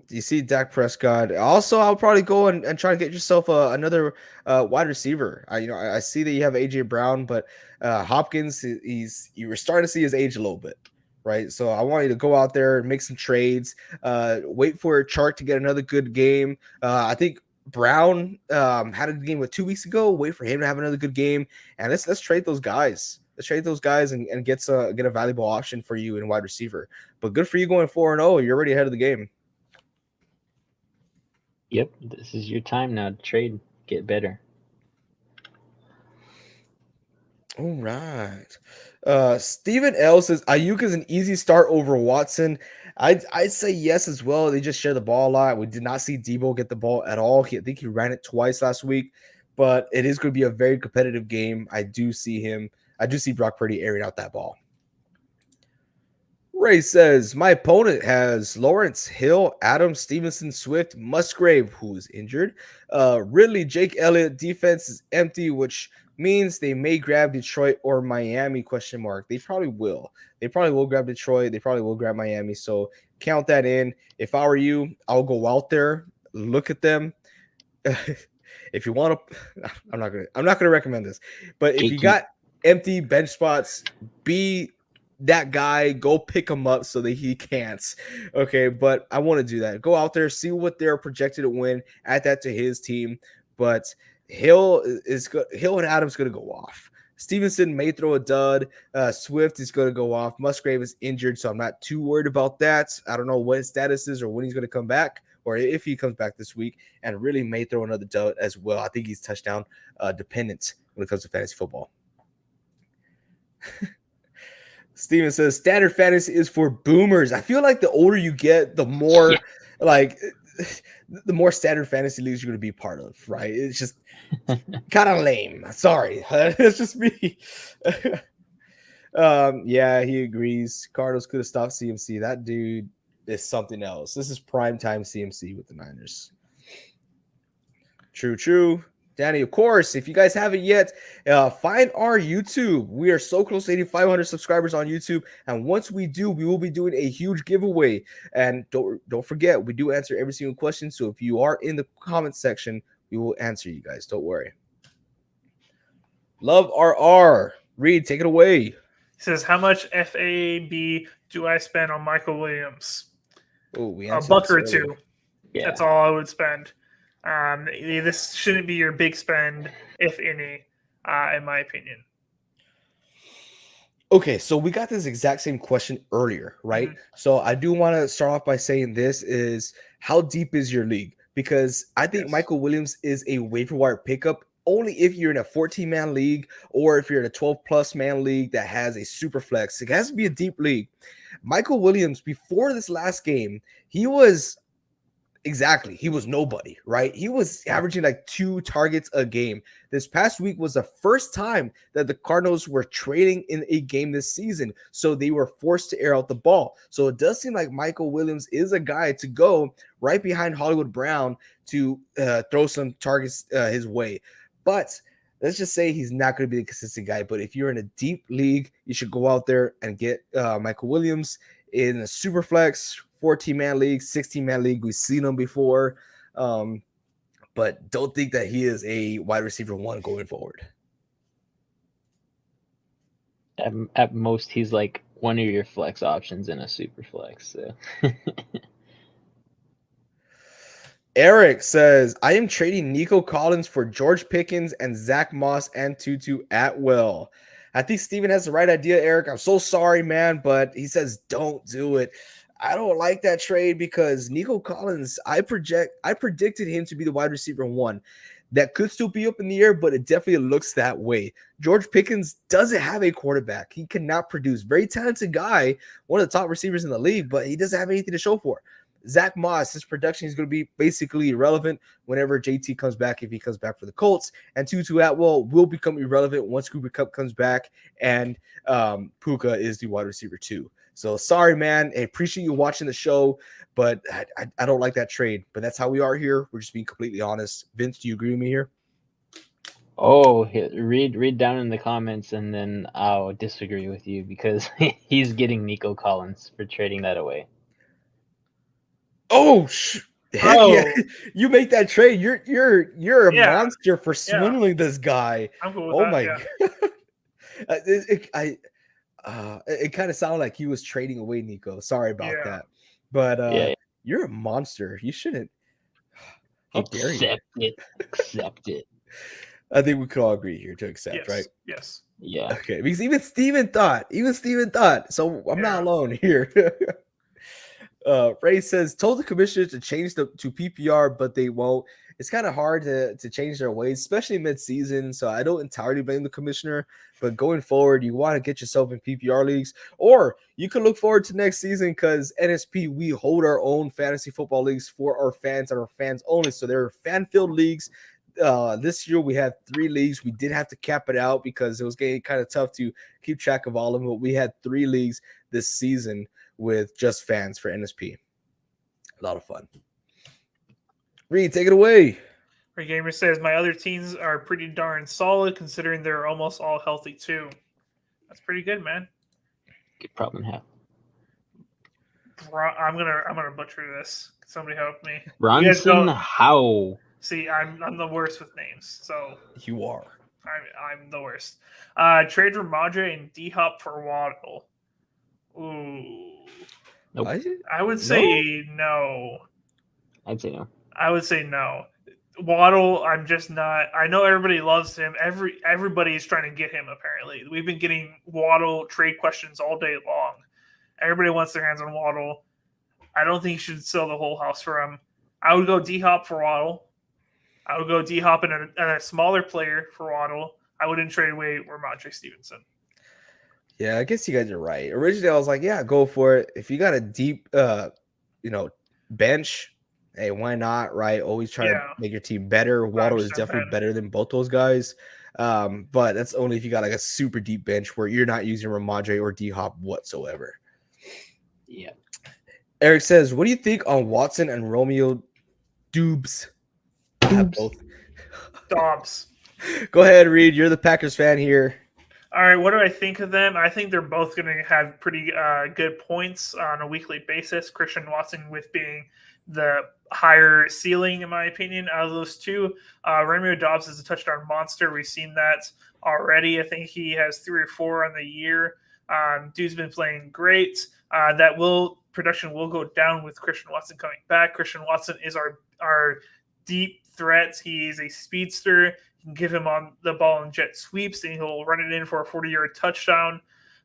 you see Dak Prescott. Also, I'll probably go and try to get yourself another wide receiver. I see that you have AJ Brown, but Hopkins, you were starting to see his age a little bit, right? So I want you to go out there and make some trades. Wait for Chark to get another good game. I think Brown had a good game 2 weeks ago. Wait for him to have another good game, and let's trade those guys. Let's trade those guys and get a valuable option for you in wide receiver. But good for you going 4-0. You're already ahead of the game.
Yep, this is your time now to trade, get better.
All right. Steven L says Ayuk is an easy start over Watson. I'd say yes as well. They just share the ball a lot. We did not see Debo get the ball at all. I think he ran it twice last week, but it is going to be a very competitive game. I do see Brock Purdy airing out that ball. Ray says, my opponent has Lawrence, Hill, Adams, Stevenson, Swift, Musgrave, who's injured. Ridley, Jake Elliott, defense is empty, which means they may grab Detroit or Miami, ? They probably will. They probably will grab Detroit. They probably will grab Miami. So count that in. If I were you, I'll go out there, look at them. If you want to, I'm not gonna recommend this, but if you got empty bench spots, be that guy, go pick him up so that he can't. Okay, but I want to do that. Go out there, see what they're projected to win, add that to his team. But Hill and Adams going to go off. Stevenson may throw a dud. Swift is going to go off. Musgrave is injured, so I'm not too worried about that. I don't know what his status is or when he's going to come back, or if he comes back this week, and really may throw another dud as well. I think he's touchdown dependent when it comes to fantasy football. Steven says standard fantasy is for boomers. I feel like the older you get, the more the more standard fantasy leagues you're going to be part of, right? It's just kind of lame. Sorry. It's just me. Yeah, he agrees. Cardinals could have stopped CMC. That dude is something else. This is prime time CMC with the Niners. True. Danny, of course, if you guys haven't yet, find our YouTube. We are so close to 8,500 subscribers on YouTube, and once we do, we will be doing a huge giveaway. And don't forget, we do answer every single question. So if you are in the comment section, we will answer you guys. Don't worry. Love RR. Reed, take it away.
He says, how much FAB do I spend on Michael Williams?
Oh, we
a buck or two.
Yeah.
That's all I would spend. This shouldn't be your big spend, if any, in my opinion.
Okay, so we got this exact same question earlier, right? Mm-hmm. So I do want to start off by saying this is, how deep is your league? Because I think Michael Williams is a waiver wire pickup only if you're in a 14-man league or if you're in a 12-plus man league that has a super flex. It has to be a deep league. Michael Williams, before this last game, he was nobody, right? He was averaging like 2 targets a game. This past week was the first time that the Cardinals were trading in a game this season, so they were forced to air out the ball. So it does seem like Michael Williams is a guy to go right behind Hollywood Brown to throw some targets his way. But let's just say he's not going to be a consistent guy. But if you're in a deep league, you should go out there and get Michael Williams in a super flex, 14-man league, 16-man league. We've seen him before. But don't think that he is a wide receiver 1 going forward.
At most, he's like one of your flex options in a super flex. So.
Eric says, I am trading Nico Collins for George Pickens and Zach Moss and Tutu Atwell. I think Steven has the right idea, Eric. I'm so sorry, man, but he says don't do it. I don't like that trade because Nico Collins, I predicted him to be the wide receiver 1. That could still be up in the air, but it definitely looks that way. George Pickens doesn't have a quarterback. He cannot produce. Very talented guy, one of the top receivers in the league, but he doesn't have anything to show for it. Zach Moss, his production is going to be basically irrelevant whenever JT comes back, if he comes back for the Colts. And Tutu Atwell will become irrelevant once Cooper Kupp comes back and Puka is the wide receiver 2. So sorry, man. I appreciate you watching the show, but I don't like that trade. But that's how we are here. We're just being completely honest. Vince, do you agree with me here?
Oh, read down in the comments, and then I'll disagree with you because he's getting Nico Collins for trading that away.
Oh, heck yeah!
Oh.
You make that trade. You're a
Yeah.
monster for swindling this guy.
I'm cool with
Oh
that.
my
Yeah.
god! It kind of sounded like he was trading away Nico. Sorry about
Yeah.
that, but
Yeah.
you're a monster. You shouldn't. How dare you?
Accept it. Accept it.
I think we could all agree here to accept, right?
Yes.
Yeah.
Okay, because even Steven thought, so I'm not
Yeah.
alone here. Ray says, told the commissioner to change to PPR, but they won't. It's kind of hard to change their ways, especially mid-season. So I don't entirely blame the commissioner, but going forward, you want to get yourself in PPR leagues, or you can look forward to next season because NSP, we hold our own fantasy football leagues for our fans and our fans only. So they're fan-filled leagues. This year we had 3 leagues. We did have to cap it out because it was getting kind of tough to keep track of all of them, but we had 3 leagues this season with just fans for NSP. A lot of fun. Reed, take it away.
Ray Gamer says my other teams are pretty darn solid considering they're almost all healthy too. That's pretty good, man.
Good problem to have.
I'm gonna butcher this. Somebody help me.
Bronson Howe.
See, I'm the worst with names, so
You are.
I'm the worst. Trade Ramadre and D Hop for Waddle. Ooh.
Nope.
I would say no.
I'd say no.
I would say no. Waddle, I'm just not. I know everybody loves him. Everybody is trying to get him. Apparently, we've been getting Waddle trade questions all day long. Everybody wants their hands on Waddle. I don't think you should sell the whole house for him. I would go D Hop for Waddle. I would go D Hop and a smaller player for Waddle. I wouldn't trade away Ramondre Stevenson.
Yeah, I guess you guys are right. Originally, I was like, yeah, go for it. If you got a deep, bench, hey, why not? Right? Always try to make your team better. Waddle is definitely better than both those guys. But that's only if you got like a super deep bench where you're not using Ramondre or D Hop whatsoever.
Yeah.
Eric says, what do you think on Watson and Romeo Dubes?
Dobbs.
Go ahead, Reed. You're the Packers fan here.
All right, what do I think of them? I think they're both going to have pretty good points on a weekly basis. Christian Watson with being the higher ceiling, in my opinion, out of those two. Romeo Dobbs is a touchdown monster. We've seen that already. I think he has 3 or 4 on the year. Dude's been playing great. Production will go down with Christian Watson coming back. Christian Watson is our deep threat. He is a speedster. You can give him on the ball in jet sweeps, and he'll run it in for a 40-yard touchdown.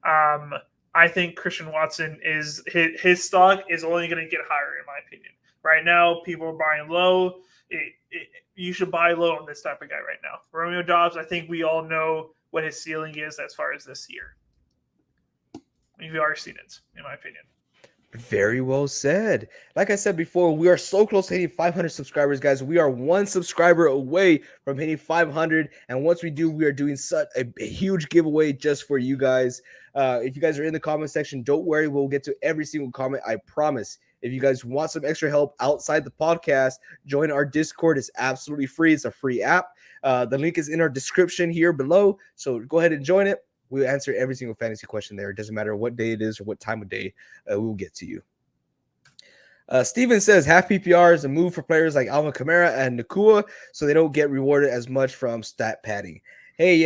I think Christian Watson is his stock is only going to get higher, in my opinion. Right now, people are buying low. You should buy low on this type of guy right now. Romeo Dobbs, I think we all know what his ceiling is as far as this year. We've already seen it, in my opinion.
Very well said. Like I said before, we are so close to hitting 500 subscribers, guys. We are 1 subscriber away from hitting 500. And once we do, we are doing such a huge giveaway just for you guys. If you guys are in the comment section, don't worry. We'll get to every single comment. I promise. If you guys want some extra help outside the podcast, join our Discord. It's absolutely free. It's a free app. The link is in our description here below. So go ahead and join it. We'll answer every single fantasy question there. It doesn't matter what day it is or what time of day. We will get to you. Steven says half PPR is a move for players like Alvin Kamara and Nakua so they don't get rewarded as much from stat padding. Hey,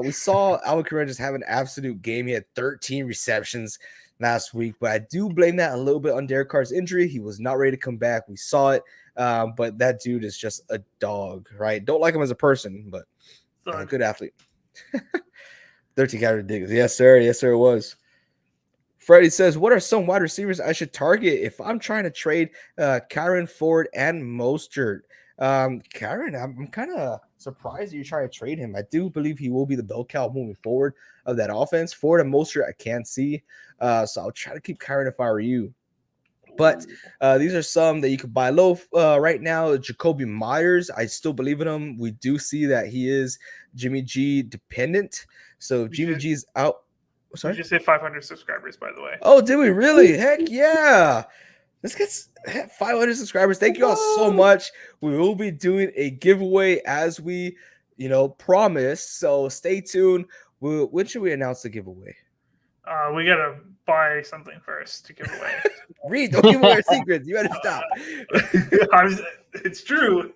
we saw Alvin Kamara just have an absolute game. He had 13 receptions last week, but I do blame that a little bit on Derek Carr's injury. He was not ready to come back. We saw it, but that dude is just a dog, right? Don't like him as a person, but a good athlete. 13 carry ridiculous. Yes, sir. Yes, sir, it was. Freddie says, what are some wide receivers I should target if I'm trying to trade Kyron, Ford, and Mostert? Kyron, I'm kind of surprised that you're trying to trade him. I do believe he will be the bell cow moving forward of that offense. Ford and Mostert, I can't see. So I'll try to keep Kyron if I were you. But these are some that you could buy low right now. Jacoby Myers, I still believe in him. We do see that he is Jimmy G dependent. So Jimmy G's out. Sorry?
We just hit 500 subscribers, by the way.
Oh, did we really? Heck yeah. Let's get 500 subscribers. Thank you all so much. We will be doing a giveaway as we promise. So stay tuned. When should we announce the giveaway?
We gotta buy something first to give away.
Reed, don't give away our secrets. You better stop.
It's true.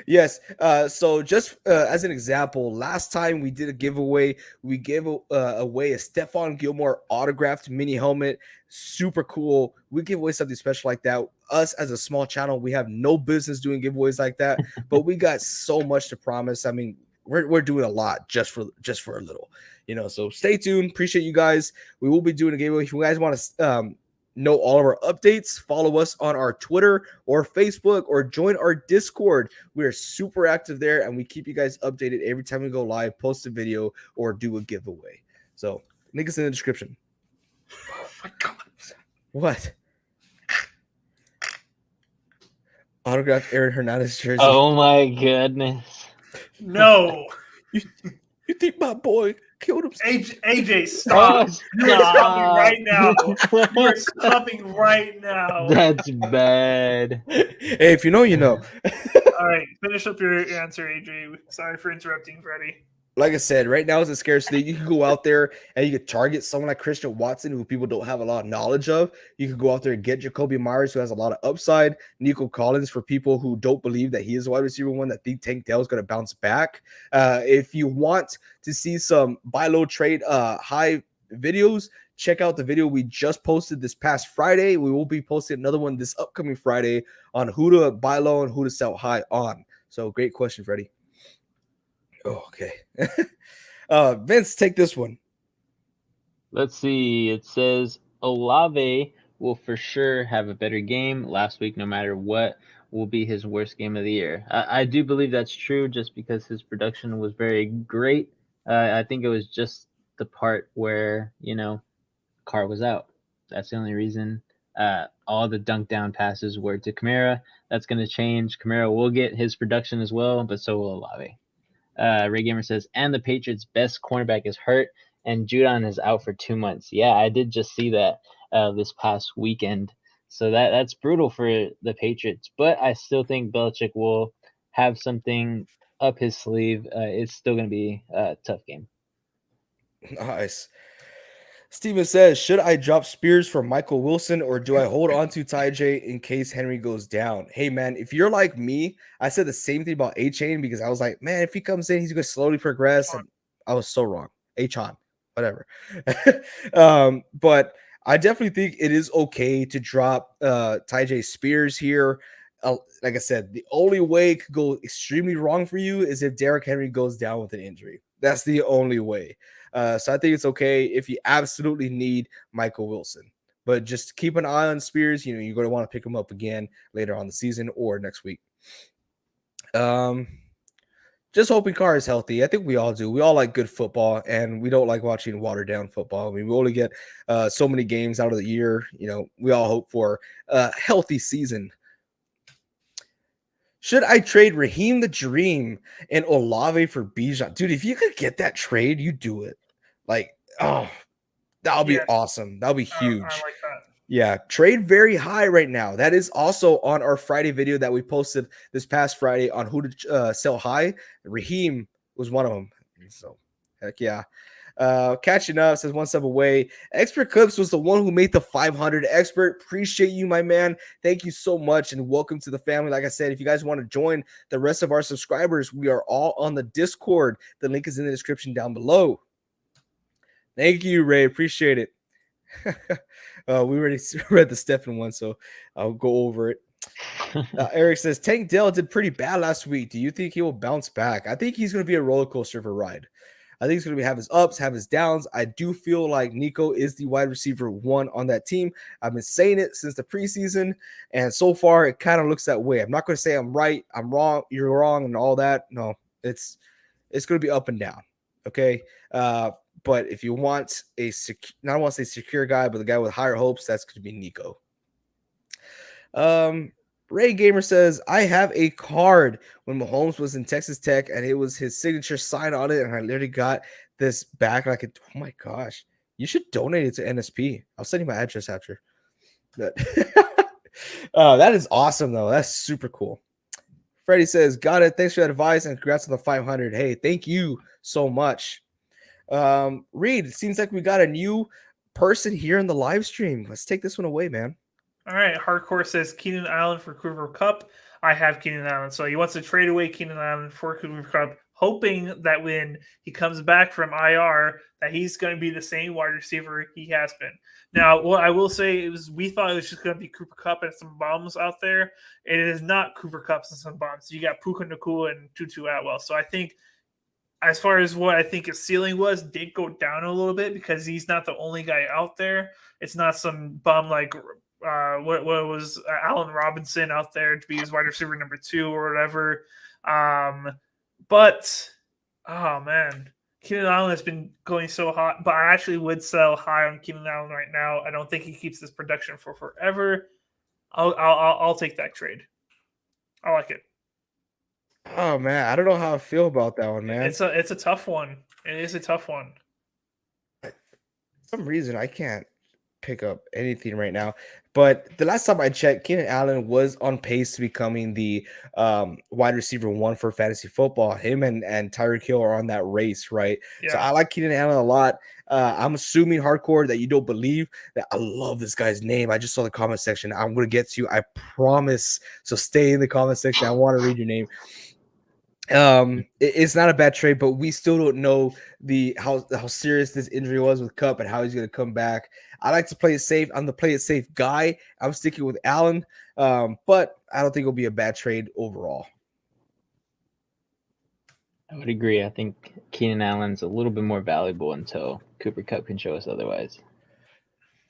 Yes. So just as an example, last time we did a giveaway, we gave away a Stephon Gilmore autographed mini helmet. Super cool. We give away something special like that. Us as a small channel, we have no business doing giveaways like that, but we got so much to promise. I mean, we're doing a lot just for a little, So stay tuned. Appreciate you guys. We will be doing a giveaway. If you guys want to know all of our updates, follow us on our Twitter or Facebook or join our Discord. We are super active there and we keep you guys updated every time we go live, post a video, or do a giveaway. So link is in the description.
Oh my god.
What? Autographed Aaron Hernandez jersey.
Oh my goodness.
No.
You think my boy killed him?
AJ, stop. You're stopping right now. You're stopping right now.
That's bad.
Hey, if you know, you know.
All right, finish up your answer, AJ. Sorry for interrupting, Freddie.
Like I said, right now is a scarcity. You can go out there and you can target someone like Christian Watson, who people don't have a lot of knowledge of. You can go out there and get Jacoby Myers, who has a lot of upside. Nico Collins, for people who don't believe that he is a wide receiver one, that think Tank Dell is going to bounce back. If you want to see some buy low trade high videos, check out the video we just posted this past Friday. We will be posting another one this upcoming Friday on who to buy low and who to sell high on. So great question, Freddie. Oh, okay. Vince, take this one.
Let's see. It says Olave will for sure have a better game last week, no matter what, will be his worst game of the year. I do believe that's true just because his production was very great. I think it was just the part where, Carr was out. That's the only reason. All the dunk down passes were to Kamara. That's going to change. Kamara will get his production as well, but so will Olave. Ray Gamer says, and the Patriots' best cornerback is hurt, and Judon is out for 2 months. Yeah, I did just see that this past weekend. So that's brutal for the Patriots. But I still think Belichick will have something up his sleeve. It's still going to be a tough game.
Nice. Steven says, should I drop Spears for Michael Wilson, or do I hold on to Ty J in case Henry goes down? Hey, man, if you're like me, I said the same thing about A-Chain because I was like, man, if he comes in, he's going to slowly progress. And I was so wrong. A-Chan, whatever. But I definitely think it is okay to drop Ty J Spears here. Like I said, the only way it could go extremely wrong for you is if Derrick Henry goes down with an injury. That's the only way. So I think it's okay if you absolutely need Michael Wilson, but just keep an eye on Spears. You're going to want to pick him up again later on the season or next week. Just hoping Carr is healthy. I think we all do. We all like good football, and we don't like watching watered down football. I mean, we only get so many games out of the year. We all hope for a healthy season. Should I trade Raheem the Dream and Olave for Bijan? Dude, if you could get that trade, you do it. That'll be awesome. That'll be huge.
I like that.
Yeah, trade very high right now. That is also on our Friday video that we posted this past Friday on who to sell high. Raheem was one of them. So, heck yeah. Catching up, says 1 step away. Expert Clips was the one who made the 500. Expert, appreciate you, my man. Thank you so much, and welcome to the family. Like I said, if you guys want to join the rest of our subscribers, we are all on the Discord. The link is in the description down below. Thank you, Ray. Appreciate it. We already read the Stephen one, so I'll go over it. Eric says, Tank Dell did pretty bad last week. Do you think he will bounce back? I think he's going to be a roller coaster of a ride. I think he's going to have his ups, have his downs. I do feel like Nico is the wide receiver one on that team. I've been saying it since the preseason, and so far it kind of looks that way. I'm not going to say I'm right, I'm wrong, you're wrong, and all that. No, it's going to be up and down. Okay. But if you want not want to say secure guy, but the guy with higher hopes, that's going to be Nico. Ray Gamer says, I have a card when Mahomes was in Texas Tech, and it was his signature sign on it, and I literally got this back. Oh my gosh, you should donate it to NSP. I'll send you my address after. But that is awesome, though. That's super cool. Freddie says, got it. Thanks for that advice and congrats on the 500. Hey, thank you so much. Reed, it seems like we got a new person here in the live stream. Let's take this one away, man.
All right, Hardcore says Keenan Allen for Cooper Cup. I have Keenan Allen, so he wants to trade away Keenan Allen for Cooper Cup, hoping that when he comes back from IR, that he's going to be the same wide receiver he has been. Now, what I will say is, we thought it was just going to be Cooper Cup and some bombs out there. It is not Cooper Cups and some bombs. You got Puka Nacua and Tutu Atwell. So I think, as far as what I think his ceiling was, did go down a little bit because he's not the only guy out there. It's not some bum like what was Allen Robinson out there to be his wide receiver number 2 or whatever. But oh man, Keenan Allen has been going so hot. But I actually would sell high on Keenan Allen right now. I don't think he keeps this production for forever. I'll take that trade. I like it.
Oh man, I don't know how I feel about that one, man.
It's a tough one. It is a tough one.
For some reason, I can't pick up anything right now. But the last time I checked, Keenan Allen was on pace to becoming the wide receiver 1 for fantasy football. Him and Tyreek Hill are on that race, right?
Yeah.
So I like Keenan Allen a lot. I'm assuming, Hardcore, that you don't believe that I love this guy's name. I just saw the comment section. I'm going to get to you. I promise. So stay in the comment section. I want to read your name. It's not a bad trade, but we still don't know how serious this injury was with Cup and how he's going to come back. I like to play it safe. I'm the play it safe guy. I'm sticking with Allen, but I don't think it'll be a bad trade overall.
I would agree. I think Keenan Allen's a little bit more valuable until Cooper Cup can show us otherwise.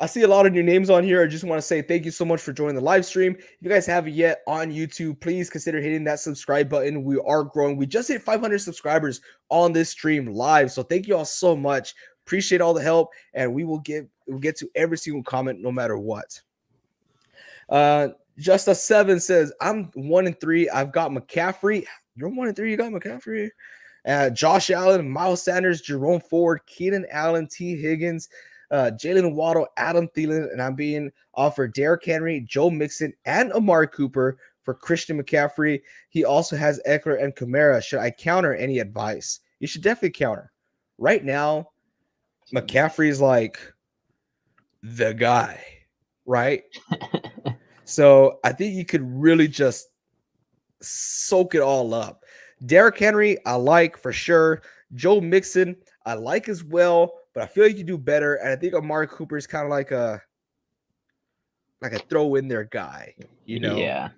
I see a lot of new names on here. I just want to say thank you so much for joining the live stream. If you guys haven't yet on YouTube, please consider hitting that subscribe button. We are growing. We just hit 500 subscribers on this stream live. So thank you all so much. Appreciate all the help. And we'll get to every single comment no matter what. Just a 7 says, I'm 1-3. I've got McCaffrey. You're 1-3. You got McCaffrey. Josh Allen, Miles Sanders, Jerome Ford, Keenan Allen, T. Higgins, Jalen Waddle, Adam Thielen, and I'm being offered Derrick Henry, Joe Mixon, and Amari Cooper for Christian McCaffrey. He also has Eckler and Kamara. Should I counter? Any advice? You should definitely counter. Right now, McCaffrey is like the guy, right? So I think you could really just soak it all up. Derrick Henry, I like for sure. Joe Mixon, I like as well, but I feel like you do better. And I think Amari Cooper is kind of like a throw in there guy, you know?
Yeah.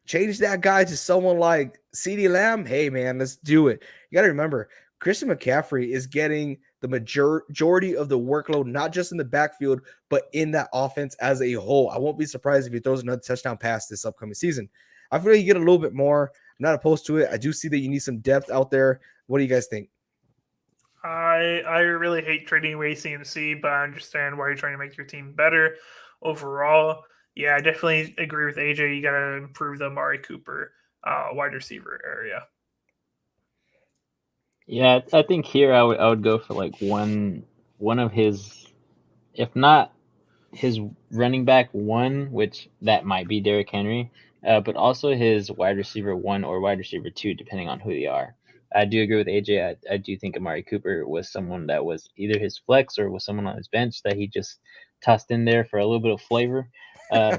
Change that guy to someone like CeeDee Lamb. Hey, man, let's do it. You got to remember, Christian McCaffrey is getting the majority of the workload, not just in the backfield, but in that offense as a whole. I won't be surprised if he throws another touchdown pass this upcoming season. I feel like you get a little bit more. I'm not opposed to it. I do see that you need some depth out there. What do you guys think?
I really hate trading away CMC, but I understand why you're trying to make your team better overall. Yeah, I definitely agree with AJ. You got to improve the Amari Cooper wide receiver area.
Yeah, I think here I would go for like one of his, if not his running back 1, which that might be Derrick Henry, but also his wide receiver 1 or wide receiver 2, depending on who they are. I do agree with AJ. I do think Amari Cooper was someone that was either his flex or was someone on his bench that he just tossed in there for a little bit of flavor.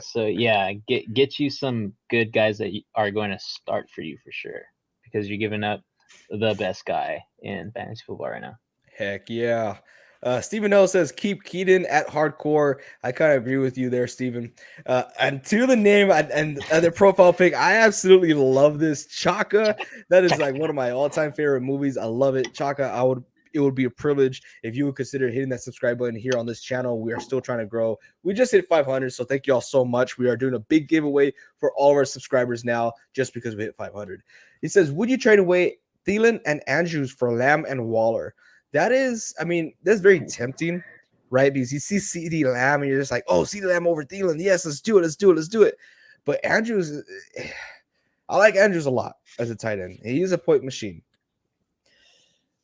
So yeah, get you some good guys that are going to start for you for sure, because you're giving up the best guy in fantasy football right now.
Heck yeah. Stephen L says, keep Keaton at hardcore. I kind of agree with you there, Stephen. And to the name and the profile pic, I absolutely love this. Chaka, that is like one of my all-time favorite movies. I love it. Chaka, it would be a privilege if you would consider hitting that subscribe button here on this channel. We are still trying to grow. We just hit 500, so thank you all so much. We are doing a big giveaway for all of our subscribers now just because we hit 500. He says, would you trade away Thielen and Andrews for Lamb and Waller? That is, I mean, that's very tempting, right? Because you see CeeDee Lamb and you're just like, oh, CeeDee Lamb over Thielen. Yes, let's do it. But Andrews, I like Andrews a lot as a tight end. He's a point machine.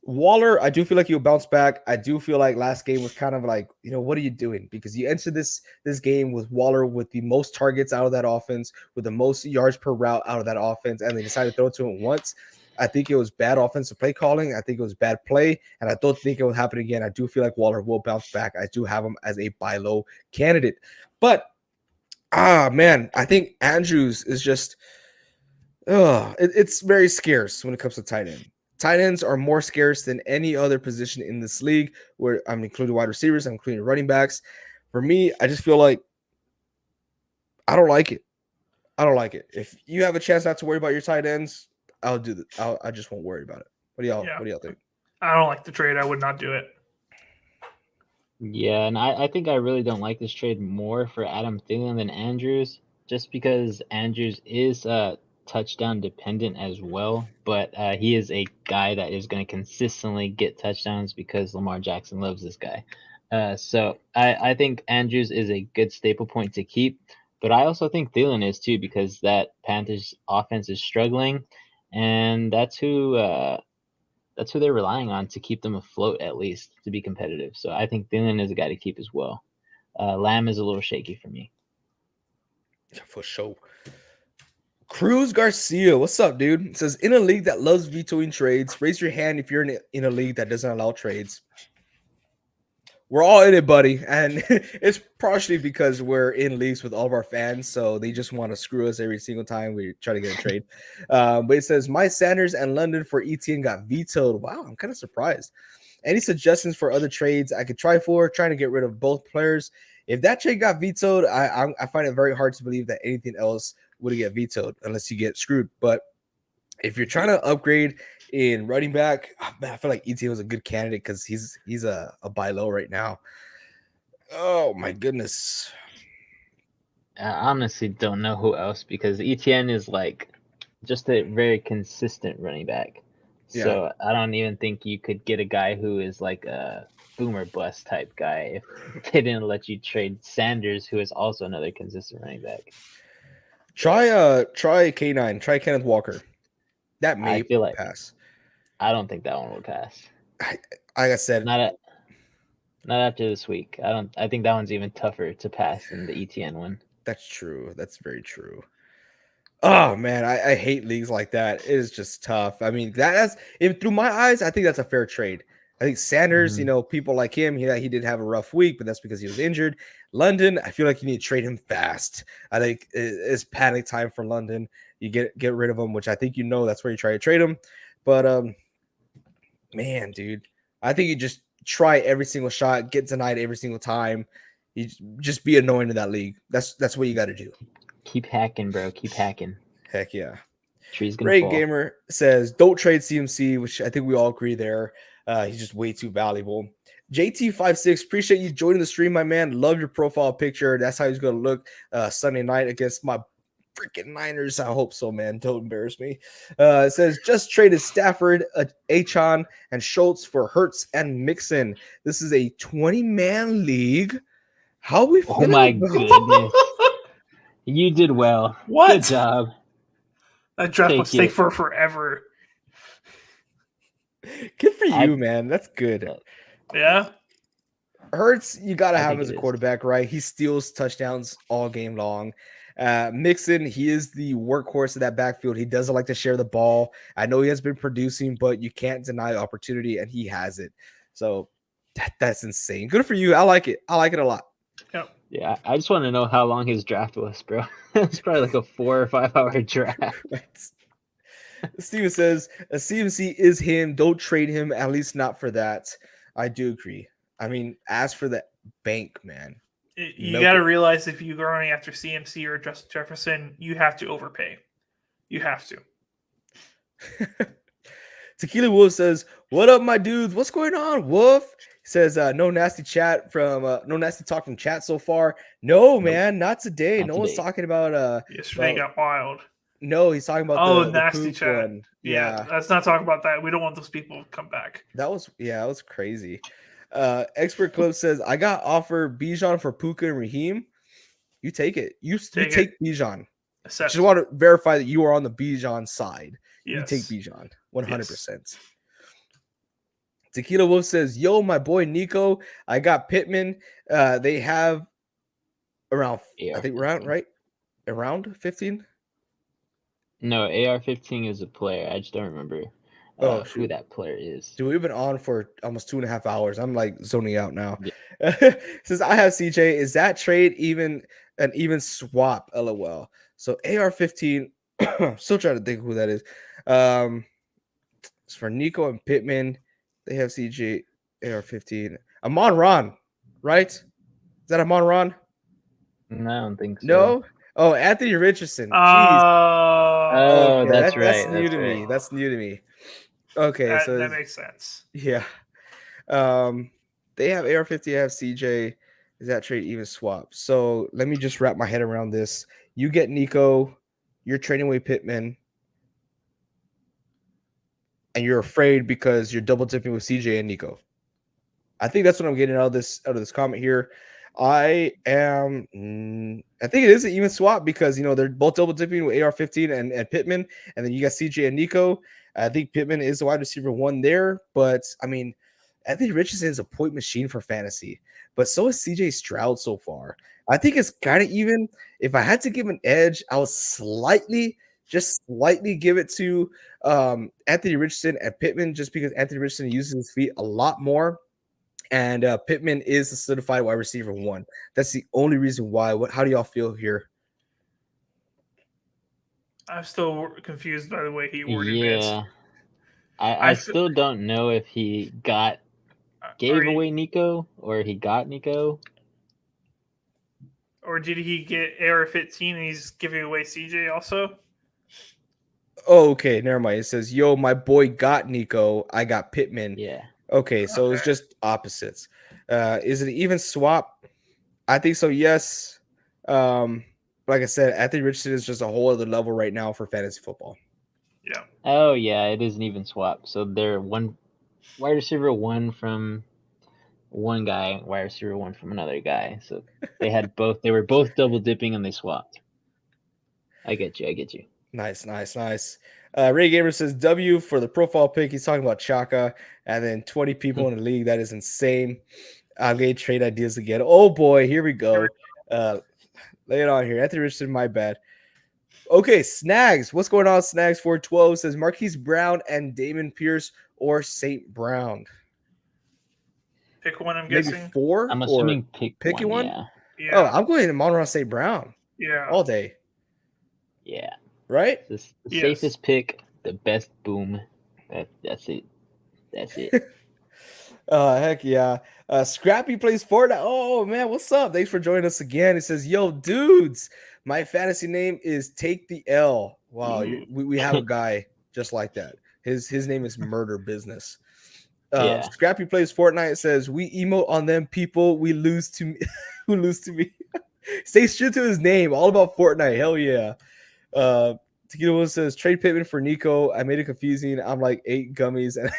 Waller, I do feel like he'll bounce back. I do feel like last game was kind of like, what are you doing? Because you entered this game with Waller with the most targets out of that offense, with the most yards per route out of that offense, and they decided to throw it to him once. I think it was bad offensive play calling. I think it was bad play, and I don't think it will happen again. I do feel like Waller will bounce back. I do have him as a buy low candidate. But, man, I think Andrews is just it's very scarce when it comes to tight end. Tight ends are more scarce than any other position in this league, where I'm including wide receivers, I'm including running backs. For me, I just feel like I don't like it. I don't like it. If you have a chance not to worry about your tight ends, I'll do that. I just won't worry about it. What do y'all think?
I don't like the trade. I would not do it.
Yeah, and I think I really don't like this trade more for Adam Thielen than Andrews, just because Andrews is touchdown dependent as well, but he is a guy that is going to consistently get touchdowns because Lamar Jackson loves this guy. So I think Andrews is a good staple point to keep, but I also think Thielen is too, because that Panthers offense is struggling, and that's who they're relying on to keep them afloat, at least to be competitive. So I think Thielen is a guy to keep as well. Lamb is a little shaky for me.
For sure. Cruz Garcia, what's up, dude? It says, in a league that loves vetoing trades, raise your hand if you're in a league that doesn't allow trades. We're all in it, buddy. And it's partially because we're in leagues with all of our fans, so they just want to screw us every single time we try to get a trade. But it says, my Sanders and London for ETN got vetoed. Wow, I'm kind of surprised. Any suggestions for other trades I could try for, trying to get rid of both players? If that trade got vetoed, I find it very hard to believe that anything else would get vetoed unless you get screwed. But if you're trying to upgrade in running back, man, I feel like ETN was a good candidate because he's a buy low right now. Oh my goodness.
I honestly don't know who else, because ETN is like just a very consistent running back. So I don't even think you could get a guy who is like a boomer bust type guy if they didn't let you trade Sanders, who is also another consistent running back.
Try K9, try Kenneth Walker. That may pass.
I don't think that one will pass.
Like I said,
not after this week. I think that one's even tougher to pass than the ETN one.
That's true. That's very true. Oh man, I hate leagues like that. It is just tough. I mean, that's through my eyes, I think that's a fair trade. I think Sanders, people like him, he did have a rough week, but that's because he was injured. London, I feel like you need to trade him fast. I think it's panic time for London. You get rid of him, which I think that's where you try to trade him. But man, dude, I think you just try every single shot, get denied every single time. You just be annoying in that league. That's what you got to do.
Keep hacking, bro. Keep hacking.
Heck yeah.
Trees gonna
Ray
fall.
Gamer says, don't trade CMC, which I think we all agree there. He's just way too valuable. JT56, appreciate you joining the stream, my man. Love your profile picture. That's how he's going to look Sunday night against my freaking Niners. I hope so, man. Don't embarrass me. It says, just traded Stafford, Achon, and Schultz for Hurts and Mixon. This is a 20-man league. How we feeling?
Oh my goodness. You did well.
What?
Good job.
That draft will stay for forever.
Good for you, man. That's good.
Yeah.
Hurts, you got to have him as a quarterback, right? He steals touchdowns all game long. Mixon, he is the workhorse of that backfield. He doesn't like to share the ball. I know he has been producing, but you can't deny opportunity, and he has it. So that's insane. Good for you. I like it. I like it a lot.
Yep.
Yeah, I just want to know how long his draft was, bro. It's probably like a 4 or 5 hour draft.
Right. Steven says, a CMC is him. Don't trade him, at least not for that. I do agree. I mean, as for the bank, man.
You got to realize if you're going after CMC or Justin Jefferson, you have to overpay. You have to.
Tequila Wolf says, what up, my dudes? What's going on, Wolf? He says, no nasty talk from chat so far. No, man, not today. No one's talking about
yesterday got wild.
No, he's talking about the
nasty chat
one.
Yeah, let's not talk about that. We don't want those people to come back.
That was crazy. Expert Club says, I got offered Bijan for Puka and Raheem. You take it. You take Bijan. Just want to verify that you are on the Bijan side. Yes. You take Bijan 100%. Yes. Tequila Wolf says, "Yo, my boy Nico, I got Pittman. They have around, I think around
15.
right around 15.
No, AR-15 is a player. I just don't remember
Oh
who
shoot,
that player is.
dude, we've been on for almost 2.5 hours. I'm like zoning out now.
Yeah.
Since I have CJ, is that trade even an even swap? LOL. So AR-15. Still trying to think who that is. It's for Nico and Pittman. They have CJ AR-15. Amon Ron, right? Is that Amon Ron?
No, I don't think so.
No. Oh, Anthony Richardson. Jeez.
Oh,
Okay,
that's
that's
right.
new
That's
to
right.
me. That's new to me. Okay, so
that makes sense.
yeah. They have AR-50, I have CJ. Is that trade even swap? So let me just wrap my head around this. You get Nico, you're trading away Pittman, and you're afraid because you're double dipping with CJ and Nico. I think that's what I'm getting out of this comment here. I think it is an even swap because they're both double dipping with AR-15 and Pittman, and then you got CJ and Nico. I think Pittman is the wide receiver one there, but I mean, Anthony Richardson is a point machine for fantasy, but so is CJ Stroud so far. I think it's kind of even. If I had to give an edge, I would just slightly give it to Anthony Richardson and Pittman, just because Anthony Richardson uses his feet a lot more. And Pittman is a solidified wide receiver one. That's the only reason why. How do y'all feel here?
I'm still confused by the way he worded it.
Yeah. I still don't know if he gave away Nico or he got Nico.
Or did he get AR-15 and he's giving away CJ also?
Oh, okay, never mind. It says, "Yo, my boy got Nico. I got Pittman."
Yeah.
Okay, so it's just opposites. Is it an even swap? I think so. Yes. Like I said, Anthony Richardson is just a whole other level right now for fantasy football.
Yeah.
Oh yeah, it is an even swap. So they're one wide receiver one from one guy, wide receiver one from another guy. So they had both. They were both double dipping and they swapped. I get you.
Nice. Ray Gamer says W for the profile pick. He's talking about Chaka, and then 20 people in the league. That is insane. I'm getting trade ideas again. Oh boy, here we go. Lay it on here. Anthony Richardson, my bad. Okay, Snags. What's going on? Snags 412 says Marquise Brown and Damon Pierce or St. Brown.
Pick one, I'm
Maybe
guessing.
4?
I'm assuming
picking one.
Yeah.
Oh, I'm going to Monroe St. Brown.
Yeah.
All day.
Yeah.
Right?
The safest pick, the best boom. That's it.
Heck yeah. Scrappy plays Fortnite. Oh man, what's up? Thanks for joining us again. He says, "Yo, dudes, my fantasy name is Take the L." Wow, we have a guy just like that. His name is Murder Business.
Yeah.
Scrappy plays Fortnite. Says, "We emote on them people. We lose to me. Who lose to me?" Stays true to his name. All about Fortnite. Hell yeah. Tequila says, "Trade Pittman for Nico. I made it confusing. I'm like 8 gummies and."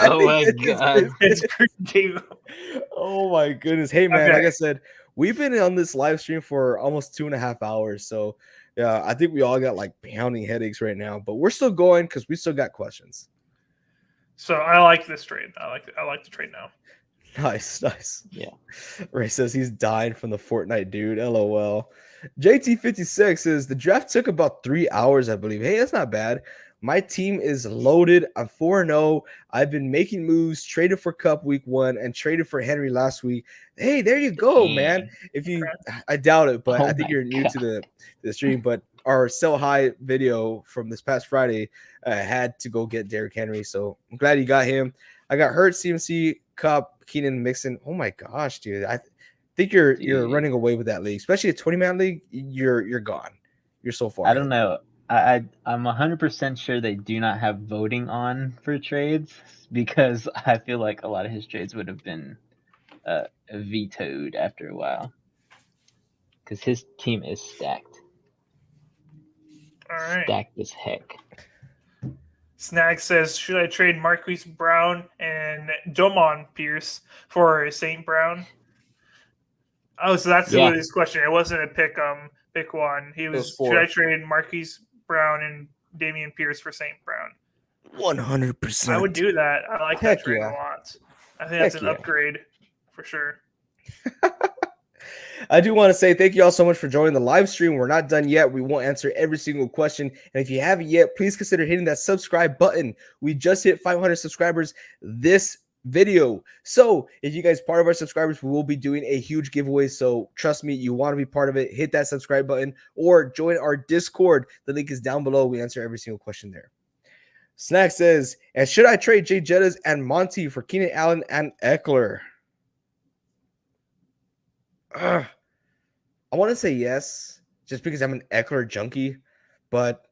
Oh my god,
it's pretty.
Oh my goodness. Hey man, like I said, we've been on this live stream for almost 2.5 hours. So yeah, I think we all got like pounding headaches right now, but we're still going because we still got questions.
So I like this trade. I like the trade now.
Nice.
Yeah.
Ray says he's dying from the Fortnite dude. LOL. JT56 says the draft took about 3 hours, I believe. Hey, that's not bad. My team is loaded. I'm 4-0. I've been making moves, traded for Cup week 1 and traded for Henry last week. Hey, there you go, man. If you I doubt it, but I think you're new to the stream, but our sell high video from this past Friday had to go get Derrick Henry. So I'm glad you got him. I got Hurt, CMC, Cup, Keenan, Mixon. Oh my gosh, dude. I think you're running away with that league, especially a 20-man league. You're gone. You're so far.
I don't know. I'm 100% sure they do not have voting on for trades because I feel like a lot of his trades would have been vetoed after a while because his team is stacked.
All right.
Stacked as heck.
Snag says, should I trade Marquise Brown and Domon Pierce for St. Brown? Oh, so that's his question. It wasn't a pick one. He was should I trade Marquise Brown and Damian Pierce for St. Brown?
100%.
I would do that. I like
Heck
that trade
yeah.
a lot. I think that's
Heck
an
yeah.
upgrade for sure.
I do want to say thank you all so much for joining the live stream. We're not done yet. We won't answer every single question. And if you haven't yet, please consider hitting that subscribe button. We just hit 500 subscribers this video. So if you guys part of our subscribers, we will be doing a huge giveaway. So trust me, you want to be part of it. Hit that subscribe button or join our Discord. The link is down below. We answer every single question there. Snack says, and should I trade Jay Jettas and Monty for Keenan Allen and Eckler? I want to say yes, just because I'm an Eckler junkie, but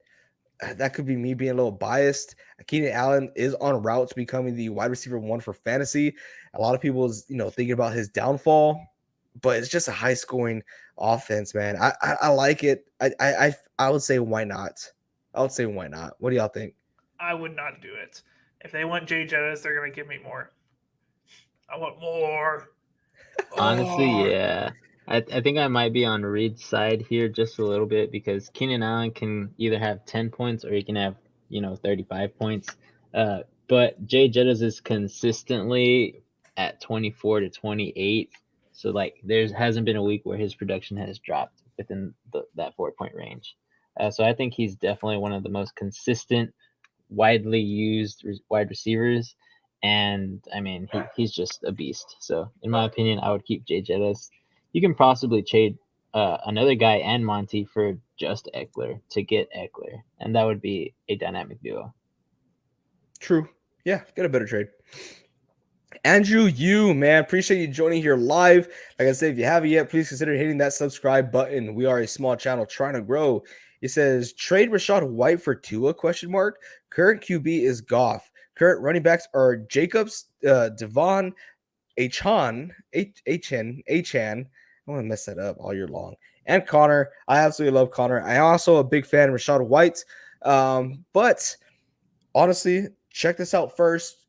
that could be me being a little biased. Keenan Allen is on route to becoming the wide receiver 1 for fantasy. A lot of people is thinking about his downfall, but it's just a high scoring offense, man. I like it. I would say why not? I would say why not? What do y'all think?
I would not do it. If they want Jay Jettas, they're gonna give me more. I want more.
Honestly,
More.
yeah. I think I might be on Reed's side here just a little bit because Keenan Allen can either have 10 points or he can have, 35 points. But Jay Jettas is consistently at 24 to 28. So, like, there hasn't been a week where his production has dropped within that 4-point range. So I think he's definitely one of the most consistent, widely used wide receivers. And I mean, he's just a beast. So in my opinion, I would keep Jay Jettas. You can possibly trade another guy and Monty for just Eckler to get Eckler, and that would be a dynamic duo.
True. Yeah, get a better trade. Andrew, man, appreciate you joining here live. Like I said, if you haven't yet, please consider hitting that subscribe button. We are a small channel trying to grow. It says trade Rachaad White for Tua? Current QB is Goff. Current running backs are Jacobs, Devon, Achan. I want to mess that up all year long. And Connor. I absolutely love Connor. I also a big fan of Rachaad White. But honestly, check this out first.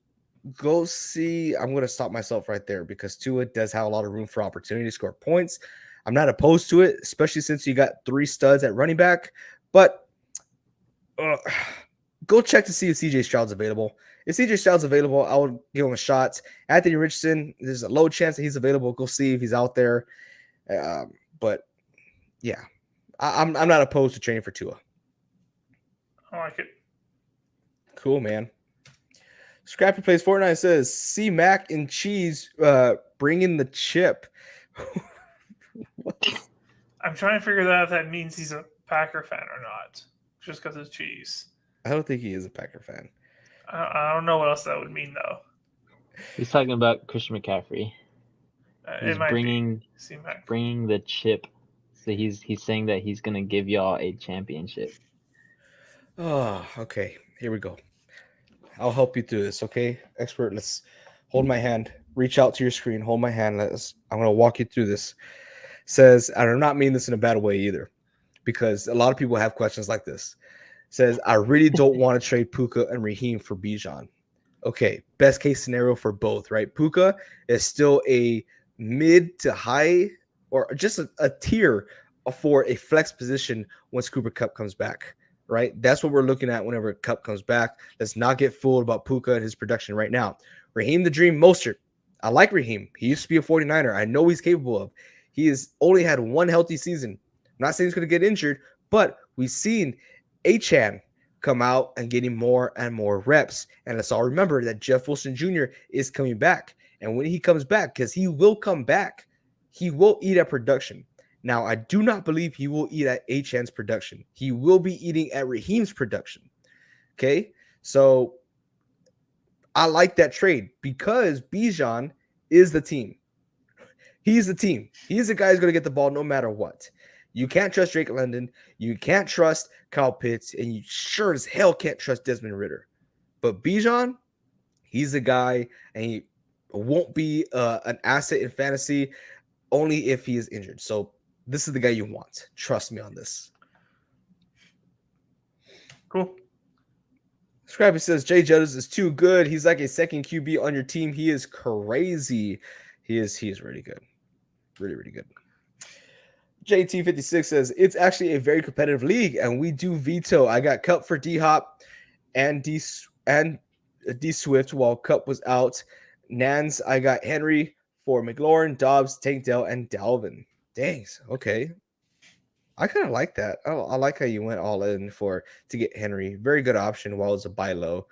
Go see. I'm going to stop myself right there because Tua does have a lot of room for opportunity to score points. I'm not opposed to it, especially since you got 3 studs at running back. But go check to see if CJ Stroud's available. If CJ Stroud's available, I would give him a shot. Anthony Richardson, there's a low chance that he's available. Go see if he's out there. But yeah, I'm not opposed to training for Tua.
I like it.
Cool, man. Scrappy Plays Fortnite says, see Mac and Cheese bring in the chip.
I'm trying to figure out if that means he's a Packer fan or not, just because of cheese.
I don't think he is a Packer fan.
I don't know what else that would mean, though.
He's talking about Christian McCaffrey. He's bringing the chip. So he's saying that he's going to give y'all a championship.
Oh, okay. Here we go. I'll help you through this, okay? Expert, let's hold my hand. Reach out to your screen. Hold my hand. I'm going to walk you through this. Says, I do not mean this in a bad way either, because a lot of people have questions like this. Says, I really don't want to trade Puka and Raheem for Bijan. Okay, best case scenario for both, right? Puka is still a mid to high or just a tier for a flex position once Cooper Kupp comes back. Right? That's what we're looking at whenever Kupp comes back. Let's not get fooled about Puka and his production right now. Raheem the Dream Mostert. I like Raheem. He used to be a 49er. I know he's capable of. He has only had 1 healthy season. I'm not saying he's going to get injured, but we've seen Achan come out and getting more and more reps. And let's all remember that Jeff Wilson Jr. is coming back. And when he comes back, because he will come back, he will eat at production. Now, I do not believe he will eat at Achan's production. He will be eating at Raheem's production. Okay? So I like that trade because Bijan is the team. He's the team. He's the guy who's going to get the ball no matter what. You can't trust Drake London. You can't trust Kyle Pitts. And you sure as hell can't trust Desmond Ridder. But Bijan, he's the guy, and he won't be an asset in fantasy only if he is injured. So this is the guy you want. Trust me on this.
Cool.
Scrappy says, Jay Jettas is too good. He's like a second QB on your team. He is crazy. He is really good. Really, really good. JT56 says, it's actually a very competitive league, and we do veto. I got Kupp for D-Hop and and D Swift while Cup was out. Nans, I got Henry for McLaurin, Dobbs, Tank Dell, and Dalvin. Dang, okay. I kind of like that. I like how you went all in to get Henry. Very good option while it's a buy low.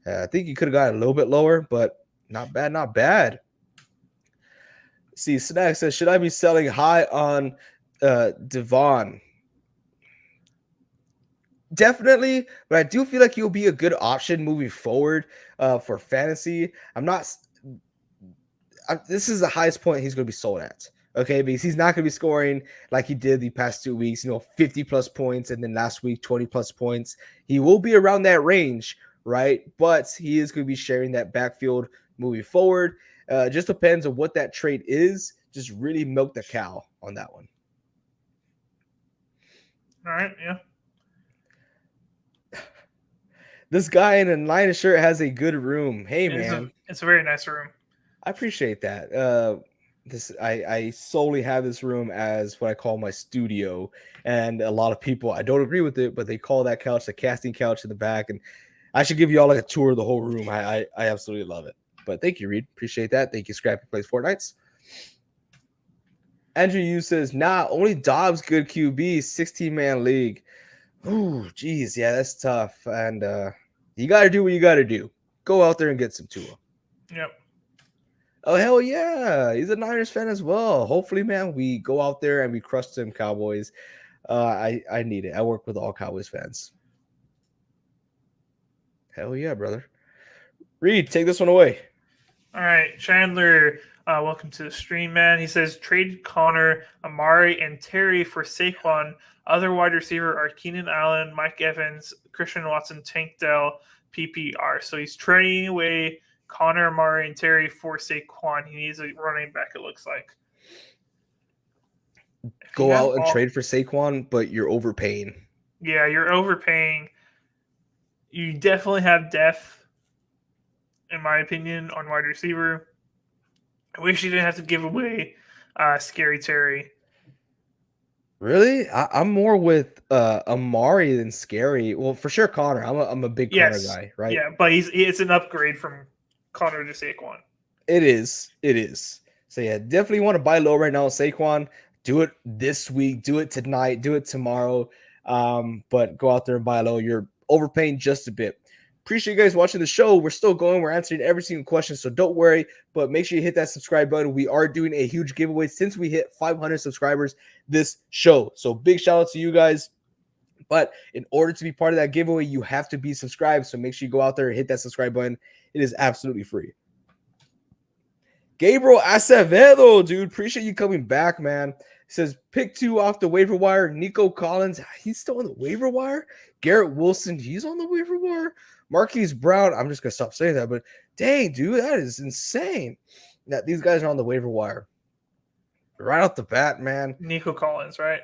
I think you could have got a little bit lower, but not bad, not bad. See, Snack says, should I be selling high on Devon? Definitely, but I do feel like he'll be a good option moving forward for fantasy. This is the highest point he's going to be sold at. Okay, because he's not going to be scoring like he did the past 2 weeks, 50 plus points, and then last week 20 plus points. He will be around that range, right? But he is going to be sharing that backfield moving forward. Just depends on what that trade is. Just really milk the cow on that one.
All right, yeah.
This guy in a Lions shirt has a good room. Hey, man.
It's a very nice room.
I appreciate that. I solely have this room as what I call my studio, and a lot of people, I don't agree with it, but they call that couch the casting couch in the back, and I should give you all like a tour of the whole room. I absolutely love it. But thank you, Reed. Appreciate that. Thank you, Scrappy Plays Fortnites. Andrew Yu says, nah, only Dobbs good QB, 16-man league. Ooh, geez, yeah, that's tough. And you got to do what you got to do. Go out there and get some Tua.
Yep.
Oh, hell yeah. He's a Niners fan as well. Hopefully, man, we go out there and we crush them Cowboys. I need it. I work with all Cowboys fans. Hell yeah, brother. Reed, take this one away.
All right. Chandler, welcome to the stream, man. He says, trade Connor, Amari, and Terry for Saquon. Other wide receiver are Keenan Allen, Mike Evans, Christian Watson, Tank Dell, PPR. So he's trading away Connor, Amari, and Terry for Saquon. He needs a running back, it looks like.
Go out and trade for Saquon, but you're overpaying.
Yeah, you're overpaying. You definitely have depth, in my opinion, on wide receiver. I wish you didn't have to give away Scary Terry.
Really? I'm more with Amari than Scary. Well, for sure, Connor. I'm a big Connor guy, right?
Yeah, but it's an upgrade from Connor to Saquon.
It is. So yeah, definitely want to buy low right now, Saquon. Do it this week. Do it tonight. Do it tomorrow. But go out there and buy low. You're overpaying just a bit. Appreciate you guys watching the show. We're still going. We're answering every single question, so don't worry. But make sure you hit that subscribe button. We are doing a huge giveaway since we hit 500 subscribers this show. So big shout out to you guys. But in order to be part of that giveaway, you have to be subscribed. So make sure you go out there and hit that subscribe button. It is absolutely free. Gabriel Acevedo, dude. Appreciate you coming back, man. He says, pick 2 off the waiver wire. Nico Collins, he's still on the waiver wire. Garrett Wilson, he's on the waiver wire. Marquise Brown, I'm just going to stop saying that, but dang, dude, that is insane that these guys are on the waiver wire. Right off the bat, man.
Nico Collins, right?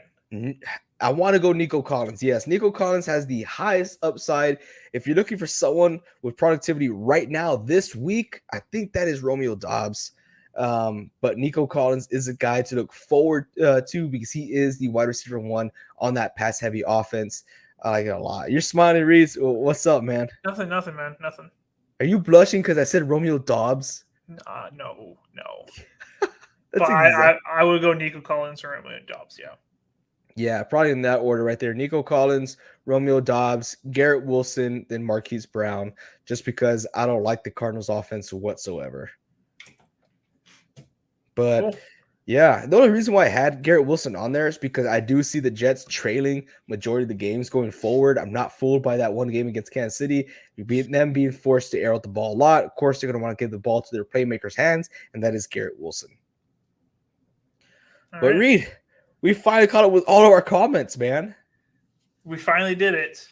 I want to go Nico Collins. Yes, Nico Collins has the highest upside. If you're looking for someone with productivity right now this week, I think that is Romeo Dobbs. But Nico Collins is a guy to look forward to because he is the wide receiver 1 on that pass-heavy offense. I like it a lot. You're smiling, Reese. What's up, man?
Nothing, man. Nothing.
Are you blushing because I said Romeo Dobbs?
No.
That's
but I would go Nico Collins or Romeo Dobbs, yeah.
Yeah, probably in that order right there. Nico Collins, Romeo Dobbs, Garrett Wilson, then Marquise Brown, just because I don't like the Cardinals offense whatsoever. But cool. Yeah, the only reason why I had Garrett Wilson on there is because I do see the Jets trailing majority of the games going forward. I'm not fooled by that one game against Kansas City. Them being forced to air out the ball a lot. Of course, they're going to want to give the ball to their playmakers' hands, and that is Garrett Wilson. But Reed, we finally caught up with all of our comments, man.
We finally did it.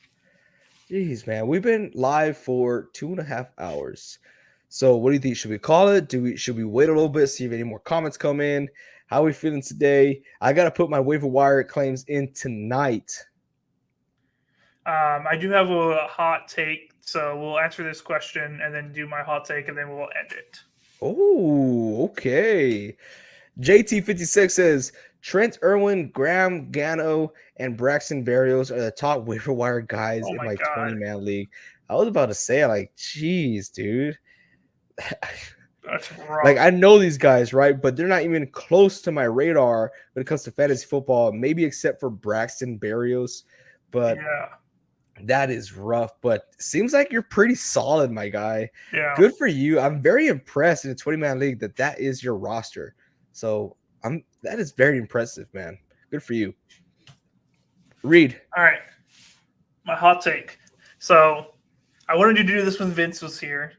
Jeez, man. We've been live for 2.5 hours. So what do you think? Should we call it? Should we wait a little bit, see if any more comments come in? How are we feeling today? I got to put my waiver wire claims in tonight.
I do have a hot take, so we'll answer this question and then do my hot take, and then we'll end it.
Oh, okay. JT56 says, Trent Irwin, Graham Gano, and Braxton Berrios are the top waiver wire guys in my 20-man league. I was about to say, like, geez, dude.
That's rough.
Like, I know these guys, right? But they're not even close to my radar when it comes to fantasy football, maybe except for Braxton Berrios. But
yeah,
that is rough. But seems like you're pretty solid, my guy.
yeah.
Good for you. I'm very impressed in a 20-man league that is your roster. So that is very impressive, man. Good for you. Reed.
All right, my hot take. So I wanted to do this when Vince was here,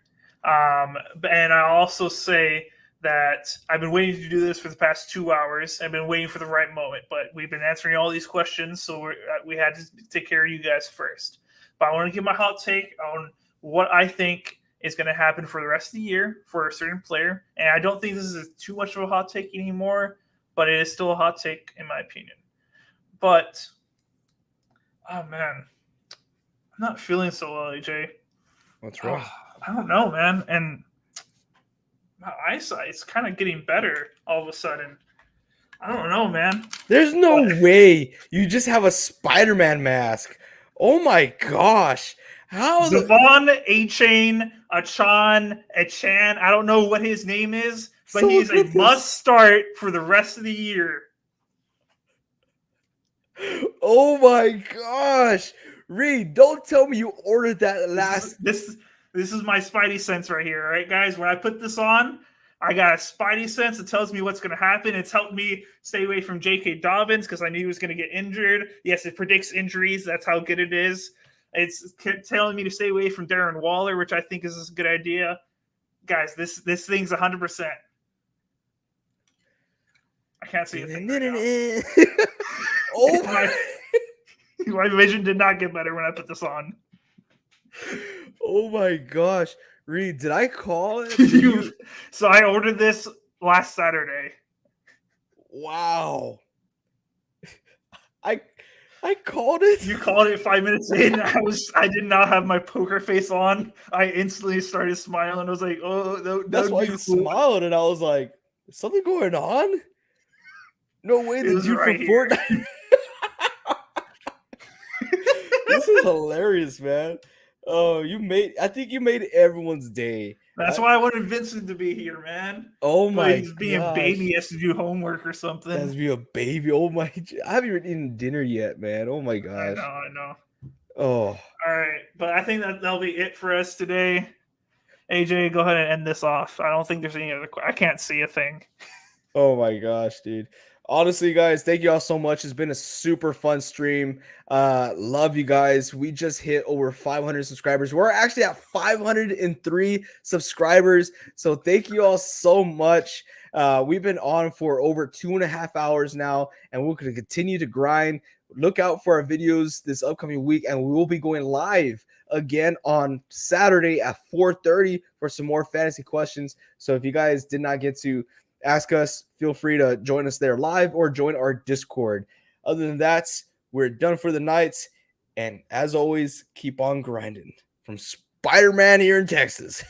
and I also say that I've been waiting to do this for the past 2 hours. I've been waiting for the right moment, but we've been answering all these questions, so we had to take care of you guys first. But I want to give my hot take on what I think is going to happen for the rest of the year for a certain player, and I don't think this is too much of a hot take anymore, but it is still a hot take in my opinion. But oh man, I'm not feeling so well, AJ.
What's wrong?
I don't know, man. And my eyesight's kind of getting better all of a sudden. I don't know, man.
There's no way you just have a Spider-Man mask. Oh my gosh. How
Devon, A-Chain, Achan, I don't know what his name is, but
So
he's a
look at this.
must start for the rest of the year.
Oh my gosh. Reed, don't tell me you ordered that last.
This is my Spidey sense right here, all right, guys? When I put this on, I got a Spidey sense that tells me what's going to happen. It's helped me stay away from J.K. Dobbins because I knew he was going to get injured. Yes, it predicts injuries. That's how good it is. It's telling me to stay away from Darren Waller, which I think is a good idea. Guys, this thing's 100%. I can't see a thing right now.
Oh my.
My vision did not get better when I put this on.
Oh my gosh. Reed, did I call it?
So I ordered this last Saturday.
Wow. I called it.
You called it 5 minutes in. I did not have my poker face on. I instantly started smiling. I was like, oh,
That's why you smiled, and I was like, is something going on? No way that you
right
from Fortnite. This is hilarious, man. Oh, I think you made everyone's day.
That's why I wanted Vincent to be here, man.
Oh my
He's being
gosh.
baby, he has to do homework or something.
Has to be a baby. Oh my, I haven't even eaten dinner yet, man. Oh my gosh.
I know.
Oh.
All right, but I think that'll be it for us today. AJ, go ahead and end this off. I don't think there's any other. I can't see a thing.
Oh my gosh, dude. Honestly, guys, thank you all so much. It's been a super fun stream. Love you guys. We just hit over 500 subscribers. We're actually at 503 subscribers. So thank you all so much. We've been on for over 2.5 hours now, and we're going to continue to grind. Look out for our videos this upcoming week, and we will be going live again on Saturday at 4:30 for some more fantasy questions. So if you guys did not get to ask us, feel free to join us there live or join our Discord. Other than that, we're done for the night. And as always, keep on grinding. From Spider-Man here in Texas.